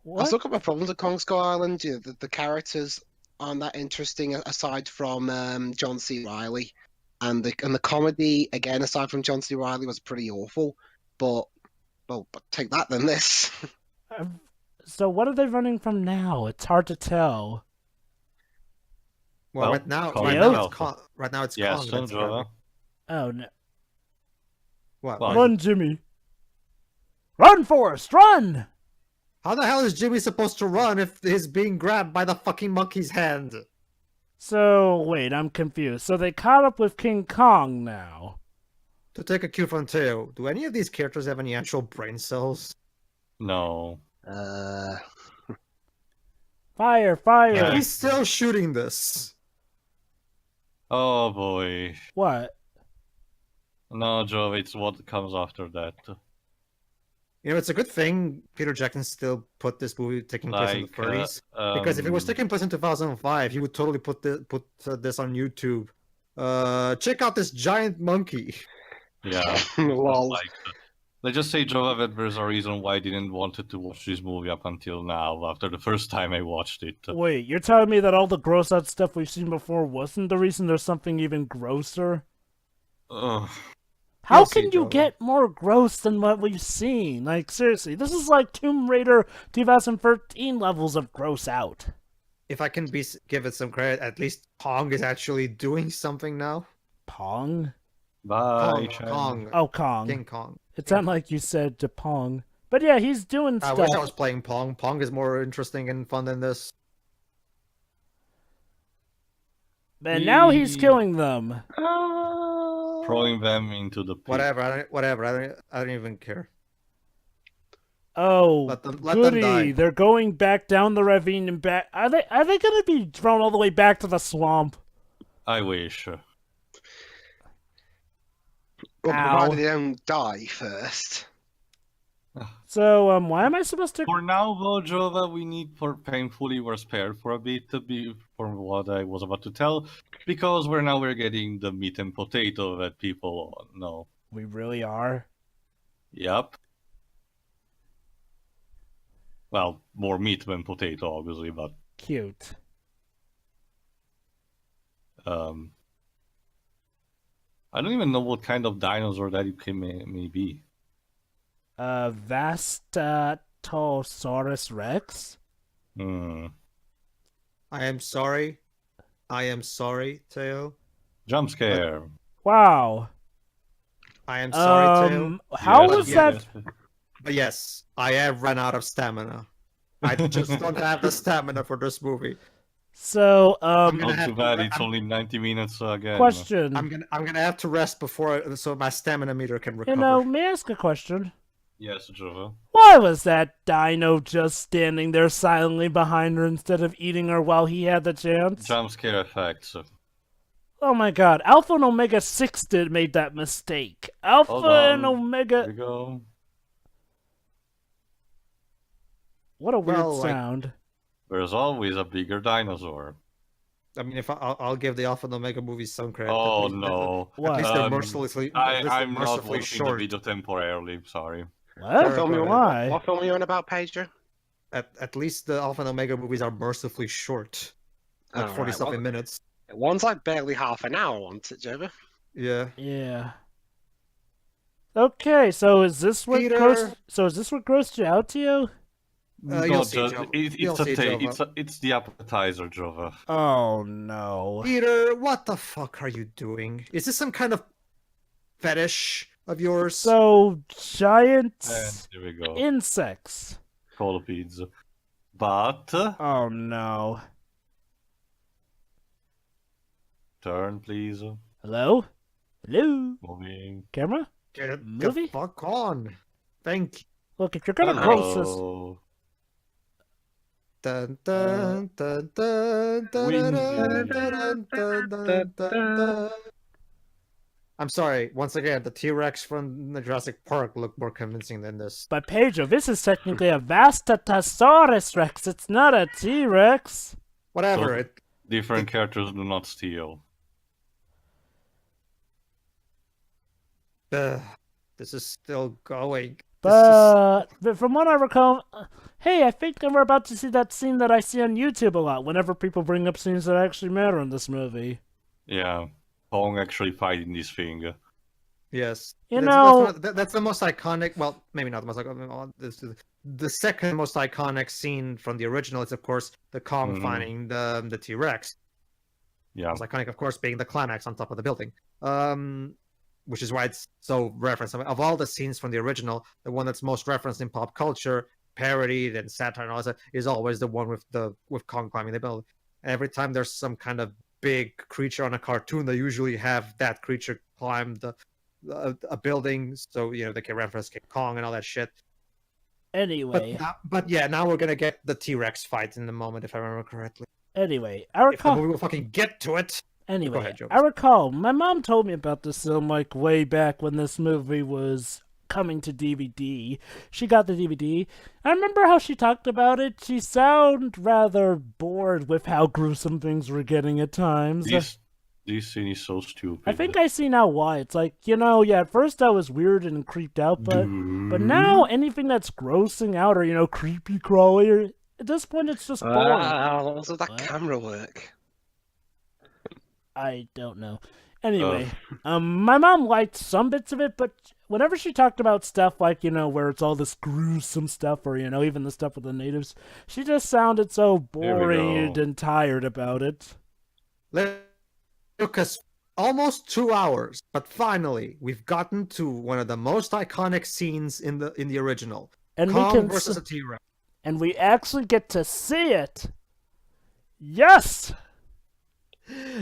What? still got my problems with Kong Skull Island. You know, the characters aren't that interesting aside from John C. Riley, and the comedy again aside from John C. Riley was pretty awful. But take that than this. So what are they running from now? It's hard to tell. Well, Well, right now, Kong right now himself. it's Kong. Right now it's Yes, Kong. that's Sandra. running. Oh no. What? Well, Run, Jimmy. Run, Forrest, run! How the hell is Jimmy supposed to run if he's being grabbed by the fucking monkey's hand? So, wait, I'm confused. So they caught up with King Kong now. To take a cue from Teo, do any of these characters have any actual brain cells? No. Fire, fire! Yeah. He's still shooting this. Oh boy. What? No, Joe, it's what comes after that. You know, it's a good thing Peter Jackson still put this movie taking place in the 30s. Because if it was taking place in 2005, he would totally put this on YouTube. Check out this giant monkey. Yeah. Lol. Like, let's just say, Joe, that there's a reason why I didn't wanted to watch this movie up until now, after the first time I watched it. Wait, you're telling me that all the gross out stuff we've seen before wasn't the reason there's something even grosser? Ugh. How You'll see, can you Joe. get more gross than what we've seen? Like, seriously, this is like Tomb Raider 2013 levels of gross out. If I can give it some credit, at least Kong is actually doing something now. Pong? Bye, Kong. Oh, Kong. King Kong. It sounded like you said to Pong. But yeah, he's doing I stuff. wish I was playing Pong. Pong is more interesting and fun than this. And now he's killing them. Throwing them into the pit. Whatever. I don't even care. Oh, Let them die. goody! They're going back down the ravine and back. Are they gonna be thrown all the way back to the swamp? I wish. Well, Ow. provided they don't die first. So, why am I supposed to? For now, though, Jova, we need for painfully we're spared for a bit to be from what I was about to tell, because we're getting the meat and potato that people know. We really are. Yep. Well, more meat than potato, obviously, but Cute. I don't even know what kind of dinosaur that it may be. Vastatosaurus Rex. Hmm. I am sorry, Teo. Jump scare. Wow. I am sorry, Teo. How Yes, was yes, that? yes. But yes, I have run out of stamina. I just don't have the stamina for this movie. So, gonna Not have too to- bad. It's I'm- only 90 minutes again. question. I'm gonna have to rest before so my stamina meter can recover. You know, may I ask a question? Yes, Jova. Why Why was that dino just standing there silently behind her instead of eating her while he had the chance? Jump scare effects. Oh my god, Alpha and Omega 6 made that mistake. Alpha Hold and on. Omega... Here we go. What a weird Well, like- sound. There's always a bigger dinosaur. I mean, if I'll give the Alpha and Omega movies some credit. Oh at least, no. What? At least they're Um, mercilessly. I'm at least they're not mercifully watching short. the video temporarily, sorry. What? What film you- Why? What film are you on about, Pedro? At least the Alpha and Omega movies are mercifully short, like Oh, 40 right, something well, minutes. One's like barely half an hour, wasn't it, Jobber? Yeah. Yeah. Okay, so is this what Peter. grossed you out to you? You'll Not see, just, Jova. it's You'll a see, Jova. it's the appetizer, Jova. Oh no. Peter, what the fuck are you doing? Is this some kind of fetish of yours? So giant And here we go. insects. Colopedes. But Oh no. turn please. Hello? Hello? Moving. Camera? Get movie? the fuck on. Thank you. Look, if you're gonna gross this... Hello. Dun, dun, dun, dun, dun, Windy. dun, dun, dun, dun, dun, dun. I'm sorry. Once again, the T-Rex from the Jurassic Park looked more convincing than this. But Pedro, this is technically a Vastatosaurus Rex. It's not a T-Rex. Whatever. So- Different characters do not steal. This is still going. But from what I recall, hey, I think we're about to see that scene that I see on YouTube a lot whenever people bring up scenes that actually matter in this movie. Yeah. Kong actually fighting this thing. Yes. You That's- know- that's the most iconic. Well, maybe not the most iconic. The second most iconic scene from the original is, of course, the Kong Mhm. finding the T-Rex. Yeah. Most iconic, of course, being the climax on top of the building. Which is why it's so referenced. I mean, of all the scenes from the original, the one that's most referenced in pop culture, parodied and satire and all that, is always the one with Kong climbing the building. Every time there's some kind of big creature on a cartoon, they usually have that creature climb a building, so they can reference King Kong and all that shit. Anyway, But now we're gonna get the T-Rex fight in a moment, if I remember correctly. I If the recall. movie will fucking get to it. Anyway, ahead, Joe. I recall my mom told me about this film like way back when this movie was coming to DVD. She got the DVD. I remember how she talked about it. She sounded rather bored with how gruesome things were getting at times. This scene is so stupid. I think I see now why. It's like, yeah, at first I was weird and creeped out, but now anything that's grossing out or, creepy crawly, or at this point it's just boring. Also, that What? camera work. I don't know. Anyway, my mom liked some bits of it, but whenever she talked about stuff like, where it's all this gruesome stuff or, even the stuff with the natives, she just sounded so There we bored go. and tired about it. It took us almost 2 hours, but finally we've gotten to one of the most iconic scenes in the original. And Kong we can versus a T-Rex. and we actually get to see it. Yes.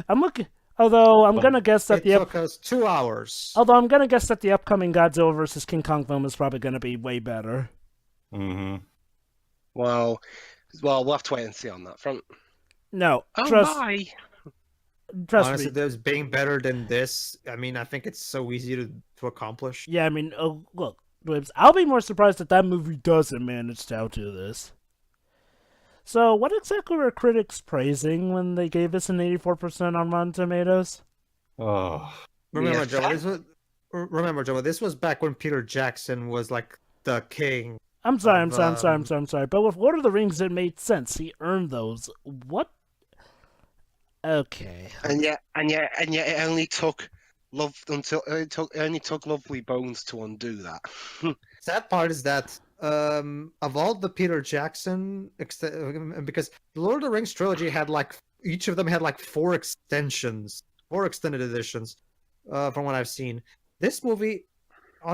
I'm looking. Although I'm gonna guess that It took us 2 hours. I'm gonna guess that the upcoming Godzilla vs King Kong film is probably gonna be way better. Mm-hmm. Well, we'll have to wait and see on that front. No, Oh trust my! me. There's being better than this. I mean, I think it's so easy to accomplish. Yeah, I mean, look, Wibbs, I'll be more surprised that movie doesn't manage to outdo this. So, what exactly were critics praising when they gave this an 84% on Rotten Tomatoes? Oh. Remember, Yeah. Joe, this was back when Peter Jackson was like the king. I'm sorry. But with Lord of the Rings, it made sense. He earned those. What? Okay. And yet, it only took only took Lovely Bones to undo that. Sad part is that of all the Peter Jackson, because the Lord of the Rings trilogy had each of them had 4 extensions, 4 extended editions, from what I've seen. This movie,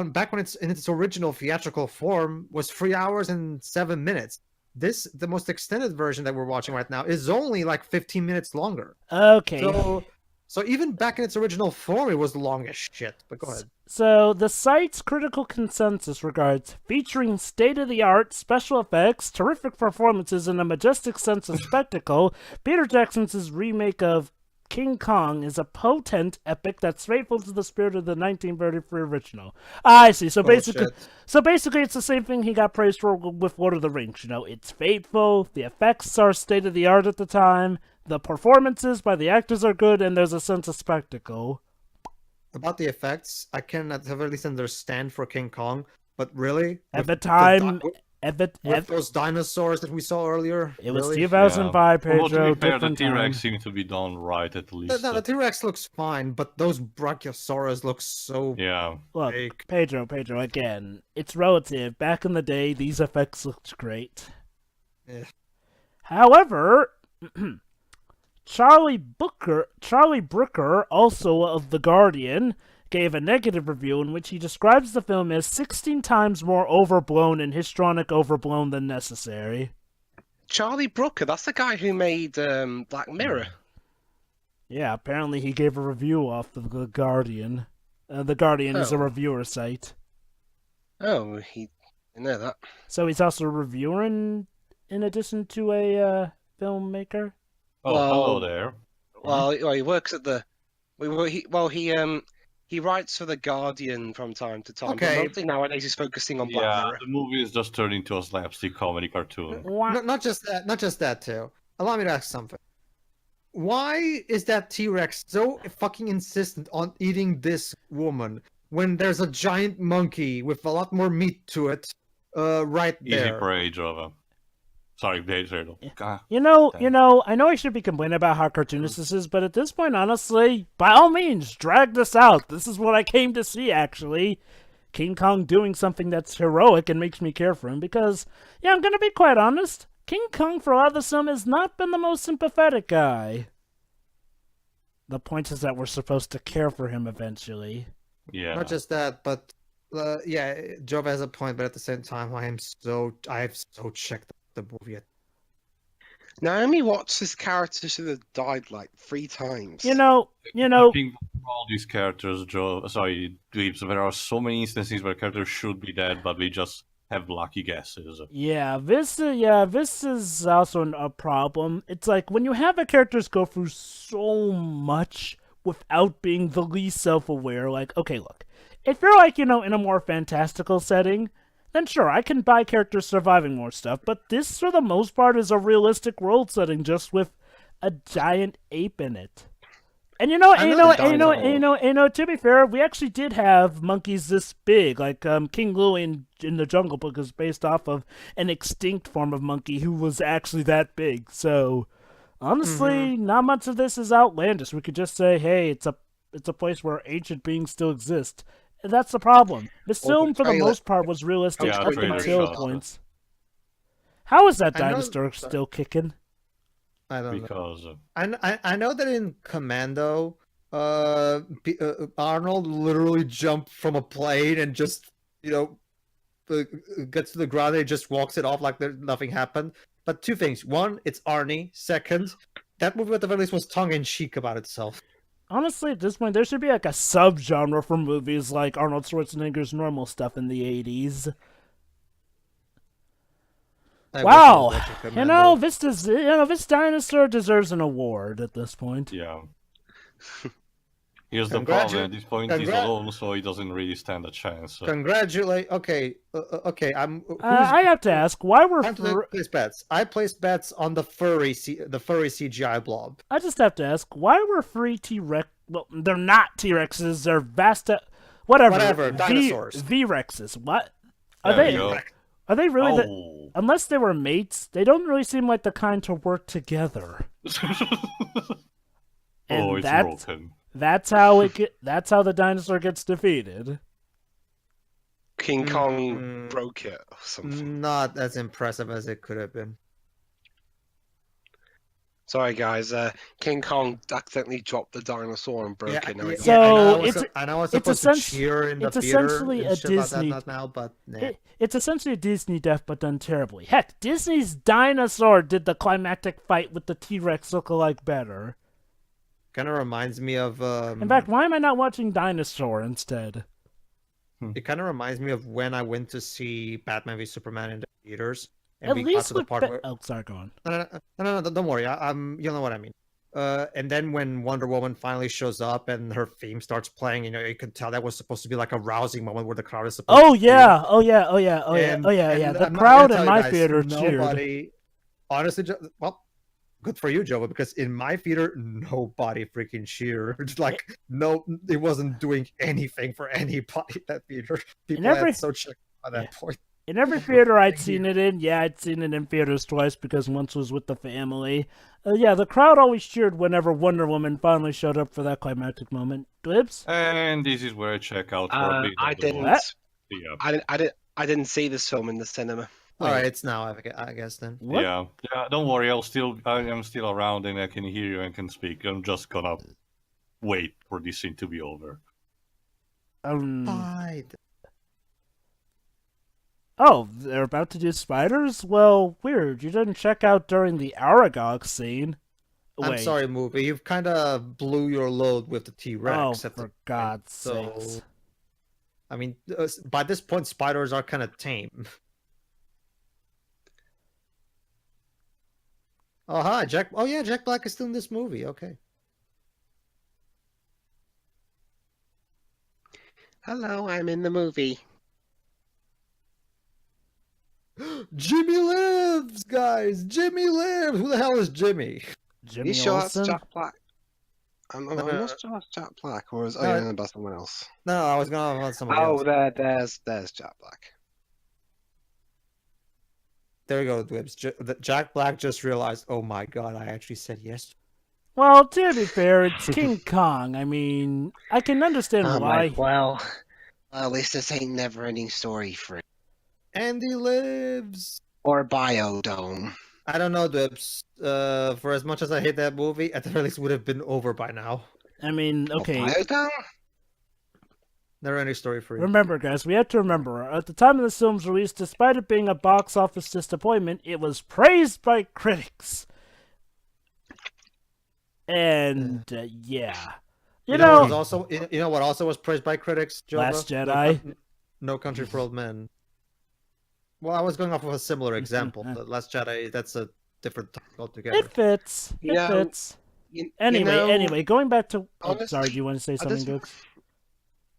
back when it's in its original theatrical form, was 3 hours and 7 minutes. The most extended version that we're watching right now is only 15 minutes longer. Okay. So So even back in its original form, it was long as shit. But go ahead. So the site's critical consensus regards featuring state-of-the-art special effects, terrific performances, and a majestic sense of spectacle. Peter Jackson's remake of King Kong is a potent epic that's faithful to the spirit of the 1933 original. I see. So basically, it's the same thing he got praised for with Lord of the Rings. You know, it's faithful. The effects are state of the art at the time. The performances by the actors are good, and there's a sense of spectacle. About the effects, I can at the very least understand for King Kong, but really, At the time, with those dinosaurs that we saw earlier, it was really? 2005, Well, to Pedro. be fair, the Different T-Rex time. seemed to be done right at least. No, the T-Rex looks fine, but those Brachiosaurus look so Yeah. Look, fake. Pedro, again, it's relative. Back in the day, these effects looked great. Yeah. However, Charlie Brooker, also of The Guardian, gave a negative review in which he describes the film as 16 times more overblown and histrionic overblown than necessary. Charlie Brooker, that's the guy who made Black Mirror. Yeah, apparently he gave a review off of The Guardian. The Guardian is a reviewer site. Oh, he didn't know that. So he's also a reviewer in addition to a filmmaker? Oh, hello there. Well, he works at the. He writes for the Guardian from time to time. Okay. But mostly nowadays he's focusing on Black Yeah, Mirror. the movie is just turned into a slapstick comedy cartoon. Not just that too. Allow me to ask something. Why is that T-Rex so fucking insistent on eating this woman when there's a giant monkey with a lot more meat to it, right Easy there? prey, Java. Sorry, Pedro. You know, I know I should be complaining about how cartoonish this is, but at this point, honestly, by all means, drag this out. This is what I came to see, actually. King Kong doing something that's heroic and makes me care for him, because, yeah, I'm gonna be quite honest, King Kong for a lot of this film has not been the most sympathetic guy. The point is that we're supposed to care for him eventually. Yeah. Not just that, but yeah, Jova has a point. But at the same time, I have so checked the movie. Naomi Watts' character should have died like 3 times. You know. I think for all these characters, Dweebs, there are so many instances where characters should be dead, but we just have lucky guesses. Yeah, this is also a problem. It's like when you have a characters go through so much without being the least self-aware, like, okay, look, if you're like, in a more fantastical setting, then sure, I can buy characters surviving more stuff, but this, for the most part, is a realistic world setting just with a giant ape in it. And to be fair, we actually did have monkeys this big, like King Louie in the Jungle Book is based off of an extinct form of monkey who was actually that big. So, honestly, not much of this is outlandish. We could just say, hey, it's a place where ancient beings still exist. And that's the problem. This film, for the most part, was realistic up until points. How is that dinosaur still kicking? I don't because know. I know that in Commando, Arnold literally jumped from a plane and just gets to the ground and he just walks it off like nothing happened. But 2 things: one, it's Arnie. Second, that movie at the very least was tongue-in-cheek about itself. Honestly, at this point, there should be like a subgenre for movies like Arnold Schwarzenegger's normal stuff in the 80s. Wow, this dinosaur deserves an award at this point. Yeah. Here's the problem. At this point, he's alone, so he doesn't really stand a chance. So. Congratulate. Okay. I have to ask, why were place bets? I placed bets on the furry CGI blob. I just have to ask, why were free T-Rex? Well, they're not T-Rexes. They're whatever dinosaurs. V-Rexes. What are they? Are they really unless they were mates, they don't really seem like the kind to work together. And it's broken. That's how the dinosaur gets defeated. King Kong broke it or something. Not as impressive as it could have been. Sorry, guys. King Kong accidentally dropped the dinosaur and broke it. So I know it's supposed to cheer in the it's theater essentially a Disney. It's essentially a Disney death, but done terribly. Heck, Disney's Dinosaur did the climactic fight with the T-Rex look-alike better. Kind of reminds me of. In fact, why am I not watching Dinosaur instead? It kind of reminds me of when I went to see Batman v Superman in the theaters, and At we got least to the with part where. oh, sorry, go on. No, don't worry. You know what I mean. And then when Wonder Woman finally shows up and her theme starts playing, you can tell that was supposed to be like a rousing moment where the crowd is supposed. Oh to yeah, oh yeah, oh yeah, oh yeah, And- oh yeah, and yeah. The I'm not crowd gonna in tell you my guys, theater cheered. nobody, honestly, well, good for you, Jova, because in my theater, nobody freaking cheered. Like, no, it wasn't doing anything for anybody at that theater. People had so checked by that point. In every theater I'd seen it in, I'd seen it in theaters twice because once was with the family. Yeah, the crowd always cheered whenever Wonder Woman finally showed up for that climactic moment. Dibs? And this is where I check out for a bit. I of the didn't. movie. Yeah. I didn't see this film in the cinema. All right, it's now, I guess, then. What? Yeah, don't worry. I am still around and I can hear you and can speak. I'm just gonna wait for this scene to be over. Hide. Oh, they're about to do spiders? Well, weird. You didn't check out during the Aragog scene. I'm Wait. sorry, movie. You've kind of blew your load with the T-Rex. Oh, at the for point, God's so, sakes. I mean, by this point, spiders are kind of tame. Oh, hi, Jack. Oh, yeah, Jack Black is still in this movie. Okay. Hello, I'm in the movie. Jimmy lives, guys. Jimmy lives. Who the hell is Jimmy? Jimmy You sure Olsen? that's Jack Black? I'm No, not sure that's Jack Black, or is No, yeah, about someone else? No, I was going on somebody Oh, else. there's Jack Black. There we go, Dwibs. Jack Black just realized, oh my god, I actually said yes. Well, to be fair, it's King Kong. I mean, I can understand why. Well, at least this ain't never-ending story for it. Andy lives. Or Biodome. I don't know, Dwibs. For as much as I hate that movie, at the very least would have been over by now. I mean, okay. Oh, Biodome? Never any story for you. Remember, guys, we have to remember, at the time of this film's release, despite it being a box office disappointment, it was praised by critics. And, yeah. You know, what was also, you know what also was praised by critics, Jova? Last Jedi? No Country for Old Men. Well, I was going off of a similar example. The Last Jedi, that's a different topic altogether. it fits. It fits. Anyway, going back to... honestly, sorry, do you want to say something, Gooks?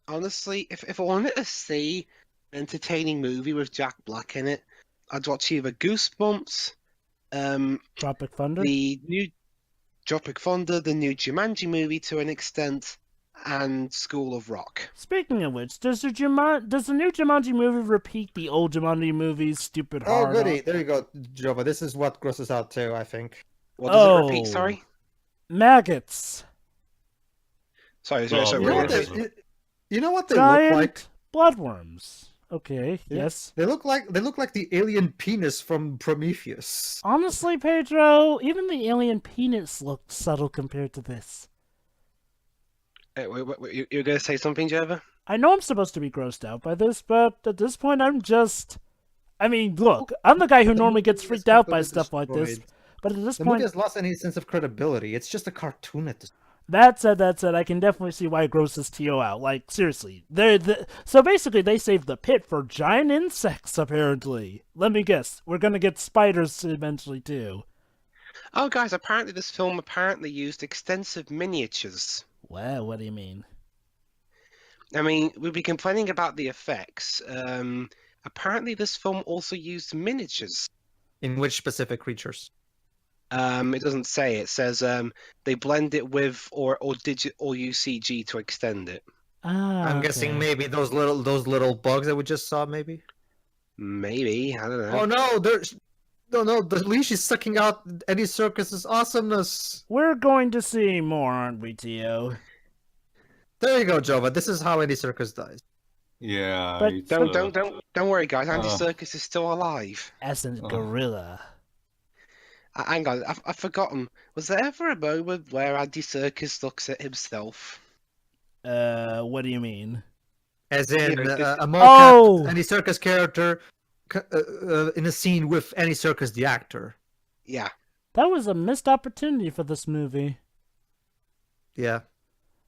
Honestly, if I wanted to see an entertaining movie with Jack Black in it, I'd watch either Goosebumps, Tropic Thunder? the new Tropic Thunder, the new Jumanji movie to an extent, and School of Rock. Speaking of which, does the new Jumanji movie repeat the old Jumanji movie's stupid Oh, hard goody. There you go, Jova. This is what grosses out too, I think. What does it repeat, sorry? Maggots. Sorry, Well, sorry. You know what they Giant look like? bloodworms. Okay, Yeah. yes. They look like the alien penis from Prometheus. Honestly, Pedro, even the alien penis looked subtle compared to this. Wait, you're going to say something, Jeva? I know I'm supposed to be grossed out by this, but at this point I'm just... I mean, look, I'm the guy who normally gets freaked out by stuff like this, but at this The point... movie has lost any sense of credibility. It's just a cartoon at this point. That said, I can definitely see why it grosses Tio out. Like, seriously. So basically, they saved the pit for giant insects, apparently. Let me guess. We're gonna get spiders eventually, too. Oh, guys, apparently this film used extensive miniatures. Well, what do you mean? I mean, we'll be complaining about the effects. Apparently this film also used miniatures. In which specific creatures? It doesn't say. It says they blend it with or use CG to extend it. I'm guessing maybe those little bugs that we just saw, maybe. Maybe, I don't know. Oh no, the leash is sucking out Eddie Circus's awesomeness. We're going to see more, aren't we, Tio? There you go, Jova. This is how Andy Circus dies. Yeah. But it's, Don't worry, guys. Andy Serkis is still alive. As in gorilla. Hang on, I've forgotten. Was there ever a moment where Andy Serkis looks at himself? What do you mean? As in Yeah, a mocap Oh! Andy Circus character in a scene with Andy Circus the actor. Yeah. That was a missed opportunity for this movie. Yeah.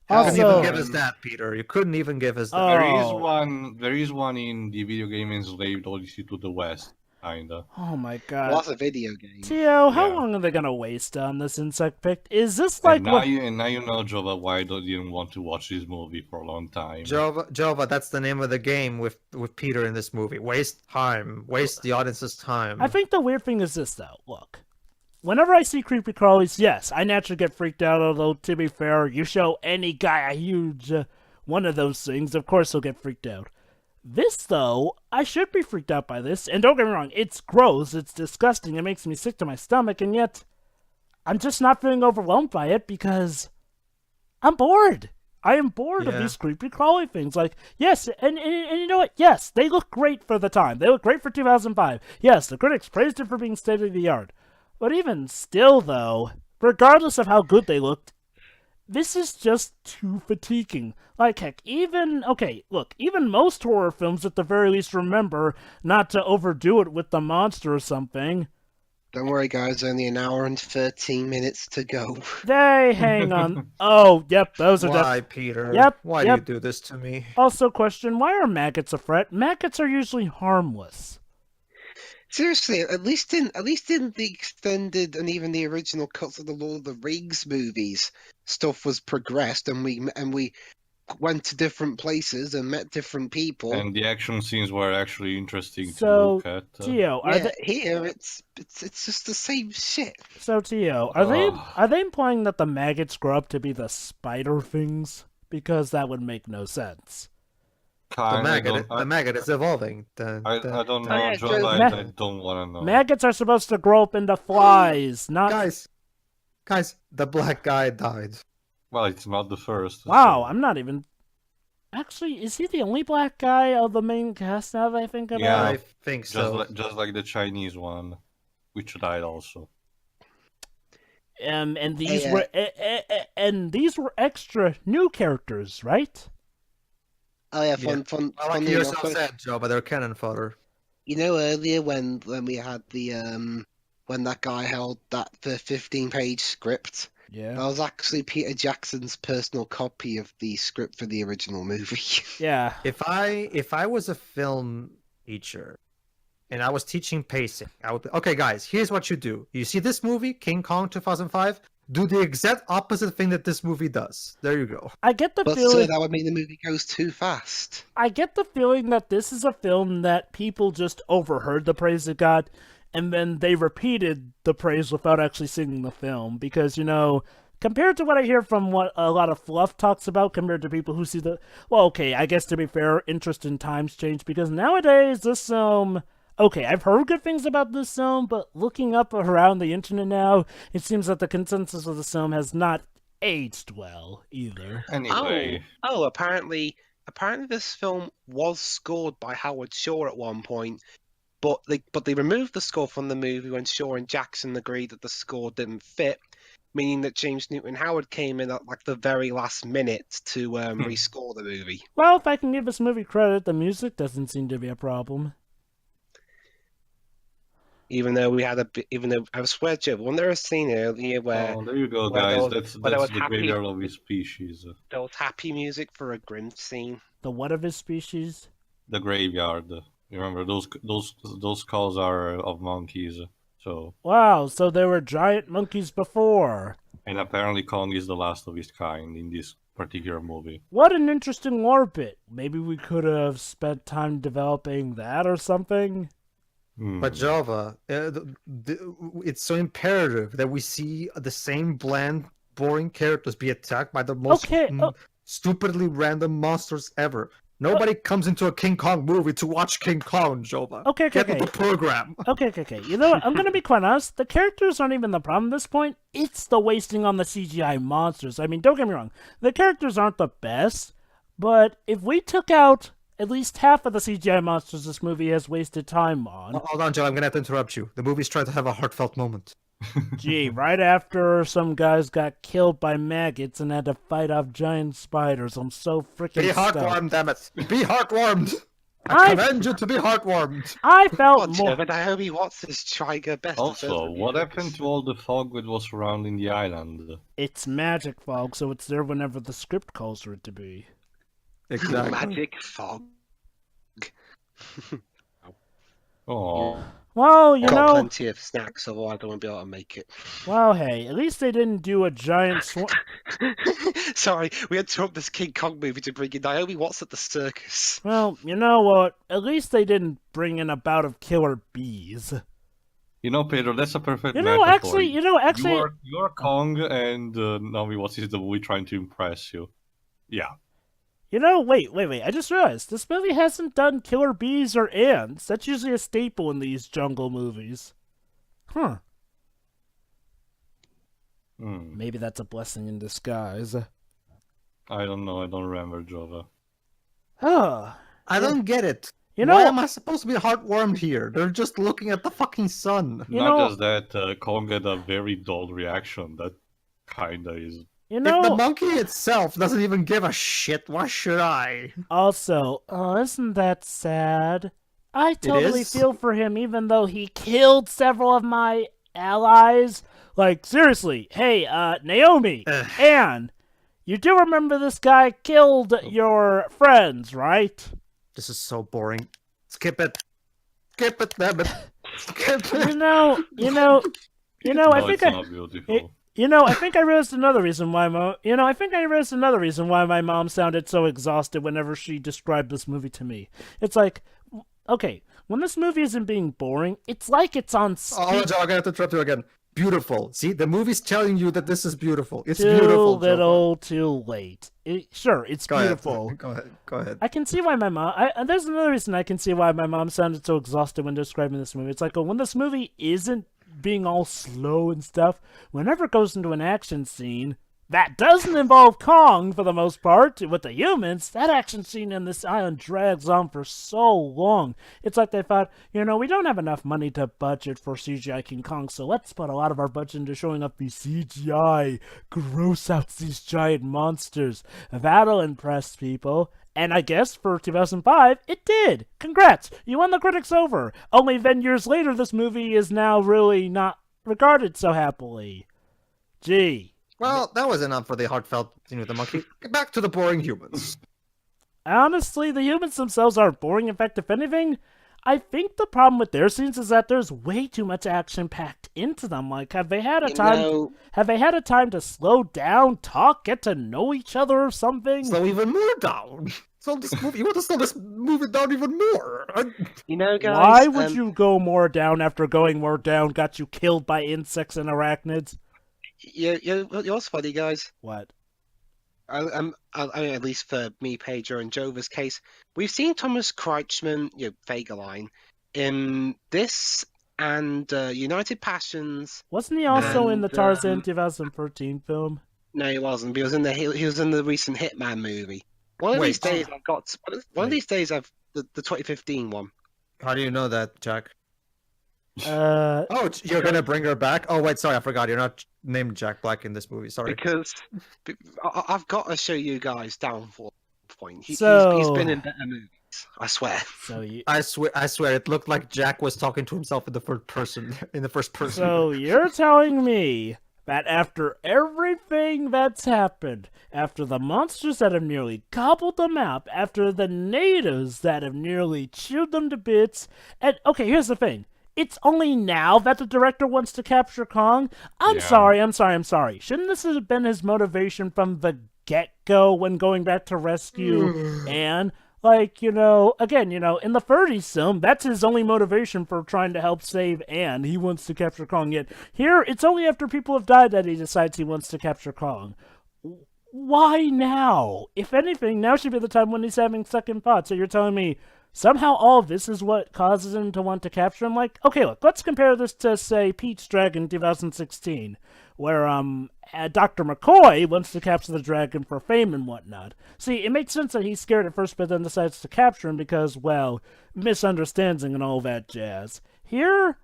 Also- Couldn't even give us that, Peter. You couldn't even give us that. Oh. There is one in the video game Enslaved Odyssey to the West, kinda. Oh my Well, god. that's a video game. Tio, how Yeah. long are they gonna waste on this insect pick? Is this like And now you know, Jova, why I didn't want to watch this movie for a long time. Jova, that's the name of the game with Peter in this movie. Waste time. Waste the audience's time. I think the weird thing is this, though. Look, whenever I see creepy crawlies, yes, I naturally get freaked out, although, to be fair, you show any guy a huge one of those things, of course he'll get freaked out. This, though, I should be freaked out by this, and don't get me wrong, it's gross, it's disgusting, it makes me sick to my stomach, and yet, I'm just not feeling overwhelmed by it because I'm bored. I am bored of Yeah. these creepy crawly things. Like, yes, and you know what? Yes, they look great for the time. They look great for 2005. Yes, the critics praised it for being state of the art. But even still, though, regardless of how good they looked, this is just too fatiguing. Like, heck, even most horror films at the very least remember not to overdo it with the monster or something. Don't worry, guys. Only an hour and 13 minutes to go. They hang on. Oh, yep, those are Why, Peter? Yep, Why yep. do you do this to me? Also, question: why are maggots a threat? Maggots are usually harmless. Seriously, at least in the extended and even the original cuts of the Lord of the Rings movies, stuff was progressed, and we went to different places and met different people. And the action scenes were actually interesting to So, look at. Tio, are yeah, they? here it's just the same shit. So, Tio, are they? Ugh. Are they implying that the maggots grow up to be the spider things? Because that would make no sense. The maggot is evolving. I don't know, yeah, John. Joe- I don't want to know. Maggots are supposed to grow up into flies, not. Guys, the black guy died. Well, it's not the first. Wow, so- I'm not even. Actually, is he the only black guy of the main cast now that I think about Yeah. it? I think Just so. just like the Chinese one, which died also. And these Yeah. were and these were extra new characters, right? Oh yeah, Yeah. fun. I like Funny you enough, yourself said, Joe, but they're cannon fodder. you know, earlier when we had the when that guy held the 15-page script, Yeah. that was actually Peter Jackson's personal copy of the script for the original movie. Yeah. If I was a film teacher and I was teaching pacing, I would be, okay, guys, here's what you do. You see this movie, King Kong 2005? Do the exact opposite thing that this movie does. There you go. I get the But feeling. so that would mean the movie goes too fast. I get the feeling that this is a film that people just overheard the praise it got, and then they repeated the praise without actually seeing the film. Because, you know, compared to what I hear from what a lot of fluff talks about, compared to people who see the... Well, okay, I guess to be fair, interest in times change, because nowadays this film... Okay, I've heard good things about this film, but looking up around the internet now, it seems that the consensus of the film has not aged well, either. Anyway, Apparently this film was scored by Howard Shore at one point, but they removed the score from the movie when Shore and Jackson agreed that the score didn't fit, meaning that James Newton Howard came in at like the very last minute to rescore the movie. Well, if I can give this movie credit, the music doesn't seem to be a problem. Even though I swear, Joe, wasn't there a scene earlier where oh, there you go, where guys. there was- That's where there was the happy- graveyard of his species. there was happy music for a grim scene? The what of his species? The graveyard. You remember those skulls are of monkeys. So, Wow, so there were giant monkeys before. and apparently Kong is the last of his kind in this particular movie. What an interesting lore bit. Maybe we could have spent time developing that or something. But Java, it's so imperative that we see the same bland, boring characters be attacked by the most Okay, stupidly random monsters ever. Nobody comes into a King Kong movie to watch King Kong, Jova. Okay. Get with the program. Okay. You know what? I'm gonna be quite honest. The characters aren't even the problem at this point. It's the wasting on the CGI monsters. I mean, don't get me wrong. The characters aren't the best, but if we took out at least half of the CGI monsters this movie has wasted time on. Hold on, Joe. I'm gonna have to interrupt you. The movie's trying to have a heartfelt moment. Gee, right after some guys got killed by maggots and had to fight off giant spiders, I'm so freaking Be stoked. heartwarmed, damn it! Be heartwarmed. I command you to be heartwarmed. I felt What, more. but Naomi Watts is trying her best. to Also, serve what the happened to all the fog that was surrounding the island? It's magic fog, so it's there whenever the script calls for it to be. Exactly. magic fog? Oh, Well, you Got know. plenty of snacks, otherwise I won't be able to make it. Well, hey, at least they didn't do a giant swarm. Sorry, we had to up this King Kong movie to bring in Naomi Watts at the circus. Well, you know what? At least they didn't bring in a bout of killer bees. you know, Pedro, that's a perfect You know, metaphor. actually, You're Kong, and Naomi Watts is the movie trying to impress you. Yeah. you know, wait. I just realized this movie hasn't done killer bees or ants. That's usually a staple in these jungle movies. Huh. Hmm. Maybe that's a blessing in disguise. I don't know. I don't remember Jova. Huh. I don't get it. You Why know, am I supposed to be heartwarmed here? They're just looking at the fucking sun. You Not know- just that, Kong had a very dull reaction. That kinda is. you If the know. monkey itself doesn't even give a shit, why should I? Also, isn't that sad? I totally is? feel for him, even though he killed several of my allies. Like, seriously, hey, Naomi, Ugh. Anne, you do remember this guy killed your friends, right? This is so boring. Skip it. Skip it, damn it. Skip You it. know, No, I think it's not beautiful. I think I realized another reason why my mom sounded so exhausted whenever she described this movie to me. It's like, okay, when this movie isn't being boring, it's like it's on Oh, Joe, I'm gonna have to interrupt you again. Beautiful. See, the movie's telling you that this is beautiful. It's too beautiful. Joe. little, too late. Sure, it's Go beautiful. Ahead. Go ahead. Go ahead. I can see why my mom. There's another reason I can see why my mom sounded so exhausted when describing this movie. It's like, when this movie isn't being all slow and stuff, whenever it goes into an action scene that doesn't involve Kong for the most part with the humans, that action scene in this island drags on for so long. It's like they thought, we don't have enough money to budget for CGI King Kong, so let's put a lot of our budget into showing up these CGI gross out these giant monsters. That'll impress people. And I guess for 2005, it did. Congrats, you won the critics over. Only then years later, this movie is now really not regarded so happily. Gee. Well, that was enough for the heartfelt scene with the monkey. Get back to the boring humans. Honestly, the humans themselves aren't boring. In fact, if anything, I think the problem with their scenes is that there's way too much action packed into them. Like, have they had a time? Have they had a time to slow down, talk, get to know each other, or something? Slow even more down. Slow this movie. You want to slow this movie down even more. Guys. Why would you go more down after going more down got you killed by insects and arachnids? What's funny, guys? What? I mean, at least for me, Pedro, and Jova's case, we've seen Thomas Kreitzman, Fagaline, in this and United Passions. Wasn't he also in the And, Tarzan 2013 film? No, he wasn't. But he was in the recent Hitman movie. One of these days, I've the 2015 one. How do you know that, Jack? Uh, Oh, you're gonna bring her back? Oh, wait, sorry, I forgot. You're not named Jack Black in this movie. Sorry. Because I've got to show you guys Downfall point. He's So- been in better movies, I swear. so you, I swear, it looked like Jack was talking to himself in the first person. so you're telling me that after everything that's happened, after the monsters that have nearly gobbled them up, after the natives that have nearly chewed them to bits, and okay, here's the thing. It's only now that the director wants to capture Kong? I'm Yeah. sorry. Shouldn't this have been his motivation from the get-go when going back to rescue Anne? Like, again, in the 30s film, that's his only motivation for trying to help save Anne. He wants to capture Kong. Yet here, it's only after people have died that he decides he wants to capture Kong. Why now? If anything, now should be the time when he's having second thoughts. So you're telling me somehow all of this is what causes him to want to capture him? Like, okay, look, let's compare this to, say, Pete's Dragon 2016, where Dr. McCoy wants to capture the dragon for fame and whatnot. See, it makes sense that he's scared at first, but then decides to capture him because, well, misunderstanding and all that jazz. Here,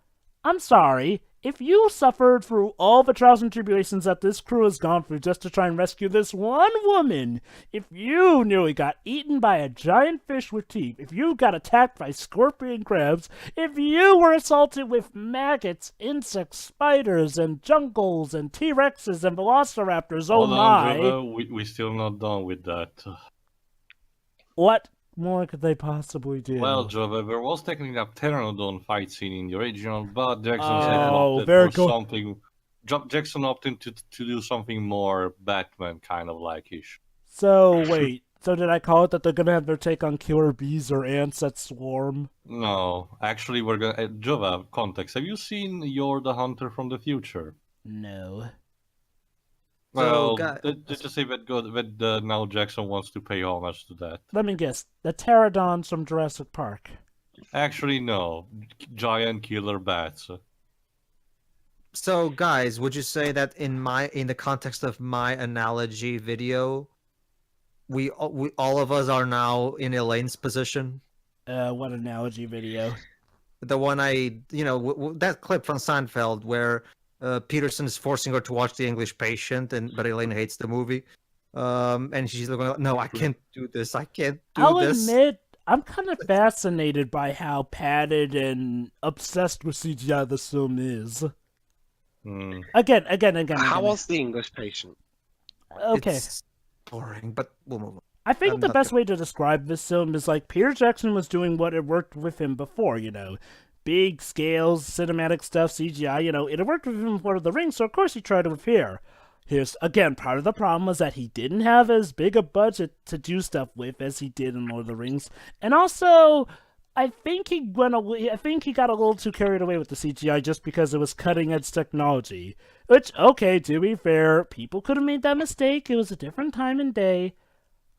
I'm sorry, if you suffered through all the trials and tribulations that this crew has gone through just to try and rescue this one woman, if you nearly got eaten by a giant fish with teeth, if you got attacked by scorpion crabs, if you were assaulted with maggots, insects, spiders, and jungles, and T-Rexes, and velociraptors, oh Hold on, my! Trevor, we're still not done with that. What more could they possibly do? Well, Jova, there was technically a pteranodon fight scene in the original, but Jackson said Oh, opted very for good. something. Jackson opted to do something more Batman kind of like-ish. So, wait. So did I call it that they're gonna have their take on killer bees or ants that swarm? No, actually, we're gonna. Jova, context. Have you seen You're the Hunter from the Future? No. Well, guy- let's just say that now Jackson wants to pay homage to that. Let me guess. The pterodons from Jurassic Park. Actually, no. Giant killer bats. So, guys, would you say that in the context of my analogy video, we all of us are now in Elaine's position? What analogy video? The one that clip from Seinfeld where Peterson is forcing her to watch The English Patient, but Elaine hates the movie, and she's looking, no, I can't do this. I can't do I'll this. admit, I'm kind of fascinated by how padded and obsessed with CGI this film is. Again. How was The English Patient? Okay. It's boring, but we'll move on. I think I'm the not best way to describe this film is like Peter Jackson was doing what had worked with him before, big scales, cinematic stuff, CGI, it had worked with him in Lord of the Rings, so of course he tried it with here. Here's, again, part of the problem was that he didn't have as big a budget to do stuff with as he did in Lord of the Rings, and also, I think he got a little too carried away with the CGI just because it was cutting-edge technology. Which, okay, to be fair, people could have made that mistake, it was a different time and day.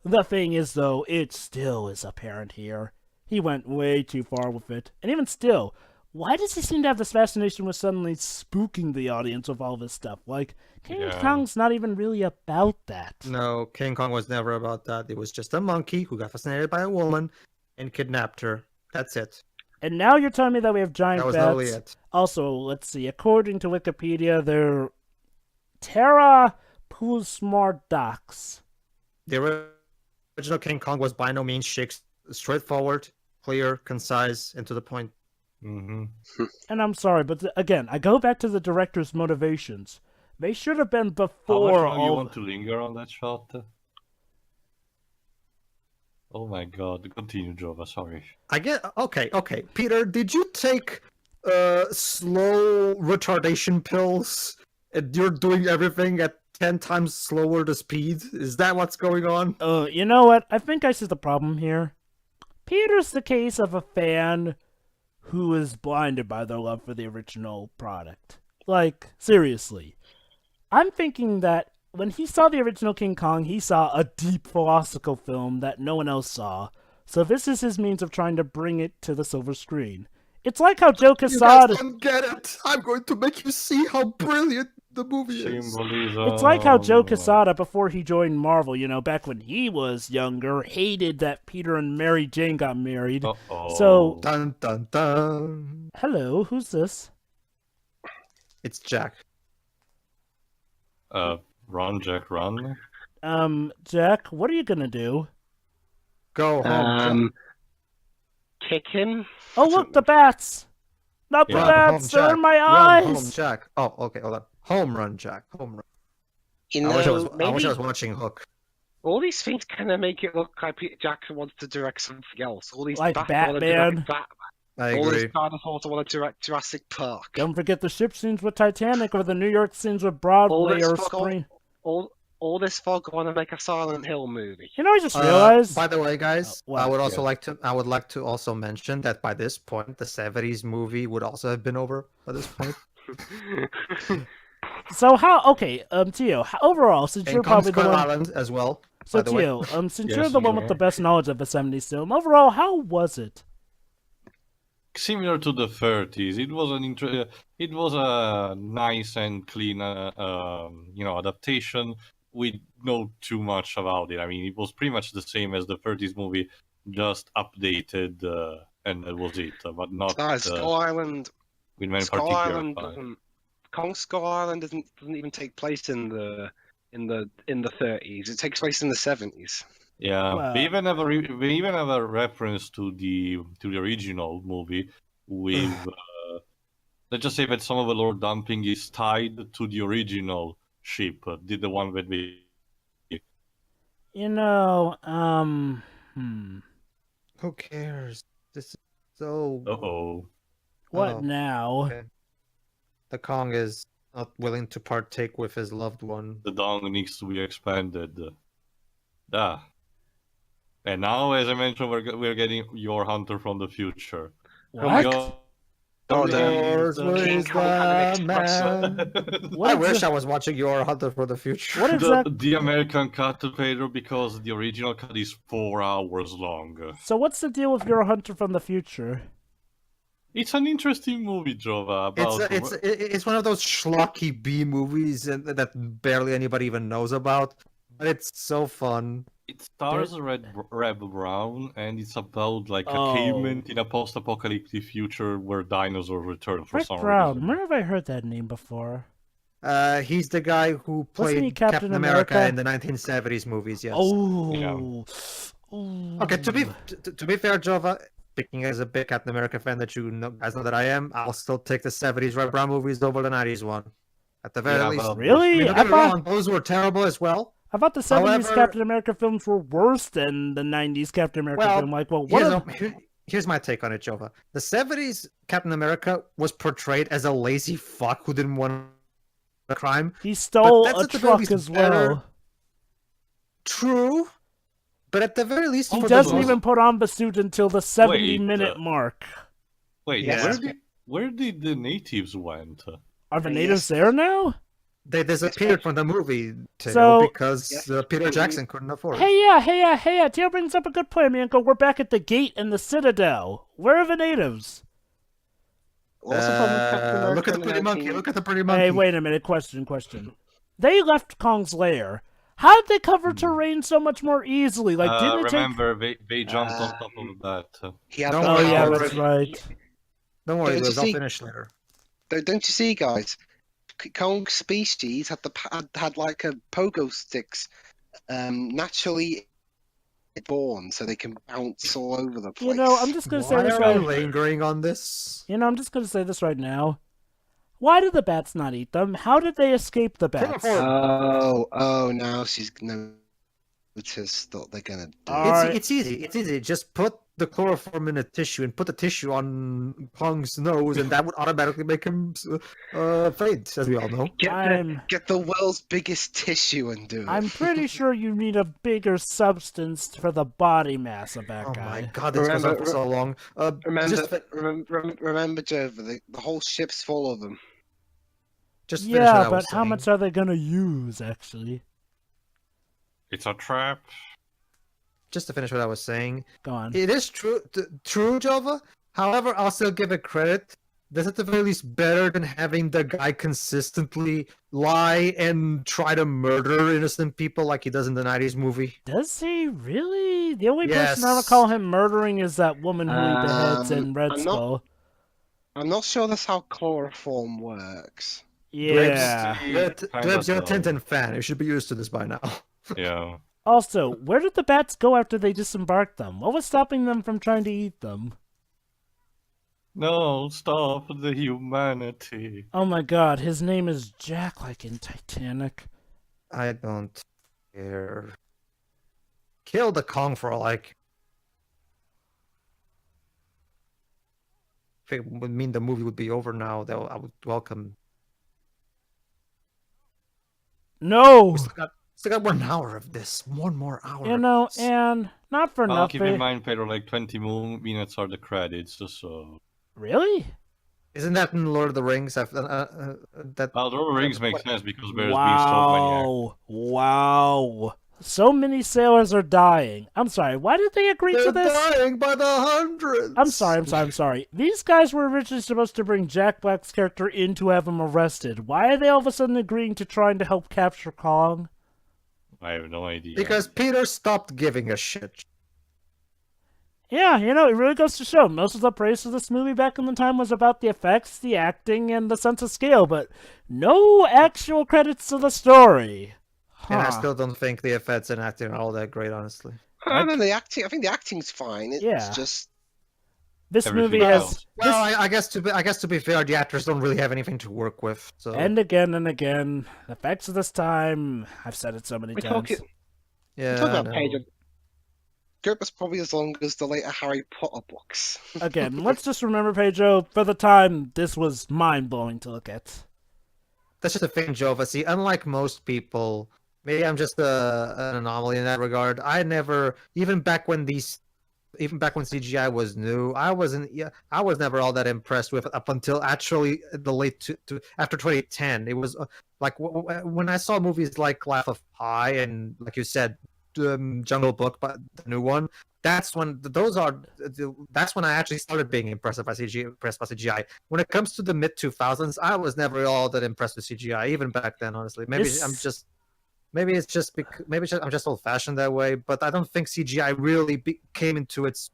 The thing is, though, it still is apparent here. He went way too far with it. And even still, why does he seem to have this fascination with suddenly spooking the audience with all this stuff? Like, King Kong's not even really about that. No, King Kong was never about that. It was just a monkey who got fascinated by a woman and kidnapped her. That's it. And now you're telling me that we have giant That was bats. literally it. Also, let's see, according to Wikipedia, they're Terra Pusmardax. The original King Kong was by no means straightforward, clear, concise, and to the point. Mm-hmm. And I'm sorry, but again, I go back to the director's motivations. They should have been How before much longer all... you want to linger on that shot? Oh my god, continue, Jova, sorry. Okay. Peter, did you take slow retardation pills and you're doing everything at 10 times slower the speed? Is that what's going on? You know what? I think I see the problem here. Peter's the case of a fan who is blinded by their love for the original product. Like, seriously. I'm thinking that when he saw the original King Kong, he saw a deep philosophical film that no one else saw. So this is his means of trying to bring it to the silver screen. It's like how Joe Quesada... You guys don't get it! I'm going to make you see how brilliant the movie is. Symbolism. It's like how Joe Quesada, before he joined Marvel, back when he was younger, hated that Peter and Mary Jane got married. Uh-oh. So... Dun dun dun. Hello, who's this? It's Jack. Run, Jack, run. Jack, what are you gonna do? Go home. Kick him. Oh, look, the bats! Not the Yeah. bats, they're in my Run home, eyes! Jack. Oh, okay, hold on. Home run, Jack. Home run. You I wish know, I maybe was watching Hook. all these things kind of make it look like Peter Jackson wants to direct something else. All these Like Batman wanna Batman. direct Batman. I All these agree. dinosaurs want to direct Jurassic Park. Don't forget the ship scenes with Titanic or the New York scenes with Broadway this or fog- Spring. All this fog want to make a Silent Hill movie. I just realized... By the way, guys, what? I would like to also mention that by this point, the 70s movie would also have been over by this point. So Tio, overall, since And you're probably the Skull one... Island as well. So by the way. Tio, since Yes, you're the one with sure. the best knowledge of the 70s film, overall, how was it? Similar to the 30s, it was it was a nice and clean, adaptation. We know too much about it. I mean, it was pretty much the same as the 30s movie, just updated, and that was it. But not Skull Island. with many Skull particular. Island doesn't. Kong Skull Island doesn't even take place in the 30s. It takes place in the 70s. Yeah, Well- we even have a reference to the original movie with let's just say that some of the lore dumping is tied to the original ship, the one that we. You know, Who cares? This is so. Uh-oh. what Oh, now? okay. The Kong is not willing to partake with his loved one. The dong needs to be expanded. And now, as I mentioned, we're getting your Hunter from the future. What? Oh, Yours King was Kong had the an espresso. man. What I wish exa- I was watching Your Hunter for the Future. What exact- the American cut, Pedro, because the original cut is 4 hours long. So what's the deal with your Hunter from the Future? It's an interesting movie, Jova. About It's one of those schlocky B movies that barely anybody even knows about, but it's so fun. It stars Reb Brown, and it's about like a Oh. caveman in a post-apocalyptic future where dinosaurs return for Rick some Brown. reason. Where have I heard that name before? He's the guy who Wasn't he played Captain Captain America America? in the 1970s movies. Yes. Oh. Okay. To be fair, Jova, speaking as a big Captain America fan that you know, guys know that I am, I'll still take the 70s Red Brown movies over the 90s one. At the very Yeah, least. well, Really? Don't I get me thought wrong, those were terrible as well. the 70s However- Captain America films were worse than the 90s Captain America Well, film. Like, well, what? Here's my take on it, Jova. The 70s Captain America was portrayed as a lazy fuck who didn't want a crime. He stole that's a at the very truck least as better. well. True, but at the very least, He for doesn't the even put on the suit until the 70-minute mark. Wait, Yes. where did the natives went? Are the Yes. natives there now? they disappeared from the movie Teo, So- because Yes. Peter Jackson couldn't afford it. Hey, yeah. Teo brings up a good point, man. We're back at the gate in the Citadel. Where are the natives? What's the problem with Captain America Look at the in pretty monkey. 19 Look at the pretty monkey. Hey, wait a minute. Question. They left Kong's lair. How did they cover terrain so much more easily? Like, didn't it take... Remember, they jumped on top of that. He had Don't the Oh, worry, yeah, power that's of- right. Don't worry, Don't you Liz. I'll see- finish later. Don't you see, guys? Kong species had like a pogo sticks, naturally born, so they can bounce all over the place. You know, I'm just going to say Why this are we right... lingering on this? You know, I'm just going to say this right now. Why did the bats not eat them? How did they escape the bats? Now she's noticed what they're gonna do. Alright. It's easy. It's easy. Just put the chloroform in a tissue and put the tissue on Kong's nose, and that would automatically make him faint, as we all know. Get the world's biggest tissue and do it. I'm pretty sure you need a bigger substance for the body mass of that Oh guy. my god, this goes on for so long. Remember, Jova, the whole ship's full of them. Just finish what Yeah, I but was how saying. much are they going to use, actually? It's a trap. Just to finish what I was saying, Go on. it is true, Jova. However, I'll still give it credit. That's at the very least better than having the guy consistently lie and try to murder innocent people like he does in the 90s movie. Does he really? The only Yes. person I recall him murdering is that woman who he beheads in Red I'm not- Skull. I'm not sure that's how chloroform works. Yeah. Drebs, you're a Tintin fan. You should be used to this by now. Yeah. Also, where did the bats go after they disembarked them? What was stopping them from trying to eat them? No, stop the humanity. Oh my god, his name is Jack, like in Titanic. I don't care. Kill the Kong for like. If it would mean the movie would be over now, though, I would welcome. No! We still got 1 hour of this. 1 more hour. You of know, this. and not for Well, keep in nothing. mind, Pedro, like 20 minutes are the credits, so... Really? Isn't that in Lord of the Rings? That Well, the Lord of the Rings makes sense because there's been so many... Wow. So many sailors are dying. I'm sorry, why did they agree they're to this? dying by the hundreds. I'm sorry. These guys were originally supposed to bring Jack Black's character in to have him arrested. Why are they all of a sudden agreeing to trying to help capture Kong? I have no idea. Because Peter stopped giving a shit. Yeah, it really goes to show most of the praise for this movie back in the time was about the effects, the acting, and the sense of scale, but no actual credits to the story. And I Huh. still don't think the effects and acting are all that great, honestly. I don't know, the acting. I think the acting's fine. It's Yeah. just This Everything movie has... else. Well, I guess to be fair, the actors don't really have anything to work with. So And again, the effects of this time, I've said it so many we're times. talking. yeah, Talk I about page. know. Group was probably as long as the later Harry Potter books. Again, let's just remember, Pedro, for the time, this was mind-blowing to look at. That's just the thing, Jova. See, unlike most people, maybe I'm just an anomaly in that regard. I never, even back when CGI was new, I was never all that impressed with it up until actually the late after 2010. It was like when I saw movies like Life of Pi and, like you said, Jungle Book, but the new one. That's when I actually started being impressed by CGI. When it comes to the mid 2000s, I was never all that impressed with CGI, even back then. Honestly, maybe I'm just old fashioned that way. But I don't think CGI really came into its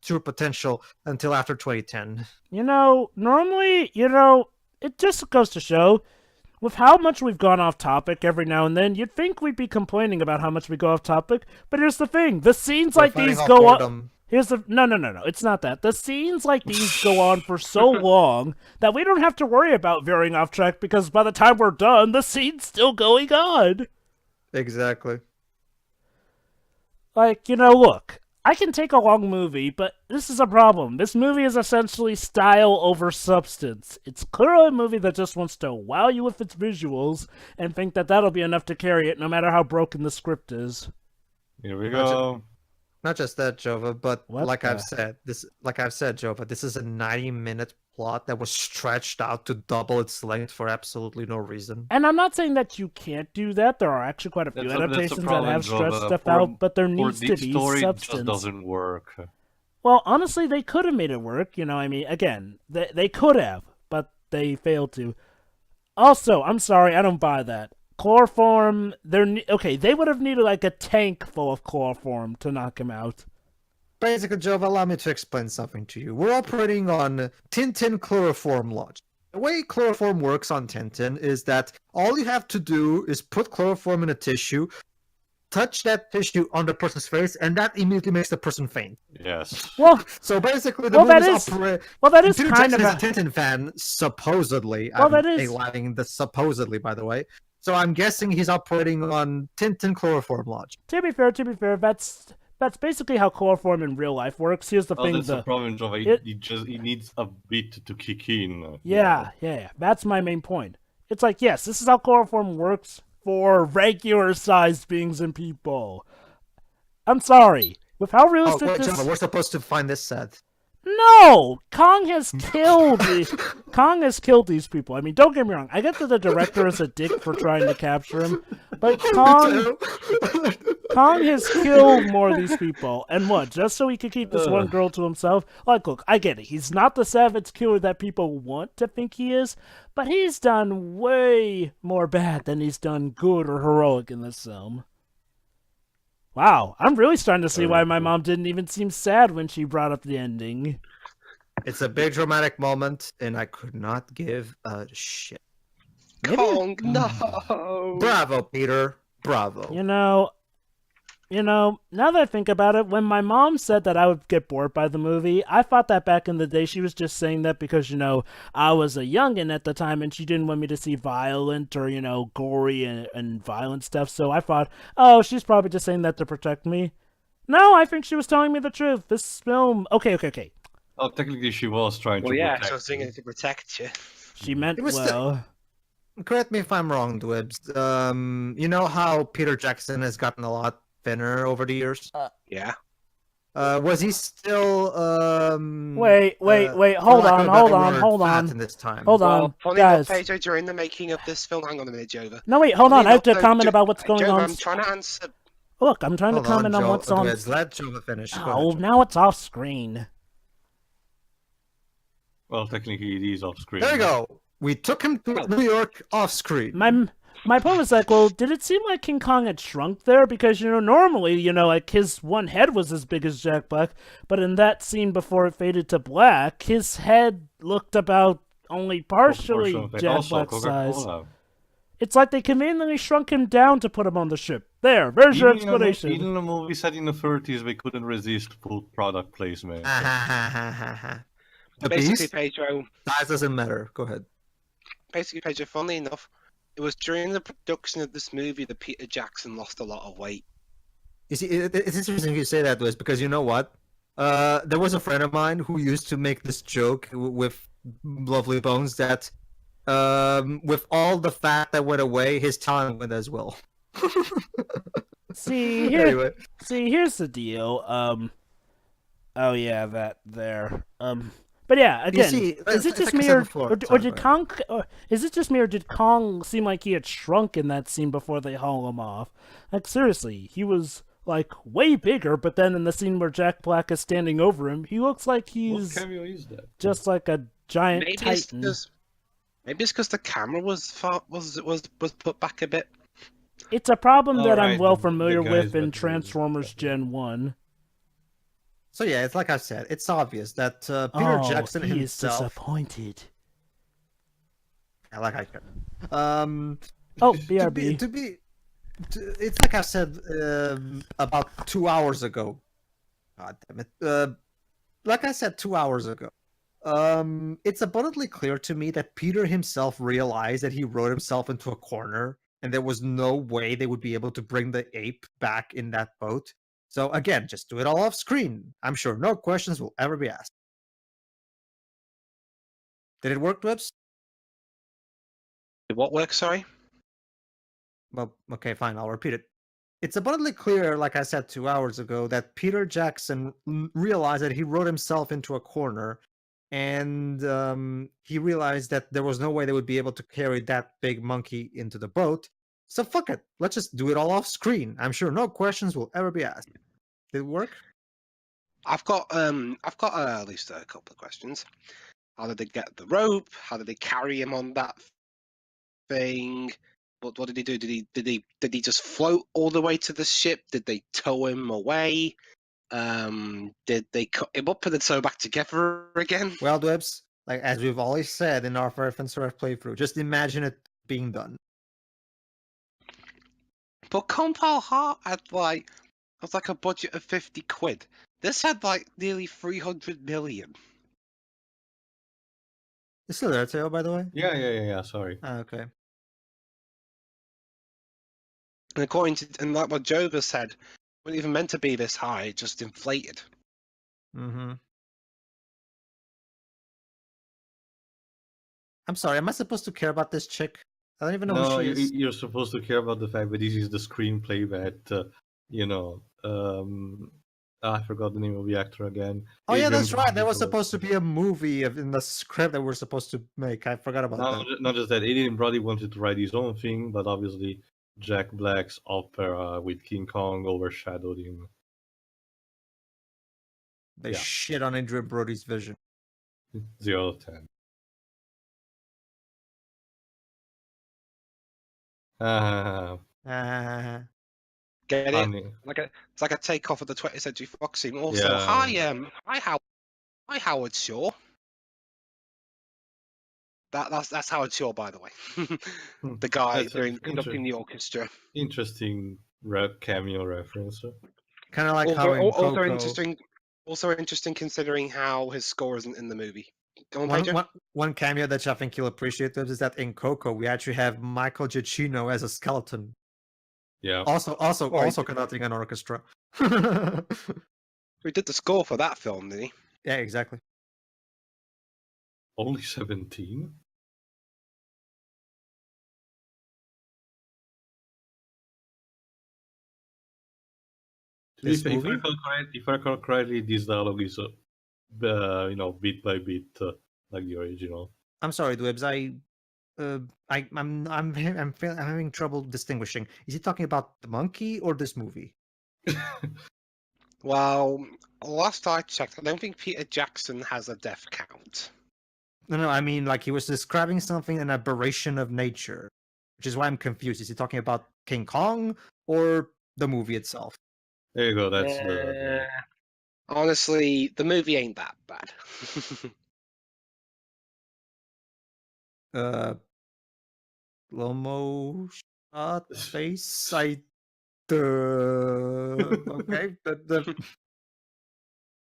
true potential until after 2010. Normally, it just goes to show, with how much we've gone off topic every now and then, you'd think we'd be complaining about how much we go off topic, but here's the thing, the scenes like these go on... No, it's not that. The scenes like these go on for so long that we don't have to worry about veering off track, because by the time we're done, the scene's still going on. Exactly. Like, look, I can take a long movie, but this is a problem. This movie is essentially style over substance. It's clearly a movie that just wants to wow you with its visuals and think that that'll be enough to carry it no matter how broken the script is. Here we go. Not just that, Jova, but What like the- I've said, Jova, this is a 90-minute plot that was stretched out to double its length for absolutely no reason. And I'm not saying that you can't do that. There are actually quite a few That's a adaptations that problem, have stretched Jova. stuff For- out, but there For needs to this be story, it substance. just doesn't work. Well, honestly, they could have made it work. Again, they could have, but they failed to. Also, I'm sorry, I don't buy that. Chloroform, they would have needed like a tank full of chloroform to knock him out. Basically, Jova, allow me to explain something to you. We're operating on Tintin chloroform logic. The way chloroform works on Tintin is that all you have to do is put chloroform in a tissue, touch that tissue on the person's face, and that immediately makes the person faint. Yes. Well, So basically, the Well, that movie's is- that is Peter kind of Jackson is a Tintin fan, supposedly. Well, that I'm is- allowing the supposedly, by the way. So I'm guessing he's operating on Tintin chloroform logic. to be fair, that's basically how chloroform in real life works. Here's the Oh, thing, that's the problem, Jova. it- It needs a bit to kick in. Yeah, that's my main point. It's like, yes, this is how chloroform works for regular-sized beings and people. I'm sorry. With how Oh, realistic wait, this... Jova, we're supposed to find this set. No! Kong has killed these people. I mean, don't get me wrong. I get that the director is a dick for trying to capture him, but Kong has killed more of these people. And what, just so he could keep this one girl to himself? Like, look, I get it. He's not the savage killer that people want to think he is, but he's done way more bad than he's done good or heroic in this film. Wow, I'm really starting to see why my mom didn't even seem sad when she brought up the ending. It's a big dramatic moment, and I could not give a shit. Maybe- Kong, no. Bravo, Peter. Bravo. Now that I think about it, when my mom said that I would get bored by the movie, I thought that back in the day she was just saying that because, I was a youngin' at the time and she didn't want me to see violent or, gory and violent stuff. So I thought, oh, she's probably just saying that to protect me. No, I think she was telling me the truth. This film... Okay. Oh, technically she was trying to Well, yeah, protect so I was doing you. it to protect you. She meant It was well. Correct me if I'm wrong, Dwibs. You know how Peter Jackson has gotten a lot thinner over the years? Yeah. Was he still Wait, for hold lack of a better on, word, hold fat on. in this time? Hold on, Well, funny guys. enough, Pedro, during the making of this film, hang on a minute, Jova. No, wait, hold on. I have to comment about what's going Jova, on. I'm trying to answer. Look, I'm trying to Hold comment on Joe, what's on... Dwibs, let Jova finish. Go ahead, Oh, Joe. now it's off screen. Well, technically it is off screen. There you go. We took him to New York off screen. my point was like, well, did it seem like King Kong had shrunk there? Because, normally, like his one head was as big as Jack Black, but in that scene before it faded to black, his head looked about only partially Proportion of it. Jack Also, Black's size. Coca-Cola. It's like they conveniently shrunk him down to put him on the ship. There's your explanation. Even in a movie set in the 30s, they couldn't resist full product placement. The Basically, beast? Pedro, Size doesn't matter. Go ahead. funnily enough, it was during the production of this movie that Peter Jackson lost a lot of weight. You see, it's interesting you say that, Liz, because you know what? There was a friend of mine who used to make this joke with Lovely Bones that with all the fat that went away, his talent went as well. See, Anyway. here's the deal. Oh yeah, that there. But yeah, again, see, is it like just I me said or, before- or sorry, did go Kong? Or is it just me or did Kong seem like he had shrunk in that scene before they haul him off? Like seriously, he was like way bigger, but then in the scene where Jack Black is standing over him, he looks like What he's cameo is that? just like a giant Maybe titan. it's because the camera was put back a bit. It's a problem that I'm Alright, well the familiar guys with that in do Transformers that. Gen 1. So yeah, it's like I said, it's obvious that Peter Jackson he is himself. disappointed. Yeah, like I said. Oh, to BRB. be, it's like I said about 2 hours ago. God damn it! Like I said 2 hours ago. It's abundantly clear to me that Peter himself realized that he wrote himself into a corner, and there was no way they would be able to bring the ape back in that boat. So again, just do it all off screen. I'm sure no questions will ever be asked. Did it work, Dwibs? Did what work? Sorry. Well, okay, fine. I'll repeat it. It's abundantly clear, like I said 2 hours ago, that Peter Jackson realized that he wrote himself into a corner, and he realized that there was no way they would be able to carry that big monkey into the boat. So fuck it. Let's just do it all off screen. I'm sure no questions will ever be asked. Did it work? I've got at least a couple of questions. How did they get the rope? How did they carry him on that thing? What did he do? Did he just float all the way to the ship? Did they tow him away? Did they cut him up and then sew back together again? Well, Dwibs, like as we've always said in our First playthrough, just imagine it being done. But Compile Heart had like a budget of 50 quid. This had like nearly 300 million. Is still there, Teo, by the way? Yeah. Sorry. Ah, okay. And according to like what Jover said, it wasn't even meant to be this high, it just inflated. Mm-hmm. I'm sorry, am I supposed to care about this chick? I don't even know No, who she is. you're supposed to care about the fact that this is the screenplay that, I forgot the name of the actor again. Oh yeah, Adrian that's right. There was Brody. supposed to be a movie in the script that we're supposed to make. I forgot about that. Not just that, Adrian Brody wanted to write his own thing, but obviously Jack Black's opera with King Kong overshadowed him. They yeah. shit on Adrian Brody's vision. 0 out of 10. Get it? Funny. It's like a takeoff of the 20th Century Fox scene. Also, Yeah. hi Howard Shaw. That's Howard Shaw, by the way. The guy That's conducting the orchestra. Interesting cameo reference. Kind of like how in Also Coco, also interesting considering how his score isn't in the movie. Go on, Pedro. one cameo that I think you'll appreciate is that in Coco we actually have Michael Giacchino as a skeleton. Yeah. Also conducting an orchestra. He did the score for that film, didn't he? Yeah, exactly. Only 17? This If movie? I recall correctly, this dialogue is, bit by bit, like the original. I'm sorry, Dwebs. I'm having trouble distinguishing. Is he talking about the monkey or this movie? Well, last I checked, I don't think Peter Jackson has a death count. No, I mean like he was describing something, an aberration of nature. which is why I'm confused. Is he talking about King Kong or the movie itself? There you go. That's the Honestly, the movie ain't that bad. Slow-mo shot face. Okay.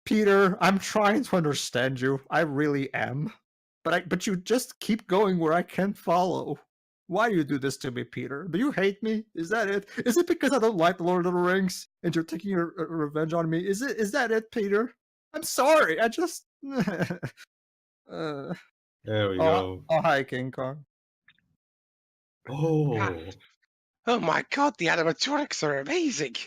Peter, I'm trying to understand you. I really am. But you just keep going where I can't follow. Why do you do this to me, Peter? Do you hate me? Is that it? Is it because I don't like the Lord of the Rings and you're taking your revenge on me? Is that it, Peter? I'm sorry. I just there we go. Oh, hi, King Kong. Oh, Oh my god, the animatronics are amazing.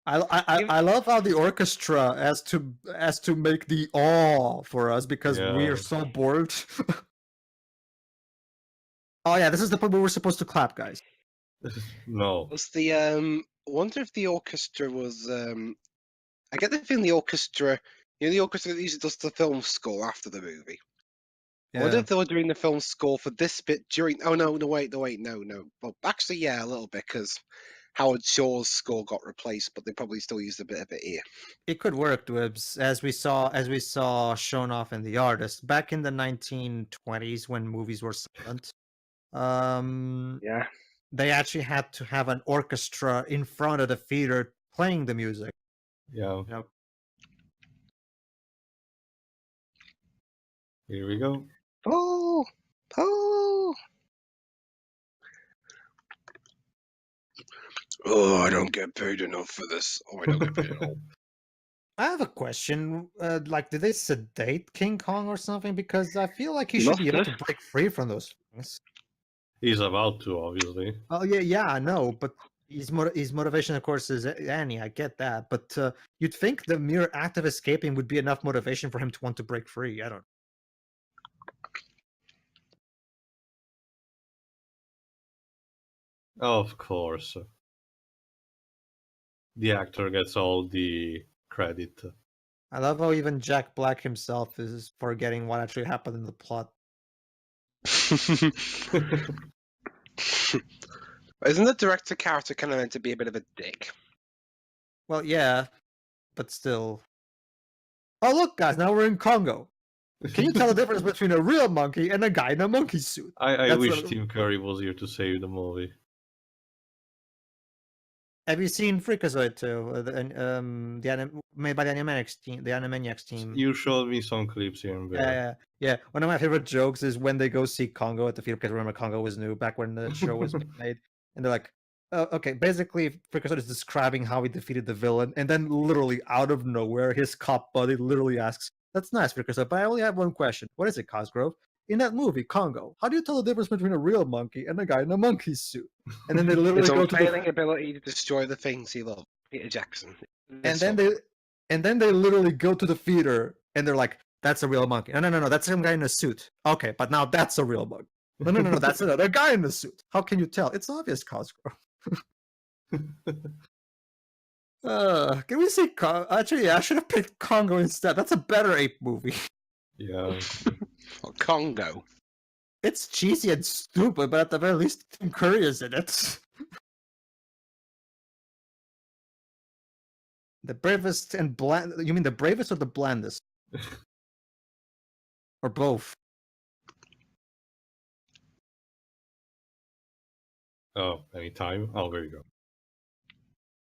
I love how the orchestra has to make the awe for us because we Yeah. are so bored. Oh yeah, this is the point where we're supposed to clap, guys. no. Was the wonder if the orchestra was I get the feeling the orchestra, the orchestra that usually does the film score after the movie. I wonder Yeah, if they were doing the film score for this bit during. Oh no, wait, no. Well, actually, yeah, a little bit because Howard Shaw's score got replaced, but they probably still used a bit of it here. it could work, Dwebs, as we saw shown off in The Artist back in the 1920s when movies were silent. Yeah. They actually had to have an orchestra in front of the theater playing the music. Yeah. You know? Here we go. Oh. Oh, I don't get paid enough for this. Oh, I don't get paid at all. I have a question. Like, did they sedate King Kong or something? Because I feel like he should Must be able have. to break free from those things. He's about to, obviously. Oh yeah, I know, but his motivation, of course, is Annie. I get that, but you'd think the mere act of escaping would be enough motivation for him to want to break free. I don't. Of course. The actor gets all the credit. I love how even Jack Black himself is forgetting what actually happened in the plot. Isn't the director character kind of meant to be a bit of a dick? Well, yeah, but still. Oh look, guys! Now we're in Congo. Can you tell the difference between a real monkey and a guy in a monkey suit? I wish Tim Curry was here to save the movie. Have you seen Freakazoid too? Made by the Animaniacs team. You showed me some clips here and there. Yeah. One of my favorite jokes is when they go see Congo at the theater, because remember Congo was new back when the show was being made, and they're like, okay, basically Freakazoid is describing how he defeated the villain, and then literally out of nowhere, his cop buddy literally asks, "That's nice, Freakazoid, but I only have one question. What is it, Cosgrove? In that movie, Congo, how do you tell the difference between a real monkey and a guy in a monkey suit?" And then they literally His go to unfailing ability to destroy the things he loved, Peter Jackson. and then they literally go to the theater and they're like, "That's a real monkey. No, that's some guy in a suit. Okay, but now that's a real monkey. No, that's another guy in a suit. How can you tell? It's obvious, Cosgrove." Can we see Actually, yeah, I should have picked Congo instead. That's a better ape movie. Yeah. Congo. It's cheesy and stupid, but at the very least, Tim Curry is in it. The bravest and bland. You mean the bravest or the blandest? Or both? Oh, anytime? Oh, there you go.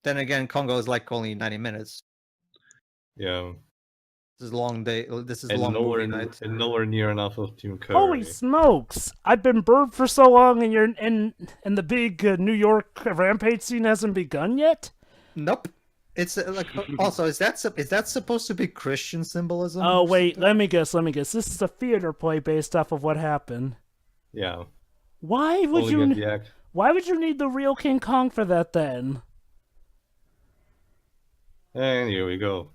Then again, Congo is like only 90 minutes. Yeah. This is a long day. This is a And long movie night. and nowhere near enough of Tim Curry. Holy smokes! I've been burned for so long, and the big New York rampage scene hasn't begun yet. Nope. It's like also is that supposed to be Christian symbolism? Oh wait, let me guess. This is a theater play based off of what happened. Yeah. Why would Only you? get the act. Why would you need the real King Kong for that then? And here we go.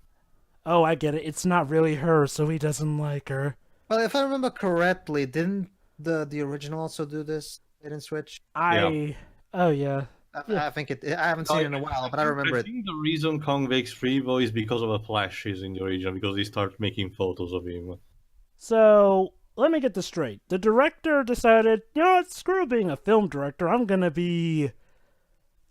Oh, I get it. It's not really her, so he doesn't like her. Well, if I remember correctly, didn't the original also do this? They didn't switch. Oh yeah. I think it. I haven't seen it in a while, but I remember I it. think the reason Kong breaks free though is because of the flashes in the original, because they start making photos of him. So let me get this straight. The director decided, you know what, screw being a film director. I'm gonna be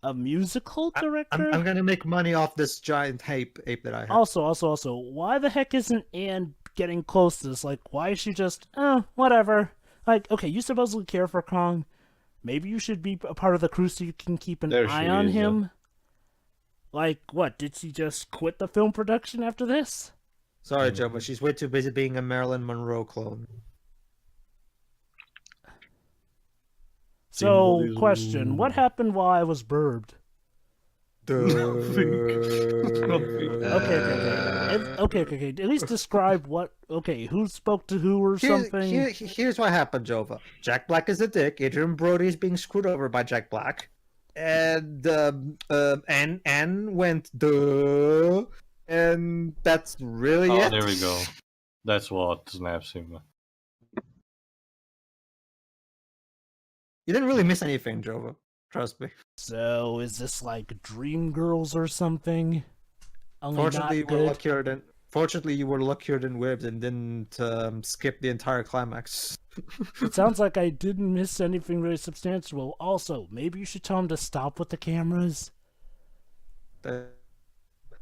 a musical director. I'm gonna make money off this giant ape that I have. Also, why the heck isn't Anne getting close to this? Like, why is she just, whatever? Like, okay, you supposedly care for Kong. Maybe you should be a part of the crew so you can keep an eye on him. Like, what? Did she just quit the film production after this? Sorry, Joe, but she's way too busy being a Marilyn Monroe clone. So, question: what happened while I was burbed? Okay. At least describe what. Okay, who spoke to who or something. Here's what happened, Jova. Jack Black is a dick. Adrian Brody is being screwed over by Jack Black, and Anne went duh, and that's really it. Oh, there we go. That's what snaps him. You didn't really miss anything, Jova. Trust me. So, is this like Dreamgirls or something? Fortunately, you were luckier than. Fortunately, you were luckier than Wibbs and didn't skip the entire climax. It sounds like I didn't miss anything really substantial. Also, maybe you should tell him to stop with the cameras.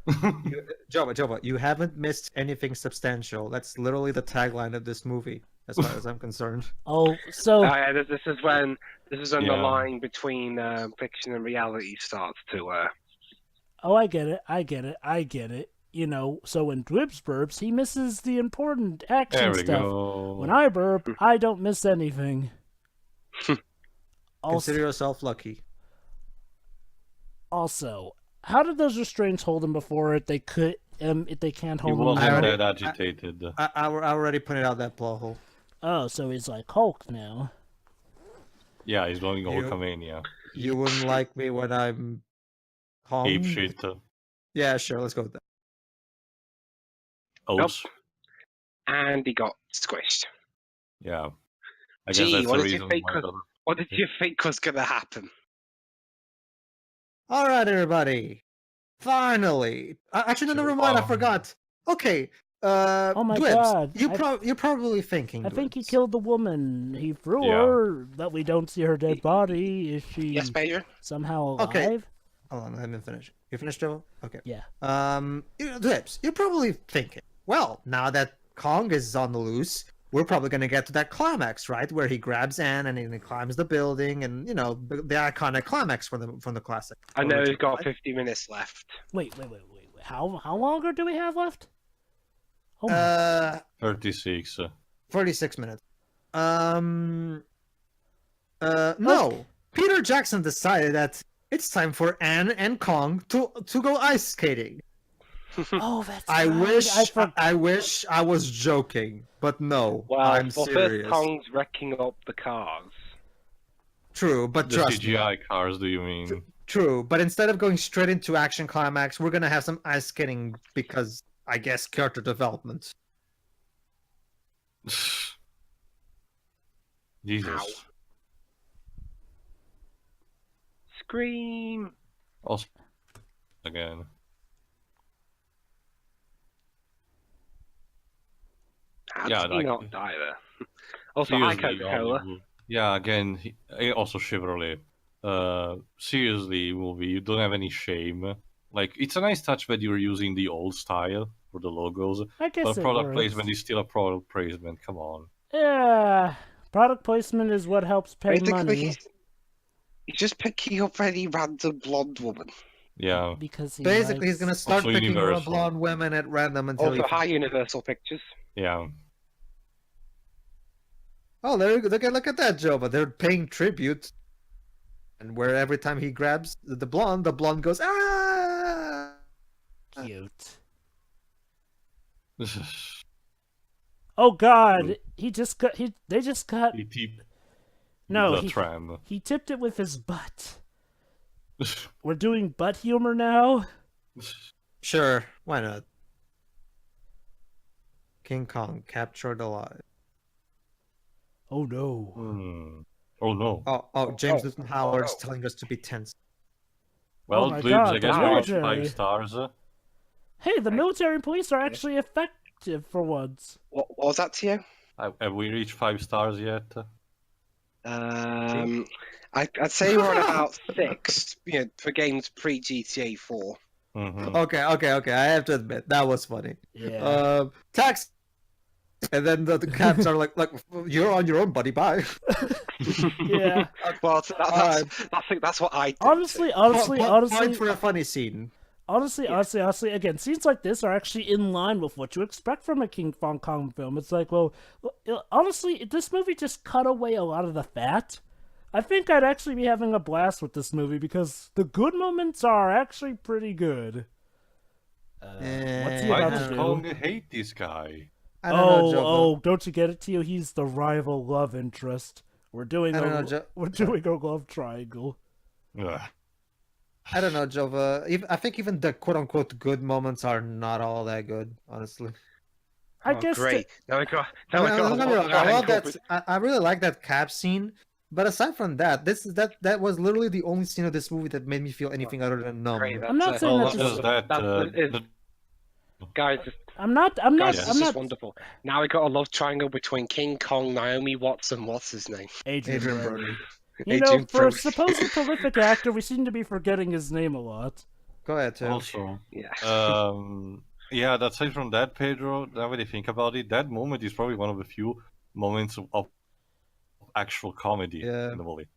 Jova, you haven't missed anything substantial. That's literally the tagline of this movie, as far as I'm concerned. Oh, so yeah, this is when the line between fiction and reality starts to. Oh, I get it. You know, so when Dwibs burps, he misses the important action stuff. Go. When I burp, I don't miss anything. Consider yourself lucky. Also, how did those restraints hold him before it? They could, if they can't hold He him. wasn't that agitated. I already pointed out that plot hole. Oh, so he's like Hulk now. Yeah, he's going Hulkamania. You wouldn't like me when I'm Kong? Ape shit. Yeah, sure, let's go with that. Oh, Nope. And he got squished. yeah. I guess Gee, that's what the did you reason think? why What did you think was going to happen? All right, everybody. Finally. Actually, no, never mind. I forgot. Okay. Oh my Dwibs, God. You're probably thinking. I think he Dwibs. killed the woman. He threw Yeah. her, but we don't see her dead body. Is she Yes, Major. somehow alive? Okay. Hold on, I didn't finish. You finished, Joe? Okay. Yeah. Dwibs, you're probably thinking, well, now that Kong is on the loose, we're probably going to get to that climax, right? Where he grabs Anne and he climbs the building, and you know the iconic climax from the classic. I know he's original, got right? 50 minutes left. Wait. How longer do we have left? Oh my 36. 46 minutes. No. Peter Jackson decided that it's time for Anne and Kong to go ice skating. Oh, that's I right. wish I was joking, but no, Well, I'm first serious. Kong's wrecking up the cars. True, but The trust me. CGI cars, do you mean? True, but instead of going straight into action climax, we're gonna have some ice skating because I guess character development. Jesus. Ow. Scream! Also, again. How Yeah, did he like- not die there? Also, hi Coca-Cola. Yeah, again, also Chevrolet. Seriously, movie, you don't have any shame. Like, it's a nice touch that you're using the old style for the logos, I guess but it product works. placement is still a product placement. Come on. Yeah, product placement is what helps pay Basically, money. he's just picking up any random blonde woman. Yeah. Because he Basically, he's gonna likes- start Also picking Universal. blonde women at random until Also, he... hi Universal Pictures. Yeah. Oh, there you go. Look at that, Joe. But they're paying tribute, and where every time he grabs the blonde goes ah. cute. Oh God, they just got. He tipped No, the tram. he tipped it with his butt. We're doing butt humor now. Sure, why not? King Kong captured alive. Oh no. Oh no. Oh, James Oh, Newton Howard's oh. telling us to be tense. Well, my Glibs, God, I guess the we got military. 5 stars. Hey, the military and police are actually effective for once. What was that to you? Have we reached 5 stars yet? I'd say we're on about 6, for games pre GTA 4. Mhm. Okay. I have to admit that was funny. Yeah. Tax, and then the caps are like, you're on your own, buddy. Bye. Yeah. Well, that's what I think. Honestly, Point for a funny scene. Honestly, again, scenes like this are actually in line with what you expect from a King Kong film. It's like, well, honestly, this movie just cut away a lot of the fat. I think I'd actually be having a blast with this movie because the good moments are actually pretty good. What's he Why about does to Kong do? hate this guy? I don't know, Joe. Oh, don't you get it, Tio? He's the rival love interest. We're doing I don't know, Joe. we're doing a love triangle. Ugh. I don't know, Jova. I think even the quote-unquote good moments are not all that good, honestly. I guess great. Now we got. I Now mean, we got. don't get me wrong, I love that. I really like that cap scene, but aside from that, that was literally the only scene of this movie that made me feel anything other than numb. Great, I'm not saying Oh, that what was that? Guys, I'm not. this I'm is not. wonderful. Now we got a love triangle between King Kong, Naomi Watts, and what's his name? Adrian Brody. You Adrian know, for a Brody. supposed prolific actor, we seem to be forgetting his name a lot. Go ahead, Tim. Also, Yeah. yeah, aside from that, Pedro, now that I think about it, that moment is probably one of the few moments of actual comedy Yeah. in the movie.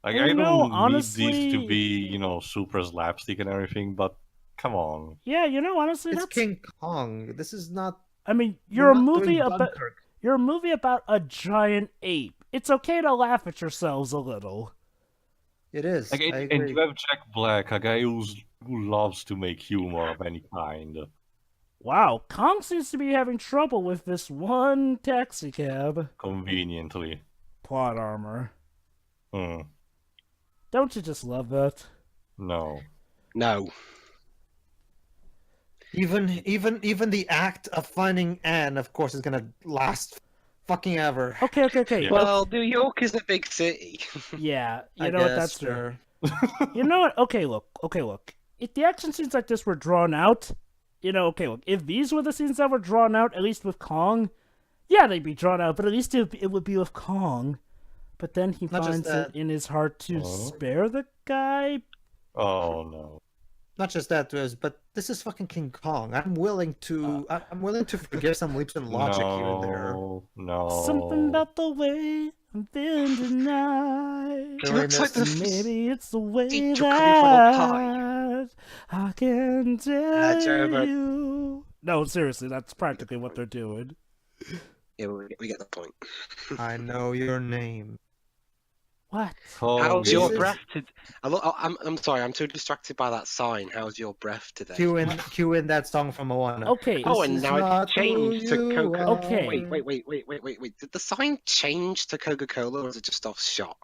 Like, And I you know, don't need honestly- these to be, super slapstick and everything, but come on. Yeah, you know, honestly, It's that's. King Kong. This is not. I mean, we're you're a not movie doing about. Dunkirk. You're a movie about a giant ape. It's okay to laugh at yourselves a little. It is. Like, I and agree. you have Jack Black, a guy who loves to make humor of any kind. Wow, Kong seems to be having trouble with this one taxi cab. Conveniently. Plot armor. Hmm. Don't you just love that? No. No. Even the act of finding Anne, of course, is gonna last fucking ever. Okay. Yeah. Well, New York is a big city. Yeah, you I know what? guess, That's true. sure. You know what? Okay, look. If the action scenes like this were drawn out, if these were the scenes that were drawn out, at least with Kong, yeah, they'd be drawn out, but at least it would be with Kong. But then he Not just finds it that. in his heart to Oh. spare the guy. Oh, no. Not just that, but this is fucking King Kong. I'm willing to forgive some leaps in logic here and there. No. Something about the way I'm feeling tonight. He looks like the Maybe it's the way Teacher coming from up high. that I can tell Joe, you. No, seriously, that's practically what they're doing. Yeah, we get the point. I know your name. What? How's this your is- breath? I'm sorry, I'm too distracted by that sign. How's your breath today? Cue in that song from Moana. Okay. Oh, This and is now not it changed who to you Coca. are. Okay. Wait. Did the sign change to Coca-Cola, or was it just off shot?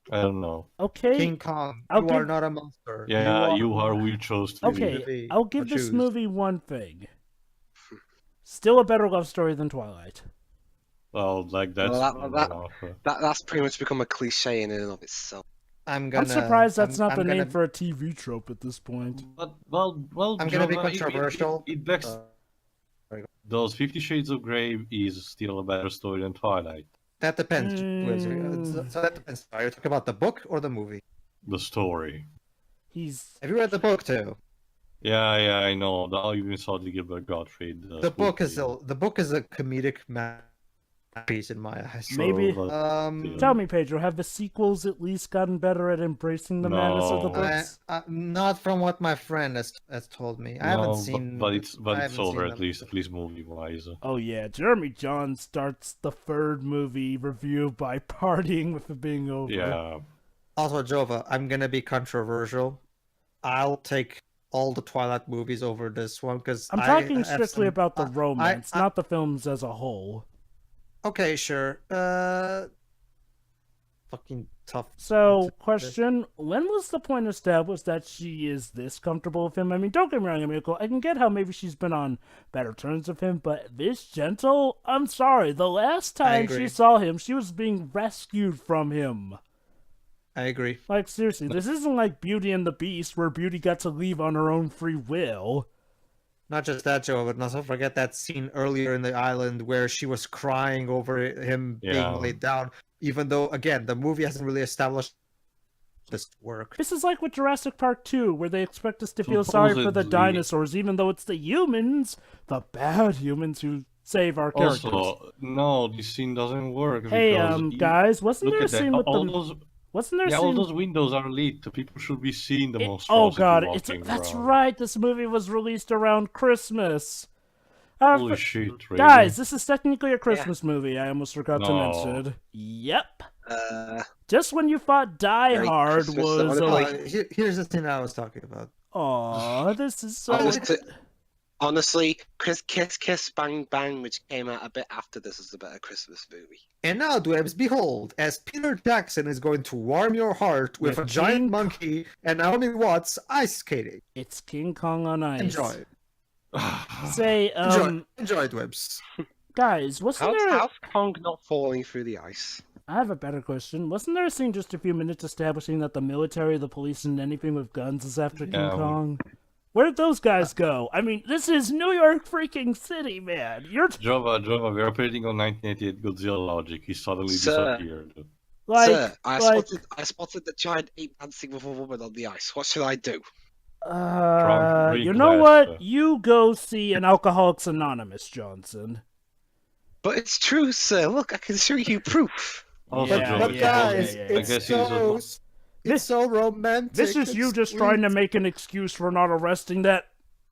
I don't know. Okay. King Kong, I'll you are give- not a monster. Yeah, you are who you chose to be. Okay, I'll give this choose. movie one thing. Still a better love story than Twilight. Well, like, that's... Well, That's pretty much become a cliche in and of itself. I'm surprised that's not the I'm name gonna- for a TV trope at this point. But, well, I'm gonna be Jova, controversial. It backs... Sorry. Those 50 Shades of Grey is still a better story than Twilight. That depends. Mm. So that depends. Are you talking about the book or the movie? The story. He's Have you read the book too? Yeah, I know. I even saw the Gilbert Gottfried. The book is a comedic masterpiece in my eyes. Maybe- Tell me, Pedro, have the sequels at least gotten better at embracing the madness of the No. books? Not from what my friend has told me. I haven't seen. But it's I haven't over seen at least movie wise. Oh yeah, Jeremy John starts the third movie review by partying with it being over. Yeah. Also, Jova, I'm gonna be controversial. I'll take all the Twilight movies over this one because I'm talking strictly about the romance, I- not the films as a whole. Okay, sure. Fucking tough. So, question, when was the point established that she is this comfortable with him? I mean, don't get me wrong, Emiko, I can get how maybe she's been on better terms with him, but this gentle? I'm sorry, the last time she agree. saw him, she was being rescued from him. I agree. Like, seriously, this isn't like Beauty and the Beast, where Beauty got to leave on her own free will. Not just that, Joe, but also forget that scene earlier in the island where she was crying over him being Yeah. laid down. Even though, again, the movie hasn't really established this work. This is like with Jurassic Park 2, where they expect us to feel sorry for the Supposedly- dinosaurs, even though it's the humans, the bad humans, who save our characters. Also, no, this scene doesn't work. Hey, because guys, wasn't look there a at that. scene with All the... those, Wasn't there a yeah, all scene... those windows are lit. People should be seeing the Oh monstrosity god, walking that's around. right, this movie was released around Christmas. Holy shit, really? Guys, this is technically a Christmas movie, I almost forgot to No. mention. Yep. Just Just when you thought Die Merry Hard Christmas, was... honestly. Here's the thing I was talking about. Aw, this is so... honestly, Kiss Kiss Bang Bang, which came out a bit after this, is a better Christmas movie. And now, Dwebs, behold, as Peter Jackson is going to warm your heart with With a giant King- monkey and Naomi Watts ice skating. It's King Kong on ice. Enjoy. Say, Enjoy, Dwebs. guys, wasn't there... How's Kong not falling through the ice? I have a better question. Wasn't there a scene just a few minutes establishing that the military, the police, and anything with guns is after King Yeah. Kong? Where did those guys go? I mean, this is New York freaking City, man. You're Java, we are operating on 1988 Godzilla logic. He suddenly Sir. disappeared. like, Sir, I like, spotted the giant ape dancing with a woman on the ice. What should I do? Drunk you know request. what? You go see an Alcoholics Anonymous, Johnson. But it's true, sir. Look, I can show you proof. Also, Yeah, But Java, guys, yeah. I it's guess so he's it's so romantic. This is you it's just sweet. trying to make an excuse for not arresting that.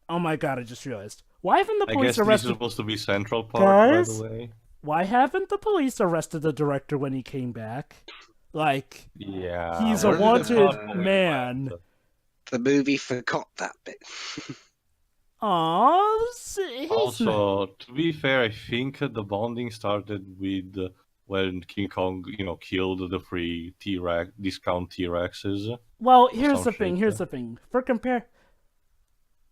Oh my god, I just realized. Why haven't the I police guess this is arrested... supposed to be Central Park, by Guys? the way. Why haven't the police arrested the director when he came back? Like, Yeah. he's a where did the wanted plot point man. went? The movie forgot that bit. aw, he's not... Also, to be fair, I think the bonding started with when King Kong, killed the free T-Rex, discount T-Rexes. Well, here's some the thing, shit, here's yeah. the thing. For compare...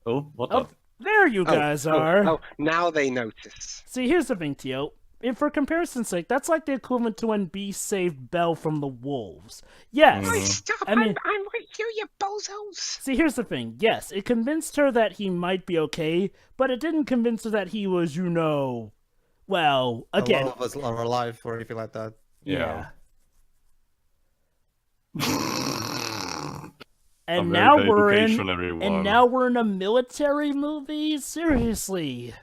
Oh, what Oh, the? there you guys are. Oh, now they notice. See, here's the thing, Tio. And for comparison's sake, that's like the equivalent to when Beast saved Belle from the wolves. Yes. Mhm. Stop! I mean- I'm right here, you bozos. See, here's the thing. Yes, it convinced her that he might be okay, but it didn't convince her that he was, well, The again, love of our life or anything like that. yeah. Yeah. And now American we're education, in, everyone. and now we're in a military movie. Seriously,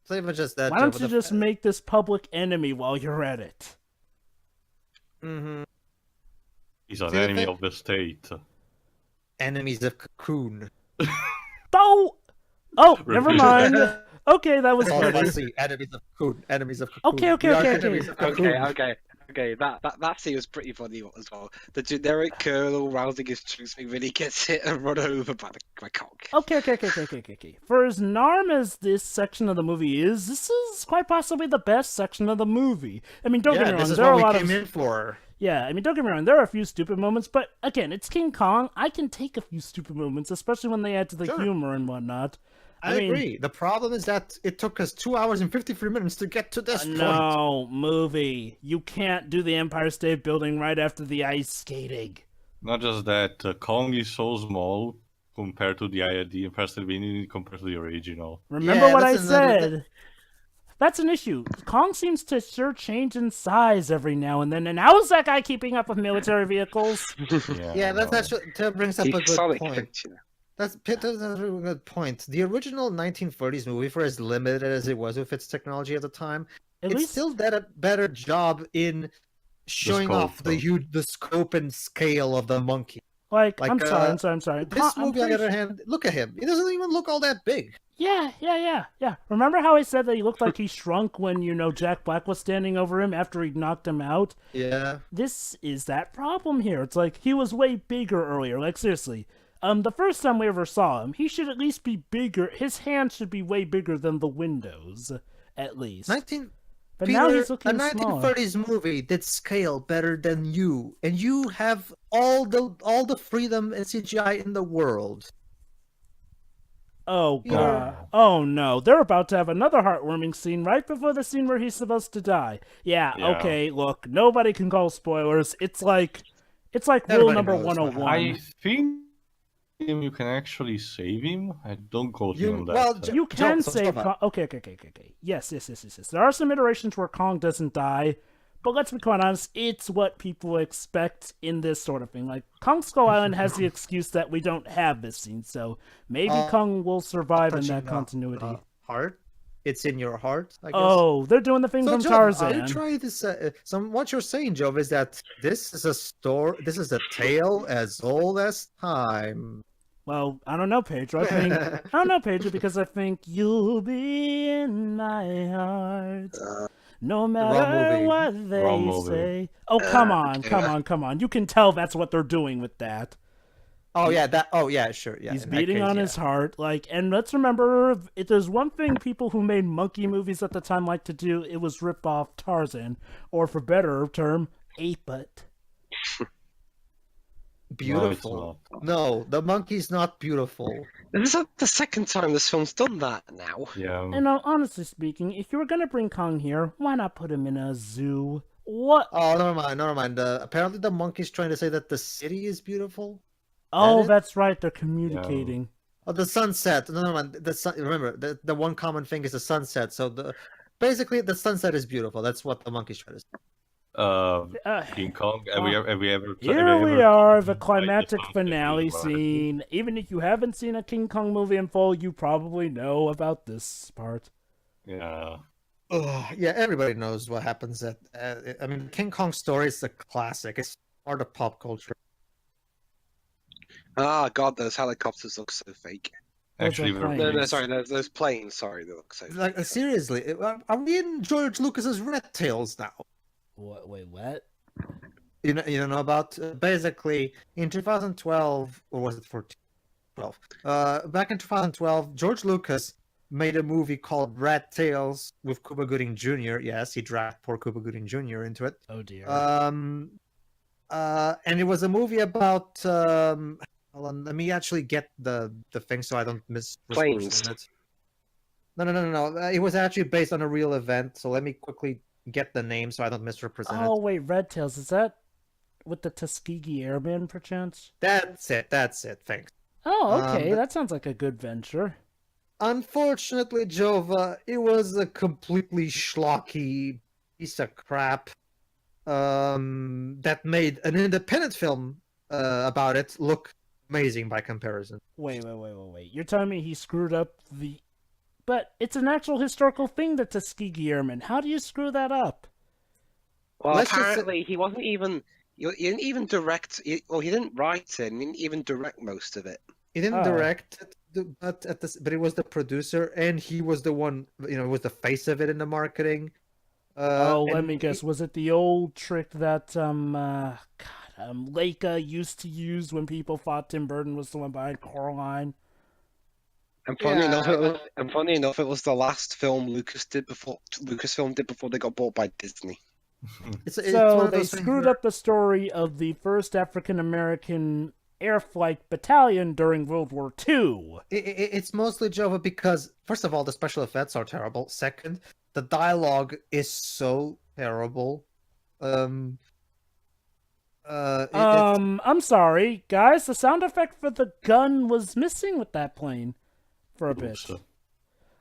It's not even just that. why don't you just make this Public Enemy while you're at it? Mm-hmm. He's an See, the enemy thing- of the state. Enemies of Cocoon. Oh, never Repeat. mind. Okay, that was That's all I funny. see. Enemies of Cocoon. Enemies of Cocoon. Okay, We are okay. enemies of Cocoon. Okay. That scene was pretty funny as well. The generic colonel rousing his troops when he gets hit and run over by cock. Okay. For as narm as this section of the movie is, this is quite possibly the best section of the movie. I mean, don't get me Yeah, wrong, this is there are what a we lot came of... in for. Yeah, I mean, don't get me wrong, there are a few stupid moments, but again, it's King Kong. I can take a few stupid moments, especially when they add to the Sure. humor and whatnot. I mean, agree. The problem is that it took us 2 hours and 53 minutes to get to this point. No, movie. You can't do the Empire State Building right after the ice skating. Not just that, Kong is so small compared to the Empire State Building compared to the original. Remember Yeah, what I that's another- said? That's an issue. Kong seems to sure change in size every now and then, and how is that guy keeping up with military vehicles? Yeah, that's no. actually that brings up a good Sonic point. picture. That's a really good point. The original 1930s movie, for as limited as it was with its technology at the time, At it least, still did a better job in showing off scope, the scope and scale of the monkey. like, like, I'm sorry. This I'm movie, on pretty the other hand, look at him. He doesn't even look all that big. Yeah. Remember how I said that he looked like he shrunk when, Jack Black was standing over him after he knocked him out? Yeah. This is that problem here. It's like, he was way bigger earlier. Like, seriously. The first time we ever saw him, he should at least be bigger. His hand should be way bigger than the windows, at least. But now he's looking a small. 1930s movie did scale better than you, and you have all the freedom and CGI in the world. Oh, Yeah. God. Oh, no. They're about to have another heartwarming scene right before the scene where he's supposed to die. Yeah. Okay, look. Nobody can call spoilers. It's like rule Everybody number knows what 101. I think him, you can actually save him. I don't quote me on that. well, You can so save stop Kong. Okay. Yes. There are some iterations where Kong doesn't die, but let's be quite honest, it's what people expect in this sort of thing. Like, Kong Skull Island has the excuse that we don't have this scene, so maybe Kong will survive in that continuity. Heart. It's in your heart, I guess. Oh, they're doing the thing So, from Joe, Tarzan. I try this. What you're saying, Joe, is that this is a story. This is a tale as old as time. Well, I don't know, Pedro. I don't know, Pedro, because I think you'll be in my heart, no matter what they say. Oh, come on! You can tell that's what they're doing with that. Oh yeah, that. Oh yeah, sure. Yeah, He's in that beating case, on yeah. his heart, like, and let's remember, if there's one thing people who made monkey movies at the time like to do, it was rip off Tarzan, or for better term, ape it. Beautiful. No, the monkey's not beautiful. This is the second time this film's done that now. Yeah. And honestly speaking, if you were gonna bring Kong here, why not put him in a zoo? What? Oh, never mind. Apparently, the monkey's trying to say that the city is beautiful. Oh, it? that's right. They're communicating. Oh, the sunset. No, never mind. Remember, the one common thing is the sunset. So basically, the sunset is beautiful. That's what the monkey's trying to say. King Kong. Have we ever? Here we are, the climactic finale scene. Even if you haven't seen a King Kong movie in full, you probably know about this part. Yeah. Yeah, everybody knows what happens. I mean, King Kong story is a classic. It's part of pop culture. Ah, God, those helicopters look so fake. Actually, Those are we're planes. Sorry, those planes. Sorry, they look so fake. Like seriously, are we in George Lucas's Red Tails now? What? Wait, what? You know about basically in 2012, or was it 2012? Back in 2012, George Lucas made a movie called Rat Tails with Cuba Gooding Jr. Yes, he dragged poor Cuba Gooding Jr. into it. Oh dear. And it was a movie about. Hold on, let me actually get the thing so I don't miss Planes. it. No. It was actually based on a real event. So let me quickly get the name so I don't misrepresent Oh it. wait, Red Tails, is that with the Tuskegee Airmen, perchance? That's it. Thanks. Oh, okay, but- that sounds like a good venture. Unfortunately, Jova, it was a completely schlocky piece of crap that made an independent film about it look amazing by comparison. Wait. You're telling me he screwed up the... But it's an actual historical thing, the Tuskegee Airmen. How do you screw that up? Well, Let's just say- apparently he wasn't even. He didn't even direct. He didn't write it. He didn't even direct most of it. He didn't Oh. direct it, but he was the producer, and he was the one, was the face of it in the marketing. Let and me guess. Was it the old trick that Leica used to use when people thought Tim Burton was the one behind Coraline? And funny Yeah, enough, it was the last film Lucasfilm did before they got bought by Disney. It's one So of they those things screwed where- up the story of the first African American air flight battalion during World War II. It's mostly Jova because, first of all, the special effects are terrible. Second, the dialogue is so terrible. I'm sorry, guys. The sound effect for the gun was missing with that plane for a bit. Oops.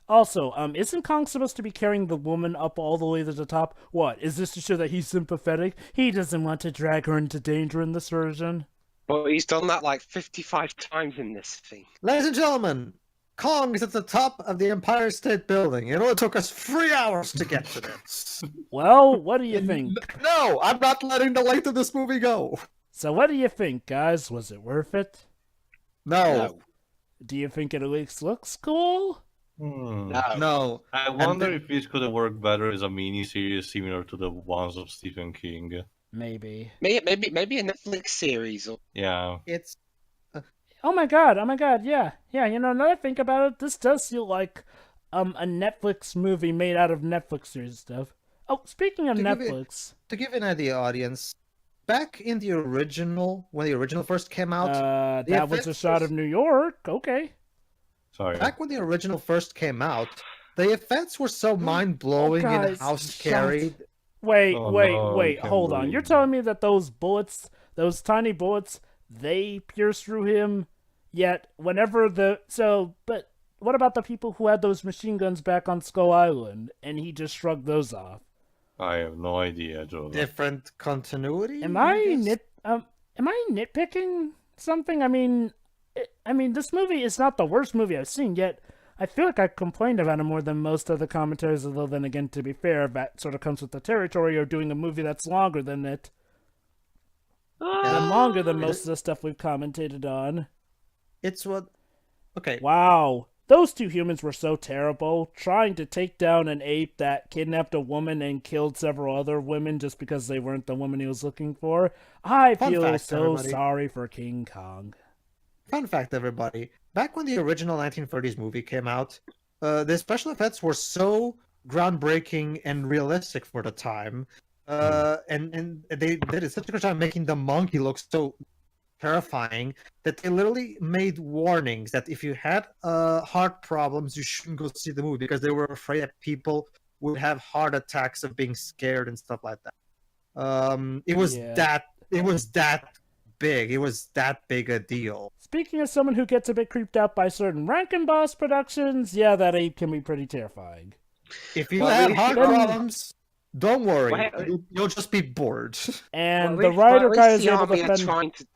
Also, isn't Kong supposed to be carrying the woman up all the way to the top? What, is this to show that he's sympathetic? He doesn't want to drag her into danger in this version? But he's done that like 55 times in this thing. Ladies and gentlemen, Kong is at the top of the Empire State Building. It only took us 3 hours to get to this. Well, what do you think? No, I'm not letting the length of this movie go. So what do you think, guys? Was it worth it? No. Do you think it at least looks cool? No. I wonder if this could have worked better as a mini-series similar to the ones of Stephen King. Maybe. Maybe a Netflix series. Or... Yeah. It's Oh my god, yeah. Now that I think about it, this does feel like a Netflix movie made out of Netflix series stuff. Oh, speaking of To give it- Netflix, to give you an idea, audience. Back in the original, when the original first came out, the that was a effects shot was- of New York. Okay. Sorry. back when the original first came out, the effects were so mind-blowing and guys, how shut. scary. Wait, Oh, no, I can't hold on. believe You're that. telling me that those bullets, those tiny bullets, they pierce through him yet whenever but what about the people who had those machine guns back on Skull Island, and he just shrugged those off? I have no idea, Joe. Different continuity. Am I I guess? am I nitpicking something? I mean, this movie is not the worst movie I've seen, yet I feel like I complained about it more than most of the commentators, although then again, to be fair, that sort of comes with the territory of doing a movie that's longer than it. And longer than most of the stuff we've commentated on. It's what. Okay. Wow. Those two humans were so terrible, trying to take down an ape that kidnapped a woman and killed several other women just because they weren't the woman he was looking for. I Fun feel fact, so everybody. sorry for King Kong. Fun fact, everybody. Back when the original 1930s movie came out, the special effects were so groundbreaking and realistic for the time. And they did such a good job making the monkey look so terrifying that they literally made warnings that if you had heart problems, you shouldn't go see the movie because they were afraid that people would have heart attacks of being scared and stuff like that. It was Yeah. that big. It was that big a deal. Speaking of someone who gets a bit creeped out by certain Rankin Boss productions, yeah, that ape can be pretty terrifying. If you Well, have we- heart then- problems, don't worry. Well, You'll just be bored. And Well, the at least- writer well, guy at is least the able to army are fend... trying to.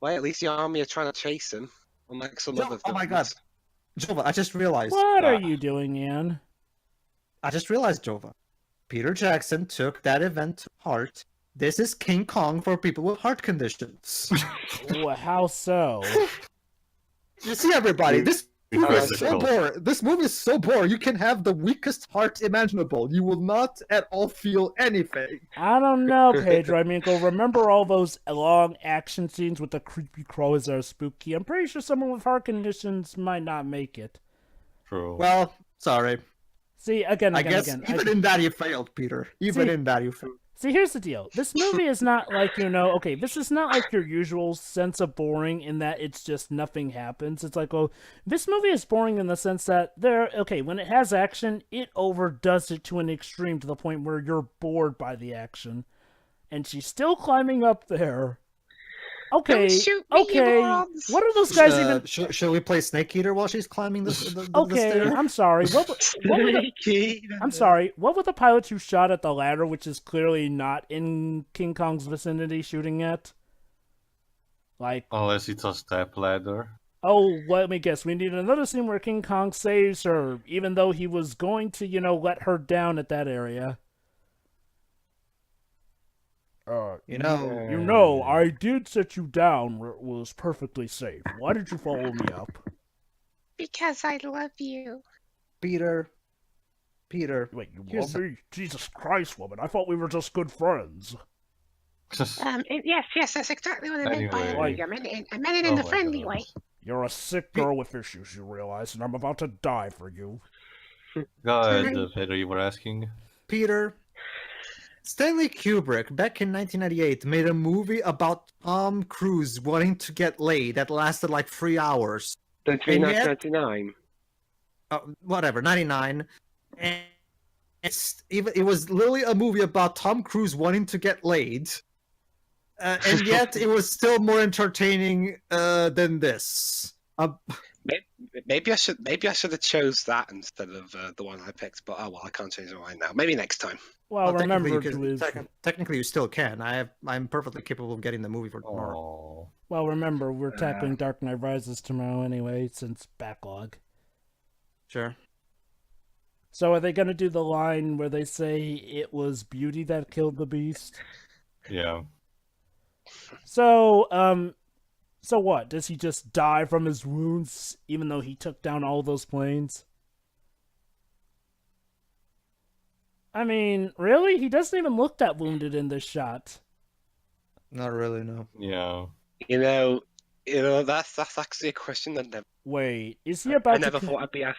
Well, at least the army are trying to chase him, unlike some No, other. oh my films. Jova, I just realized. What are you doing, Ian? Jova. Peter Jackson took that event to heart. This is King Kong for people with heart conditions. How so? You see, everybody, this movie is so Critical. boring. This movie is so boring. You can have the weakest heart imaginable. You will not at all feel anything. I don't know, Pedro. I mean, go remember all those long action scenes with the creepy crawlers that are spooky. I'm pretty sure someone with heart conditions might not make it. True. Well, sorry. See, again. Even in that you failed, Peter. Even See- in that you failed. See, here's the deal. This movie is not like, okay, this is not like your usual sense of boring in that it's just nothing happens. It's like, this movie is boring in the sense that when it has action, it overdoes it to an extreme to the point where you're bored by the action. And she's still climbing up there. Okay, Don't shoot me, you okay. morons. What are those guys even... Should we play Snake Eater while she's climbing the Okay, stair? I'm sorry. What were the... I'm sorry. What were the pilots who shot at the ladder, which is clearly not in King Kong's vicinity, shooting at? Like, Unless it's a step ladder. oh, let me guess. We need another scene where King Kong saves her, even though he was going to, let her down at that area. I did set you down where it was perfectly safe. Why did you follow me up? Because I love you. Peter. Wait, you Here's love me? Jesus Christ, woman. I thought we were just good friends. Yes, that's exactly what I meant by Anyway. it. I meant it in Oh the my friendly God. way. You're a sick girl with issues, you realize, and I'm about to die for you. Go ahead, Pedro, you were asking. Peter. Stanley Kubrick, back in 1998, made a movie about Tom Cruise wanting to get laid that lasted like 3 hours. Then And yet- 1999. Whatever, 99. And it was literally a movie about Tom Cruise wanting to get laid. And yet it was still more entertaining than this. Maybe I should have chose that instead of the one I picked. But oh well, I can't change my mind now. Maybe next time. Well, technically, remember, you technically you still can. I'm perfectly capable of getting the movie for tomorrow. Oh. Well, remember, we're tackling Dark Knight Rises tomorrow anyway, since backlog. Sure. So are they going to do the line where they say it was beauty that killed the beast? Yeah. So what? Does he just die from his wounds, even though he took down all those planes? I mean, really? He doesn't even look that wounded in this shot. Not really, no. Yeah. You know that's actually a question that Wait, is he about I never to... thought I'd be asked.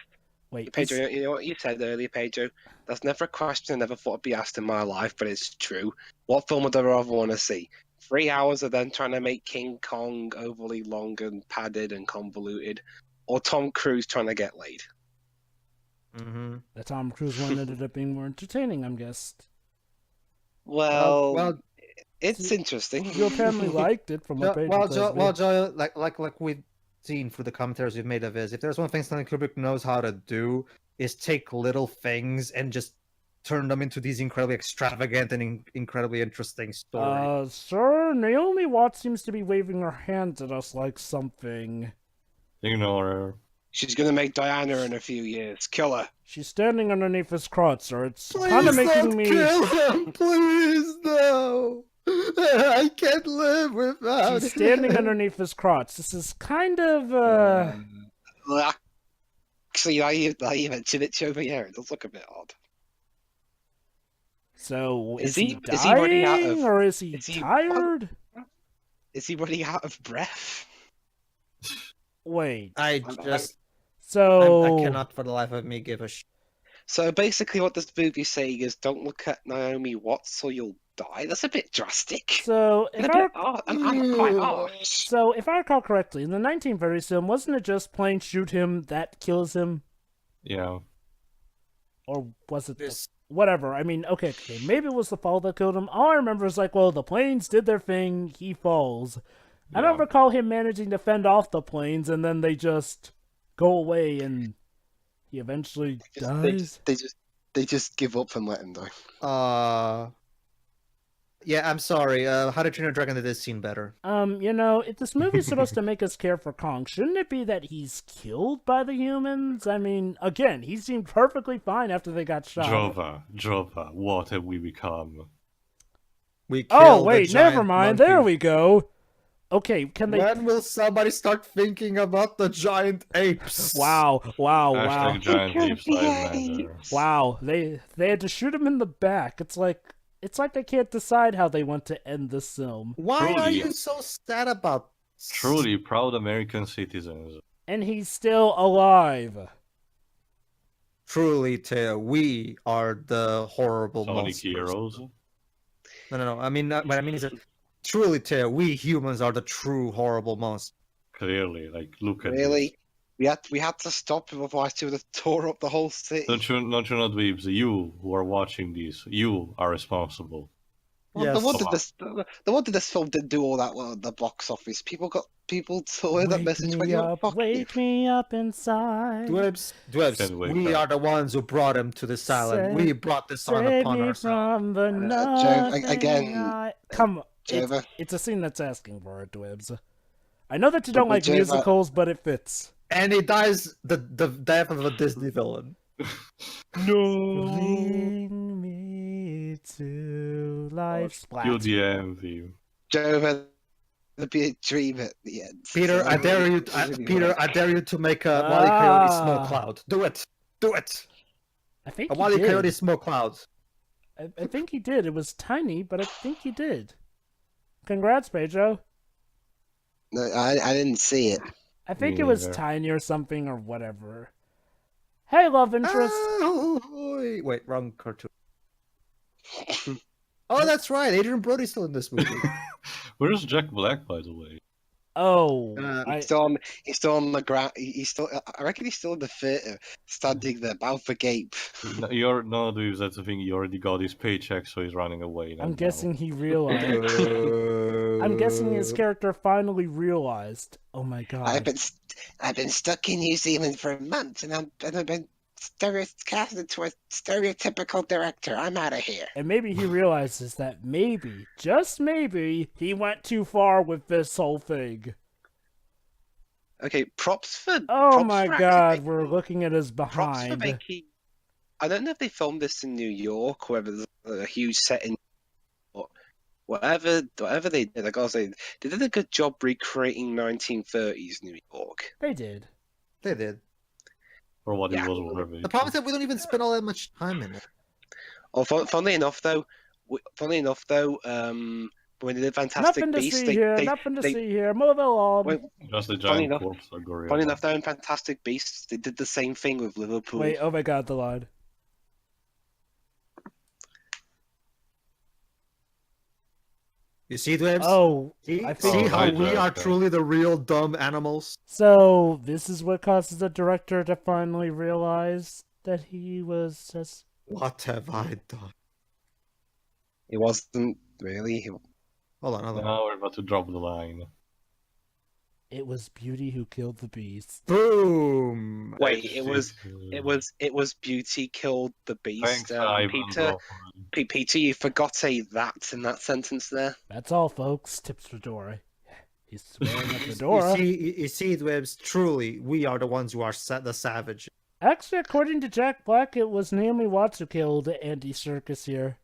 Wait, Pedro, is... you know what you said earlier, Pedro? That's never a question I never thought I'd be asked in my life, but it's true. What film would I rather want to see? 3 hours of them trying to make King Kong overly long and padded and convoluted, or Tom Cruise trying to get laid? Mm-hmm. The Tom Cruise one ended up being more entertaining, I'm guessing. Well, it's interesting. You apparently liked it from what Pedro tells me. Joe, like we seen through the commentaries we've made of is, if there's one thing Stanley Kubrick knows how to do, is take little things and just turn them into these incredibly extravagant and incredibly interesting stories. Sir, Naomi Watts seems to be waving her hands at us like something. Ignore her. She's gonna make Diana in a few years. Kill her. She's standing underneath his crotch, sir. It's Please kind of making don't me. kill him, please, no. I can't live without She's standing him. underneath his crotch. This is kind of Well, actually, now you mention it over here. It does look a bit odd. So Is is he- he is he running out dying of- or is he is he- tired? Is he running out of breath? Wait. I So cannot for the life of me give a shit. So basically, what this movie's saying is, don't look at Naomi Watts or you'll die. That's a bit drastic. So And if a I bit I'm quite harsh. so if I recall correctly, in the 1930s film, wasn't it just plain shoot him that kills him, Yeah. or was it This whatever? I mean, okay, maybe it was the fall that killed him. All I remember is like, well, the planes did their thing, he falls. I don't Yeah. recall him managing to fend off the planes, and then they just go away, and he eventually dies. They just give up and let him die. yeah, I'm sorry. How to Train Your Dragon did this scene better. If this movie's supposed to make us care for Kong, shouldn't it be that he's killed by the humans? I mean, again, he seemed perfectly fine after they got shot. Jova, what have we become? We Oh, killed the wait, giant never mind. monkey. There we go. Okay, can they... When will somebody start thinking about the giant apes? Wow. Hashtag giant apes live matter. Wow, they had to shoot him in the back. It's like they can't decide how they want to end this film. Why are Truly. you so sad about? Truly proud American citizens. And he's still alive. Truly, Teo, we are the horrible Sonic monsters. heroes. No. I mean, what I mean is that truly, Teo, we humans are the true horrible monsters. Clearly, like look at Really? We had to stop him, otherwise he would have tore up the whole city. this. Don't you know, dweebs? You who are watching this, you are responsible. Well, Yes. the wonder this film didn't do all that well at the box office. People saw that message when you're Wake me up inside. Dwebs, Can't wake we up. are the ones who brought him to this island. We brought this on Save upon me ourselves. from the Joe, nothing again, Come on, Jova. it's a scene that's asking for it, Dwebs. I know that you don't But like Jova- musicals, but it fits. And he dies the death of a Disney villain. Bring me to life. Splat. You the envy. Jova, there'll be a dream at the end. Peter, So, I dare you. really Peter, well. I dare you to make a Wally Coyote smoke Ah. cloud. Do it. Do it. I think A he Wally did. Coyote smoke cloud. I think he did. It was tiny, but I think he did. Congrats, Pedro. No, I didn't see it. I think Me it was neither. tiny or something or whatever. Hey, love interest. Oh, wait, wrong cartoon. Oh, that's right. Adrian Brody's still in this movie. Where's Jack Black, by the way? Oh, He's still on the ground. He's still. I reckon he's still in the theater, standing there, mouth agape. No, you're no, dude. That's the thing. He already got his paycheck, so he's running away. I'm now. guessing he realized. I'm guessing his character finally realized. Oh my god. I've been stuck in New Zealand for months, and I've been cast into a stereotypical director. I'm out of here. And maybe he realizes that maybe, just maybe, he went too far with this whole thing. Okay, props for. Oh props my for actually god, making- we're looking at his Props for behind. making. I don't know if they filmed this in New York, or whether there's a huge set in. But whatever they did, I gotta say, they did a good job recreating 1930s New York. They did. They did. For what Yeah. it was worth it. The problem is that we don't even spend all that much time in it. Oh, funnily enough, though, when they did Fantastic Nothing to Beasts, see here, nothing to see here. Move along. Wait, Just a Funny giant enough- corpse of gorilla. funny enough, though, in Fantastic Beasts, they did the same thing with Liverpool. Wait, oh my god, the line. You see, Dwebs? Oh, See, I think- see Oh, how right, we right, are right. truly the real dumb animals? so this is what causes the director to finally realize that he was just... What have I done? It wasn't really. Hold on. Now we're about to drop the line. It was Beauty who killed the Beast. Boom. Wait, it was Beauty killed the Beast. Thanks, Ivan, Peter, bro. Peter, you forgot a that in that sentence there. That's all, folks. Tips for Dory. He's swearing at You Fedora. see, Dwebs, truly, we are the ones who are the savage. Actually, according to Jack Black, it was Naomi Watts who killed Andy Serkis here.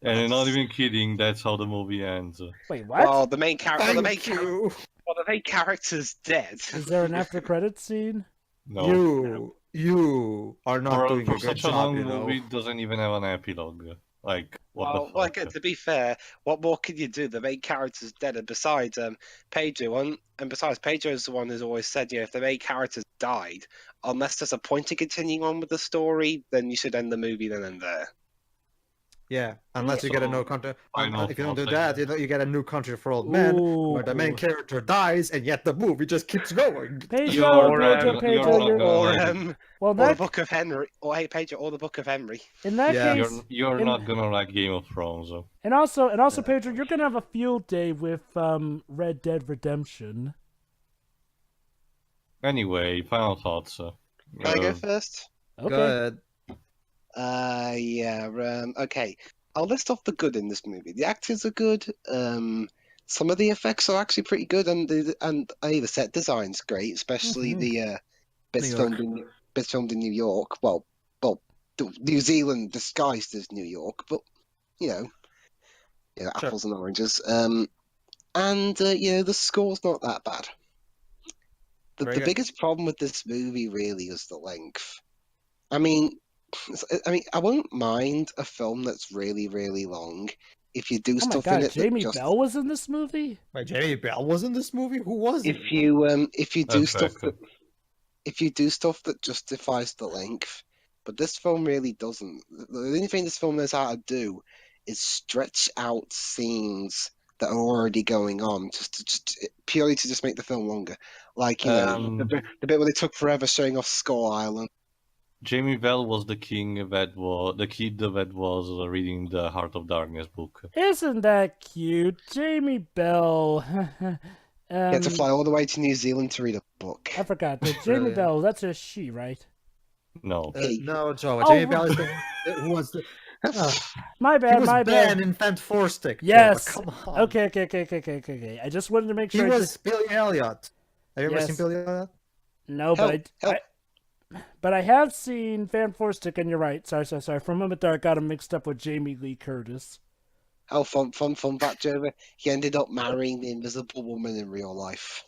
And you're not even kidding, that's how the movie ends. Wait, what? Well, the main character. Thank you. Well, the main character's dead. Is there an after credits scene? No. You are not doing For a good such a job, long you know. movie, it doesn't even have an epilogue. Like, what Well, the fuck? like, to be fair, what more can you do? The main character's dead, and besides, Pedro, besides, Pedro's the one who's always said, if the main character's died, unless there's a point to continuing on with the story, then you should end the movie then and there. Yeah, unless you get a So, no country. final If you don't do thought, that, you get a New Country for Old Men, where the main Ooh. character dies, and yet the movie just keeps going. Pedro, You're Pedro, not you're... gonna Or, like it. Well, or the that, Book of Henry. Or, hey, Pedro, or the Book of Henry. in that Yeah. case... You're in- not gonna like Game of Thrones, though. And also, Pedro, you're gonna have a field day with Red Dead Redemption. Anyway, final thoughts. Can I go first? Okay. Good. Okay. I'll list off the good in this movie. The actors are good. Some of the effects are actually pretty good, and the set design's great, especially the bits New York. filmed in New York. Well, New Zealand disguised as New York, but Sure. apples and oranges. The score's not that bad. The Very good. biggest problem with this movie really is the length. I mean, I won't mind a film that's really, really long if you do Oh my stuff in god, it. Jamie that just, Bell was in this movie? Wait, Jamie Bell was in this movie? Who was it? if you do That's stuff very that if you do stuff that justifies the length, but this film really doesn't. The only thing this film knows how to do is stretch out scenes that are already going on, just purely to just make the film longer. Like the bit where they took forever showing off Skull Island. Jamie Bell was the kid that was reading the Heart of Darkness book. Isn't that cute? Jamie Bell. You had to fly all the way to New Zealand to read a book. I forgot. But Jamie Brilliant. Bell, that's a she, right? No. No, Joe. Oh, Jamie Bell is the who was the. My He bad, was my Ben bad. in Fantastic. Yes. Come on. Okay. I just wanted to make He sure. was Billy Elliot. Have you ever Yes. seen Billy Elliot? No, but I have seen Fan Stick, and you're right. Sorry. For a moment there, I got him mixed up with Jamie Lee Curtis. Oh, fun fact, Joe. He ended up marrying the Invisible Woman in real life.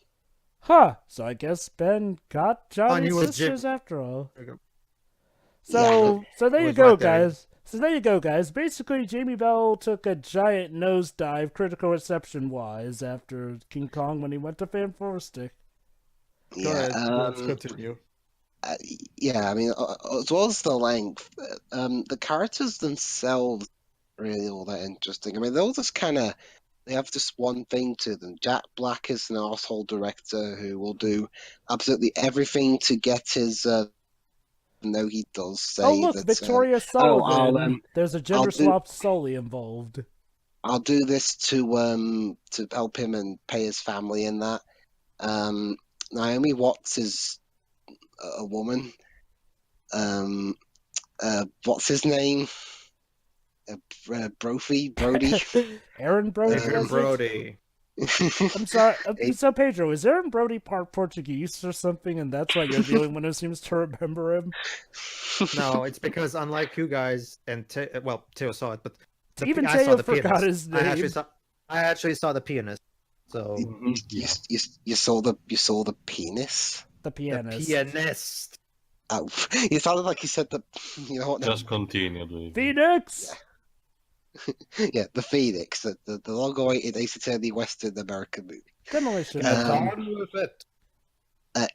Huh. So I guess Ben got Johnny's he was sisters after all. There you go. So there It you was go, right there. guys. So there you go, guys. Basically, Jamie Bell took a giant nosedive, critical reception-wise, after King Kong when he went to Fan Stick. Go ahead. Let's Um, continue. yeah. I mean, as well as the length, the characters themselves are really all that interesting. I mean, they're all just kind of. They have just one thing to them. Jack Black is an asshole director who will do absolutely everything to get his. No, he does say Oh, look, that. Victoria Sullivan. There's a I'll gender do- swapped Sully involved. I'll do this to help him and pay his family in that. Naomi Watts is a woman. What's his name? Brody. Aaron Brody. Adrian was it? Brody. I'm sorry. So Pedro, is Aaron Brody part Portuguese or something, and that's why you're the only one who seems to remember him? No, it's because unlike you guys and Teo saw it, but Even I saw Teo the forgot pianist. his name. I actually saw the pianist. So You saw the penis. The the pianist. pianist. Oh, you sounded like you said the. You know what? Just continue, dude. Phoenix. Yeah, the Phoenix, the long-awaited Ace Attorney Western American movie. Demolition. On with it.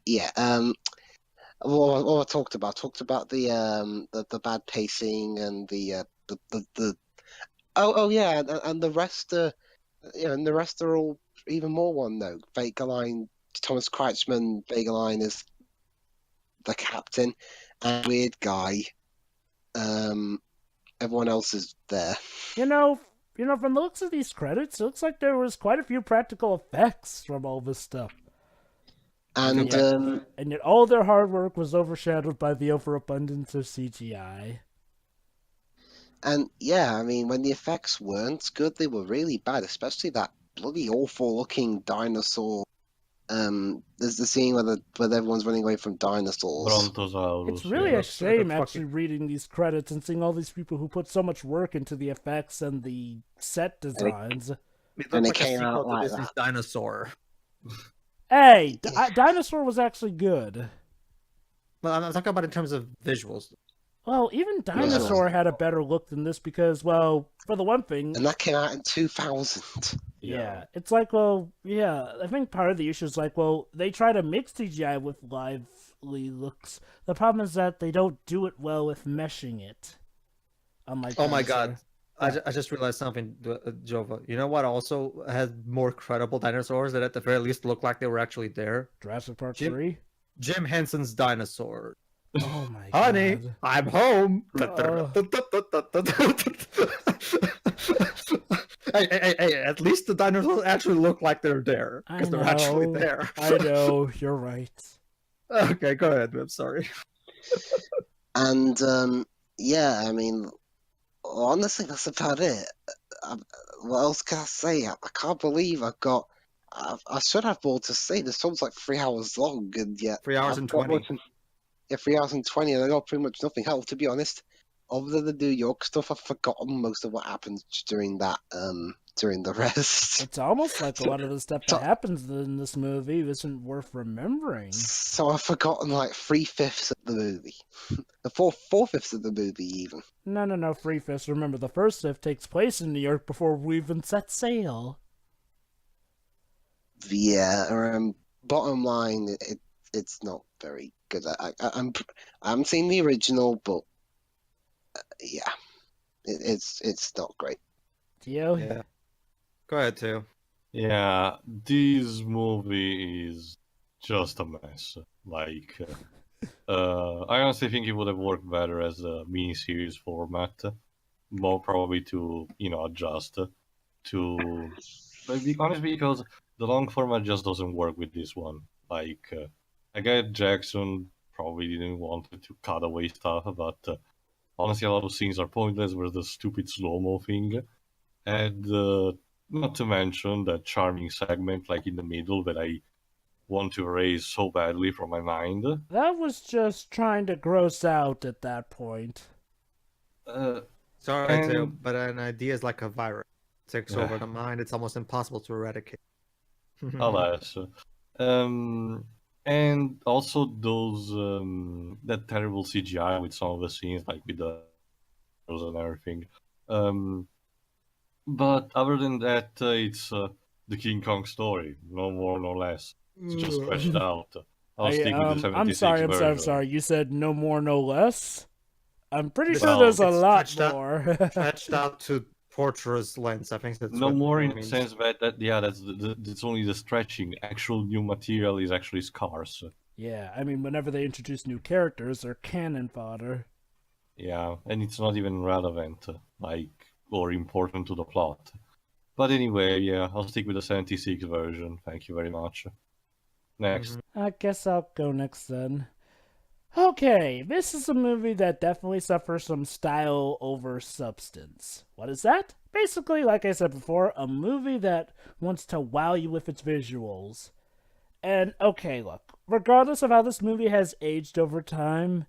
Yeah. What I talked about the bad pacing and the yeah, and the rest and the rest are all even more one note. Vegaline, Thomas Kreitzman, Vegaline is the captain, and weird guy. Everyone else is there. You know, from the looks of these credits, it looks like there was quite a few practical effects from all this stuff. And Yeah. And yet all their hard work was overshadowed by the overabundance of CGI. and yeah, I mean, when the effects weren't good, they were really bad, especially that bloody awful looking dinosaur. There's the scene where everyone's running away from dinosaurs. Brontosaurus. It's really yeah. a shame fucking- actually reading these credits and seeing all these people who put so much work into the effects and the set designs. It And looked it like a came out sequel to like Disney's that. Dinosaur. Hey, Dinosaur was actually good. Well, I'm talking about in terms of visuals. Well, even Dinosaur had a better look than this because, well, for the one thing, And that came out in 2000. yeah, it's like, well, yeah, I think part of the issue is like, well, they try to mix CGI with lively looks. The problem is that they don't do it well with meshing it. Unlike Oh my Dinosaur. God. I just realized something, Jova. You know what also has more credible dinosaurs that at the very least look like they were actually there? Jurassic Park Jim- 3? Jim Henson's dinosaur. Oh my Honey, god. I'm home. Hey, at least the dinosaurs actually look like they're there. I Because they're actually know. there. I know, you're right. Okay, go ahead. I'm sorry. And yeah, I mean, honestly, that's about it. What else can I say? I can't believe I should have more to say. This film's like 3 hours long, and yet 3 hours I've and got 20. yeah, 3 hours and 20, and I got pretty much nothing else. To be honest, other than the New York stuff, I've forgotten most of what happened during that. During the rest. It's almost like a lot of the stuff so- that happens in this movie isn't worth remembering. So I've forgotten like 3/5 of the movie, the 4/5 of the movie even. No, Free Fist. Remember, the first fifth takes place in New York before we even set sail. Yeah. Bottom line, it's not very good. I haven't seen the original, but yeah, it's not great. Theo? Yeah. Go ahead, too. Yeah, this movie is just a mess. Like, I honestly think it would have worked better as a mini-series format, more probably to adjust to. But be honest, because the long format just doesn't work with this one. Like, I get Jackson probably didn't want to cut away stuff, but honestly, a lot of scenes are pointless with the stupid slow-mo thing, and not to mention that charming segment like in the middle that I want to erase so badly from my mind. That was just trying to gross out at that point. Sorry, Theo, And- but an idea is like a virus. It takes Yeah. over the mind. It's almost impossible to eradicate. Alas. And also those that terrible CGI with some of the scenes, like with the and everything. But other than that, it's the King Kong story, no more, no less. It's just stretched out. I'll stick with the 76 I'm sorry. version. You said no more, no less? I'm pretty Well, sure there's a it's lot stretched out- more. Stretched out to torturous lengths. I think that's No what more it in the means. sense that that's only the stretching. Actual new material is actually scarce. Yeah, I mean, whenever they introduce new characters, they're cannon fodder. Yeah, and it's not even relevant, or important to the plot. But anyway, yeah, I'll stick with the 76 version. Thank you very much. Next. I guess I'll go next then. Okay, this is a movie that definitely suffers from style over substance. What is that? Basically, like I said before, a movie that wants to wow you with its visuals. And okay, look, regardless of how this movie has aged over time,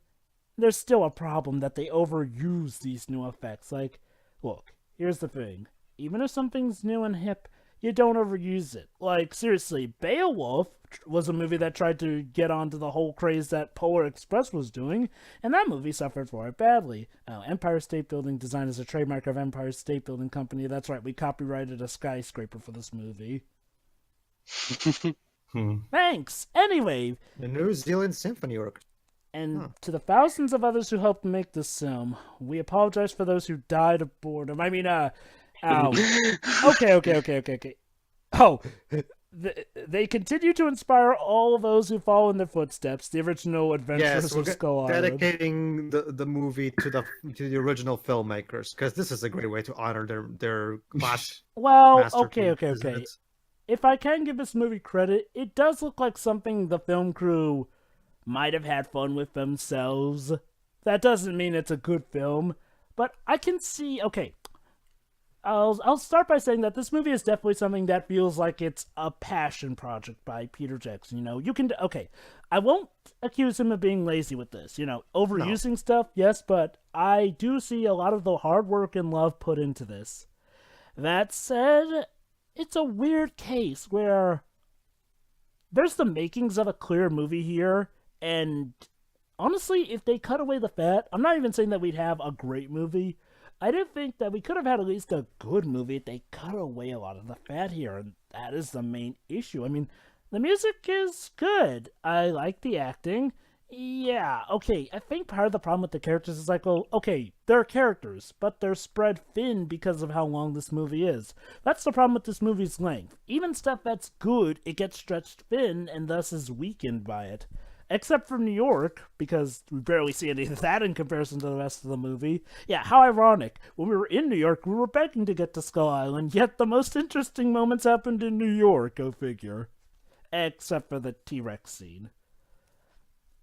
there's still a problem that they overuse these new effects. Like, look, here's the thing. Even if something's new and hip, you don't overuse it. Like, seriously, Beowulf was a movie that tried to get onto the whole craze that Polar Express was doing, and that movie suffered for it badly. Empire State Building design is a trademark of Empire State Building Company. That's right, we copyrighted a skyscraper for this movie. Thanks! Anyway, The New Zealand Symphony Orchestra. and to the thousands of others who helped make this film, we apologize for those who died of boredom. I mean, ow. Okay. Oh, they continue to inspire all of those who follow in their footsteps. The original Adventures Yes, of Skull Island. dedicating the movie to the original filmmakers, because this is a great way to honor their class Well, masterpiece, okay. isn't it? if I can give this movie credit, it does look like something the film crew might have had fun with themselves. That doesn't mean it's a good film, but I can see. Okay, I'll start by saying that this movie is definitely something that feels like it's a passion project by Peter Jackson. You know, you can okay, I won't accuse him of being lazy with this. You know, overusing stuff, yes, but I do see a lot of the hard work and love put into this. That said, it's a weird case where there's the makings of a clear movie here, and honestly, if they cut away the fat, I'm not even saying that we'd have a great movie. I do think that we could have had at least a good movie if they cut away a lot of the fat here, and that is the main issue. I mean, the music is good. I like the acting. Yeah, okay, I think part of the problem with the characters is like, well, okay, they're characters, but they're spread thin because of how long this movie is. That's the problem with this movie's length. Even stuff that's good, it gets stretched thin and thus is weakened by it. Except for New York, because we barely see any of that in comparison to the rest of the movie. Yeah, how ironic. When we were in New York, we were begging to get to Skull Island, yet the most interesting moments happened in New York, go figure. Except for the T-Rex scene.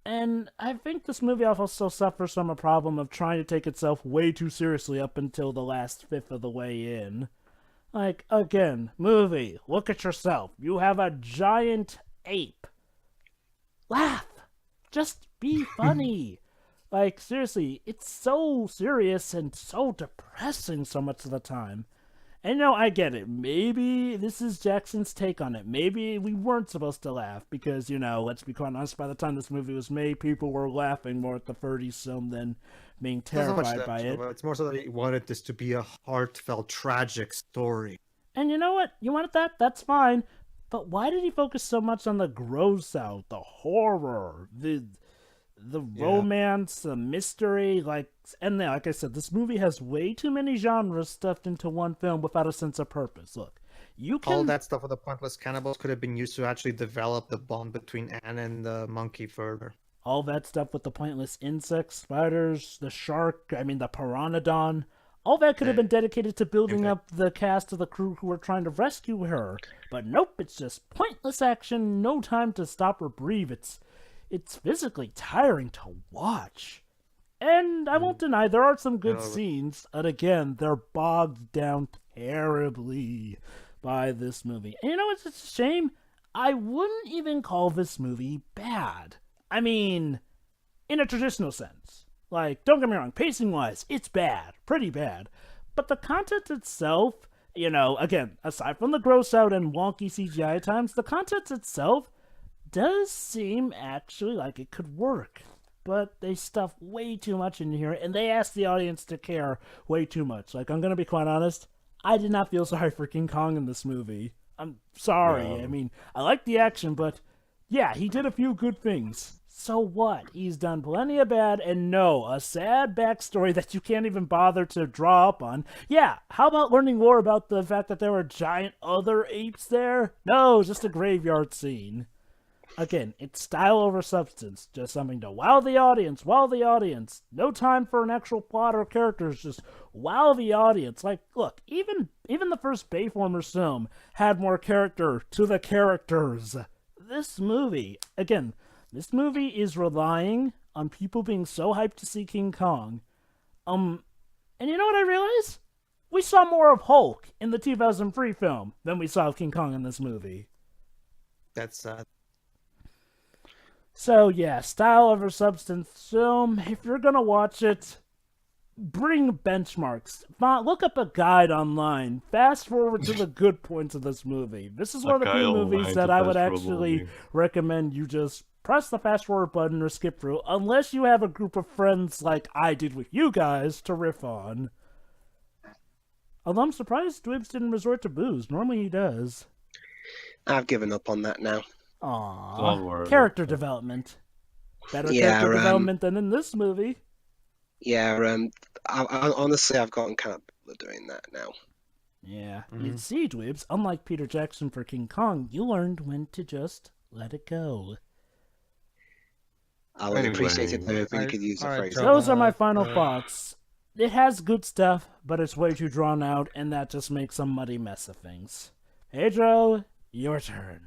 And I think this movie also suffers from a problem of trying to take itself way too seriously up until the last fifth of the way in. Like, again, movie, look at yourself. You have a giant ape. Laugh! Just be funny! Like, seriously, it's so serious and so depressing so much of the time. And no, I get it. Maybe this is Jackson's take on it. Maybe we weren't supposed to laugh because, you know, let's be quite honest, by the time this movie was made, people were laughing more at the 30s film than being terrified by it. It's more so that he wanted this to be a heartfelt, tragic story. And you know what? You wanted that? That's fine. But why did he focus so much on the gross out, the horror, the romance, the mystery? And then, like I said, this movie has way too many genres stuffed into one film without a sense of purpose. Look, you can... All that stuff with the pointless cannibals could have been used to actually develop the bond between Anne and the monkey further. All that stuff with the pointless insects, spiders, the shark, the pteranodon... All that could have been dedicated to building up the cast of the crew who were trying to rescue her. But nope, it's just pointless action, no time to stop or breathe. It's physically tiring to watch. And I won't deny, there are some good scenes, but again, they're bogged down terribly by this movie. And you know what's a shame? I wouldn't even call this movie bad. I mean, in a traditional sense. Like, don't get me wrong, pacing-wise, it's bad. Pretty bad. But the content itself, you know, again, aside from the gross-out and wonky CGI at times, the content itself does seem actually like it could work. But they stuff way too much in here, and they ask the audience to care way too much. Like, I'm gonna be quite honest, I did not feel sorry for King Kong in this movie. I'm sorry. No. I mean, I like the action, but yeah, he did a few good things. So what? He's done plenty of bad, and no, a sad backstory that you can't even bother to draw up on. Yeah, how about learning more about the fact that there were giant other apes there? No, just a graveyard scene. Again, it's style over substance, just something to wow the audience. No time for an actual plot or characters, just wow the audience. Like, look, even the first Bayformers film had more character to the characters. This movie is relying on people being so hyped to see King Kong. And you know what I realized? We saw more of Hulk in the 2003 film than we saw of King Kong in this movie. That's sad. So yeah, style over substance film. If you're gonna watch it, bring benchmarks. Look up a guide online. Fast forward to the good points of this movie. This is one of the few movies that I would actually recommend you just press the fast forward button or skip through, unless you have a group of friends like I did with you guys to riff on. Although I'm surprised Dwibs didn't resort to booze. Normally he does. I've given up on that now. Aww. Character development. Better character development than in this movie. Yeah, I honestly, I've gotten kind of doing that now. Yeah. You see, Dwibs, unlike Peter Jackson for King Kong, you learned when to just let it go. I would appreciate it if you could use the phrase. Those are my final thoughts. It has good stuff, but it's way too drawn out, and that just makes a muddy mess of things. Pedro, Your turn.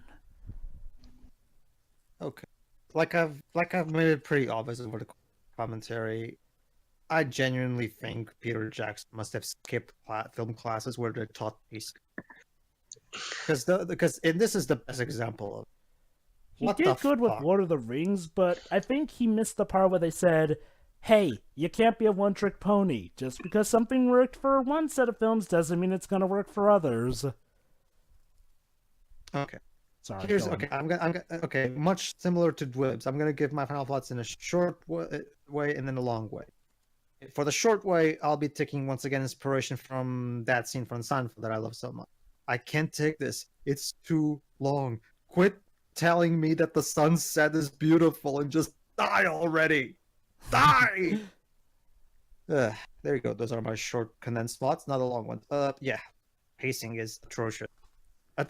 Okay. Like I've made it pretty obvious over the commentary. I genuinely think Peter Jackson must have skipped film classes where they're taught basic. Because this is the best example of He what did the good with fuck? Lord of the Rings, but I think he missed the part where they said, hey, you can't be a one-trick pony. Just because something worked for one set of films doesn't mean it's going to work for others. Okay. Sorry, Here's go on. okay. I'm gonna okay. Much similar to Dwibs, I'm gonna give my final thoughts in a short way and then a long way. For the short way, I'll be taking once again inspiration from that scene from Seinfeld that I love so much. I can't take this. It's too long. Quit telling me that the sunset is beautiful and just die already. Die. There you go. Those are my short condensed thoughts, not a long one. Yeah, pacing is atrocious.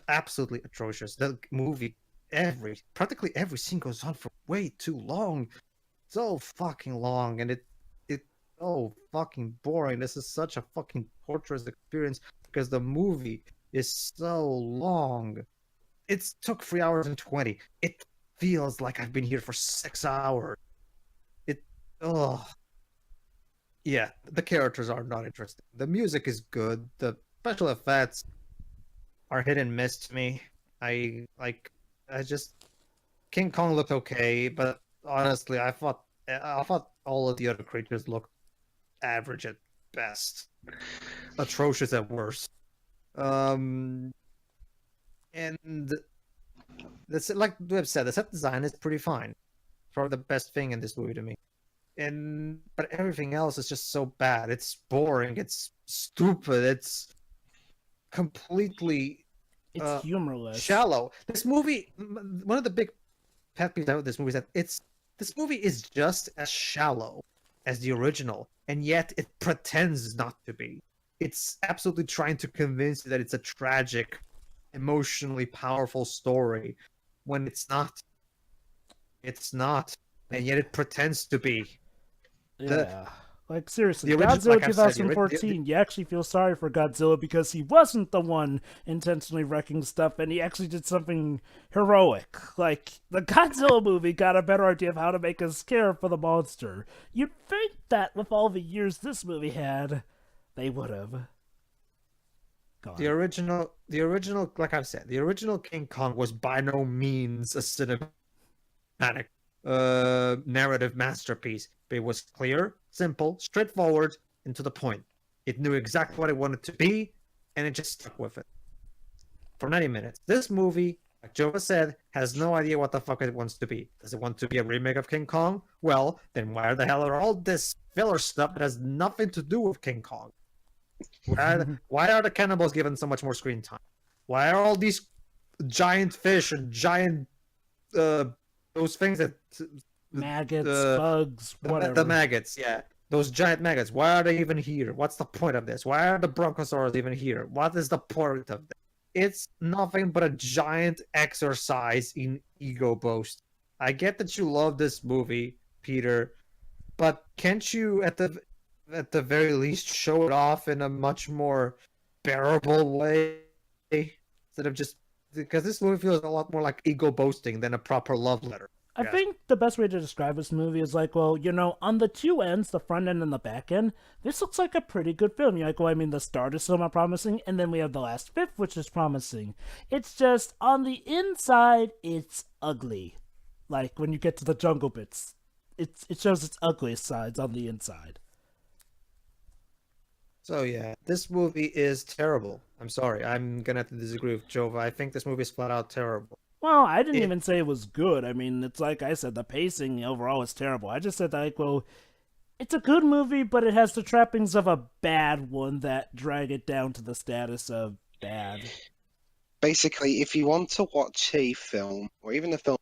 Absolutely atrocious. The movie, practically every scene goes on for way too long. So fucking long, and it's so fucking boring. This is such a fucking torturous experience because the movie is so long. It took 3 hours and 20. It feels like I've been here for 6 hours. Oh yeah, the characters are not interesting. The music is good. The special effects are hit and miss to me. I just King Kong looked okay, but honestly, I thought all of the other creatures looked average at best, atrocious at worst. And that's like Webb said, the set design is pretty fine. Probably the best thing in this movie to me. But everything else is just so bad. It's boring. It's stupid. It's completely It's humorless. shallow. This movie, one of the big pet peeves out this movie is that this movie is just as shallow as the original, and yet it pretends not to be. It's absolutely trying to convince you that it's a tragic, emotionally powerful story when it's not. It's not, and yet it pretends to be. Yeah. Like, seriously, the origi- Godzilla like I've said, the ori- 2014, you actually feel sorry for Godzilla because he wasn't the one intentionally wrecking stuff, and he actually did something heroic. Like, the Godzilla movie got a better idea of how to make us care for the monster. You'd think that with all the years this movie had, they would have. The original, like I've said, the original King Kong was by no means a cinematic narrative masterpiece. But it was clear, simple, straightforward, and to the point. It knew exactly what it wanted to be, and it just stuck with it. For 90 minutes. This movie, like Jova said, has no idea what the fuck it wants to be. Does it want to be a remake of King Kong? Well, then why the hell are all this filler stuff that has nothing to do with King Kong? Why are the cannibals given so much more screen time? Why are all these giant fish and giant those things that maggots, bugs, whatever. The maggots, yeah. Those giant maggots. Why are they even here? What's the point of this? Why are the bronchosaurs even here? What is the point of this? It's nothing but a giant exercise in ego boast. I get that you love this movie, Peter, but can't you at the very least show it off in a much more bearable way instead of just because this movie feels a lot more like ego boasting than a proper love letter. I think the best way to describe this movie is like, well, you know, on the two ends, the front end and the back end, this looks like a pretty good film. You're like, well, I mean, the start is still not promising, and then we have the last fifth, which is promising. It's just, on the inside, it's ugly. Like, when you get to the jungle bits, it shows its ugliest sides on the inside. So yeah, this movie is terrible. I'm sorry, I'm gonna have to disagree with Jova. I think this movie is flat out terrible. Well, I didn't even say it was good. I mean, it's like I said, the pacing overall is terrible. I just said that, like, well, it's a good movie, but it has the trappings of a bad one that drag it down to the status of bad. Basically, if you want to watch a film, or even a film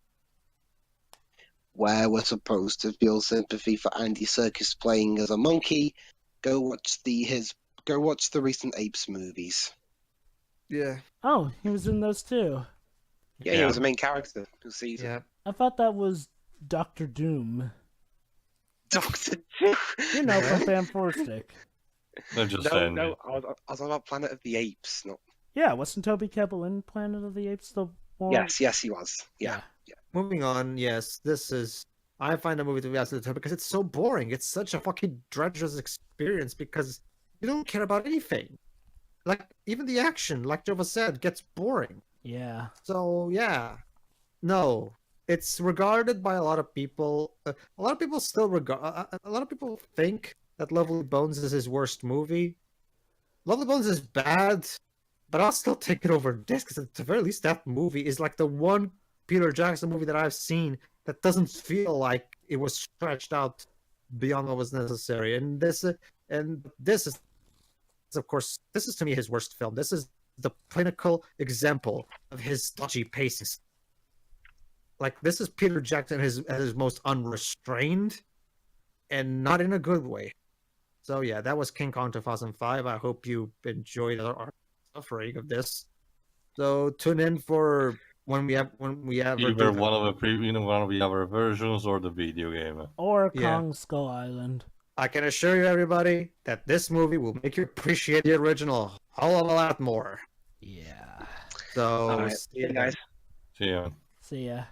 where we're supposed to feel sympathy for Andy Serkis playing as a monkey, go watch the recent Apes movies. Yeah. Oh, he was in those too. Yeah, he was the main character this season. Yeah. I thought that was Dr. Doom. Dr. Doom. You know, from Fan 4 Stick. They're just saying No, I was on about Planet of the Apes, not Yeah, wasn't Toby Kebbell in Planet of the Apes the one? Yes, he was. Yeah. Moving on, yes, I find the movie to be absolutely terrible because it's so boring. It's such a fucking drudgerous experience because you don't care about anything. Like, even the action, like Jova said, gets boring. Yeah. So, yeah. No. It's regarded by a lot of people. A lot of people still a lot of people think that Lovely Bones is his worst movie. Lovely Bones is bad, but I'll still take it over this because at the very least that movie is like the one Peter Jackson movie that I've seen that doesn't feel like it was stretched out beyond what was necessary. And this is, of course, this is to me his worst film. This is the pinnacle example of his dodgy pacing. Like, this is Peter Jackson at his most unrestrained, and not in a good way. So yeah, that was King Kong 2005. I hope you enjoyed our suffering of this. So tune in for when we have Either one of the other versions or the video game. Or Yeah. Kong Skull Island. I can assure you, everybody, that this movie will make you appreciate the original a whole of a lot more. Yeah. So, All right. see you Hey, guys. So yeah. See ya.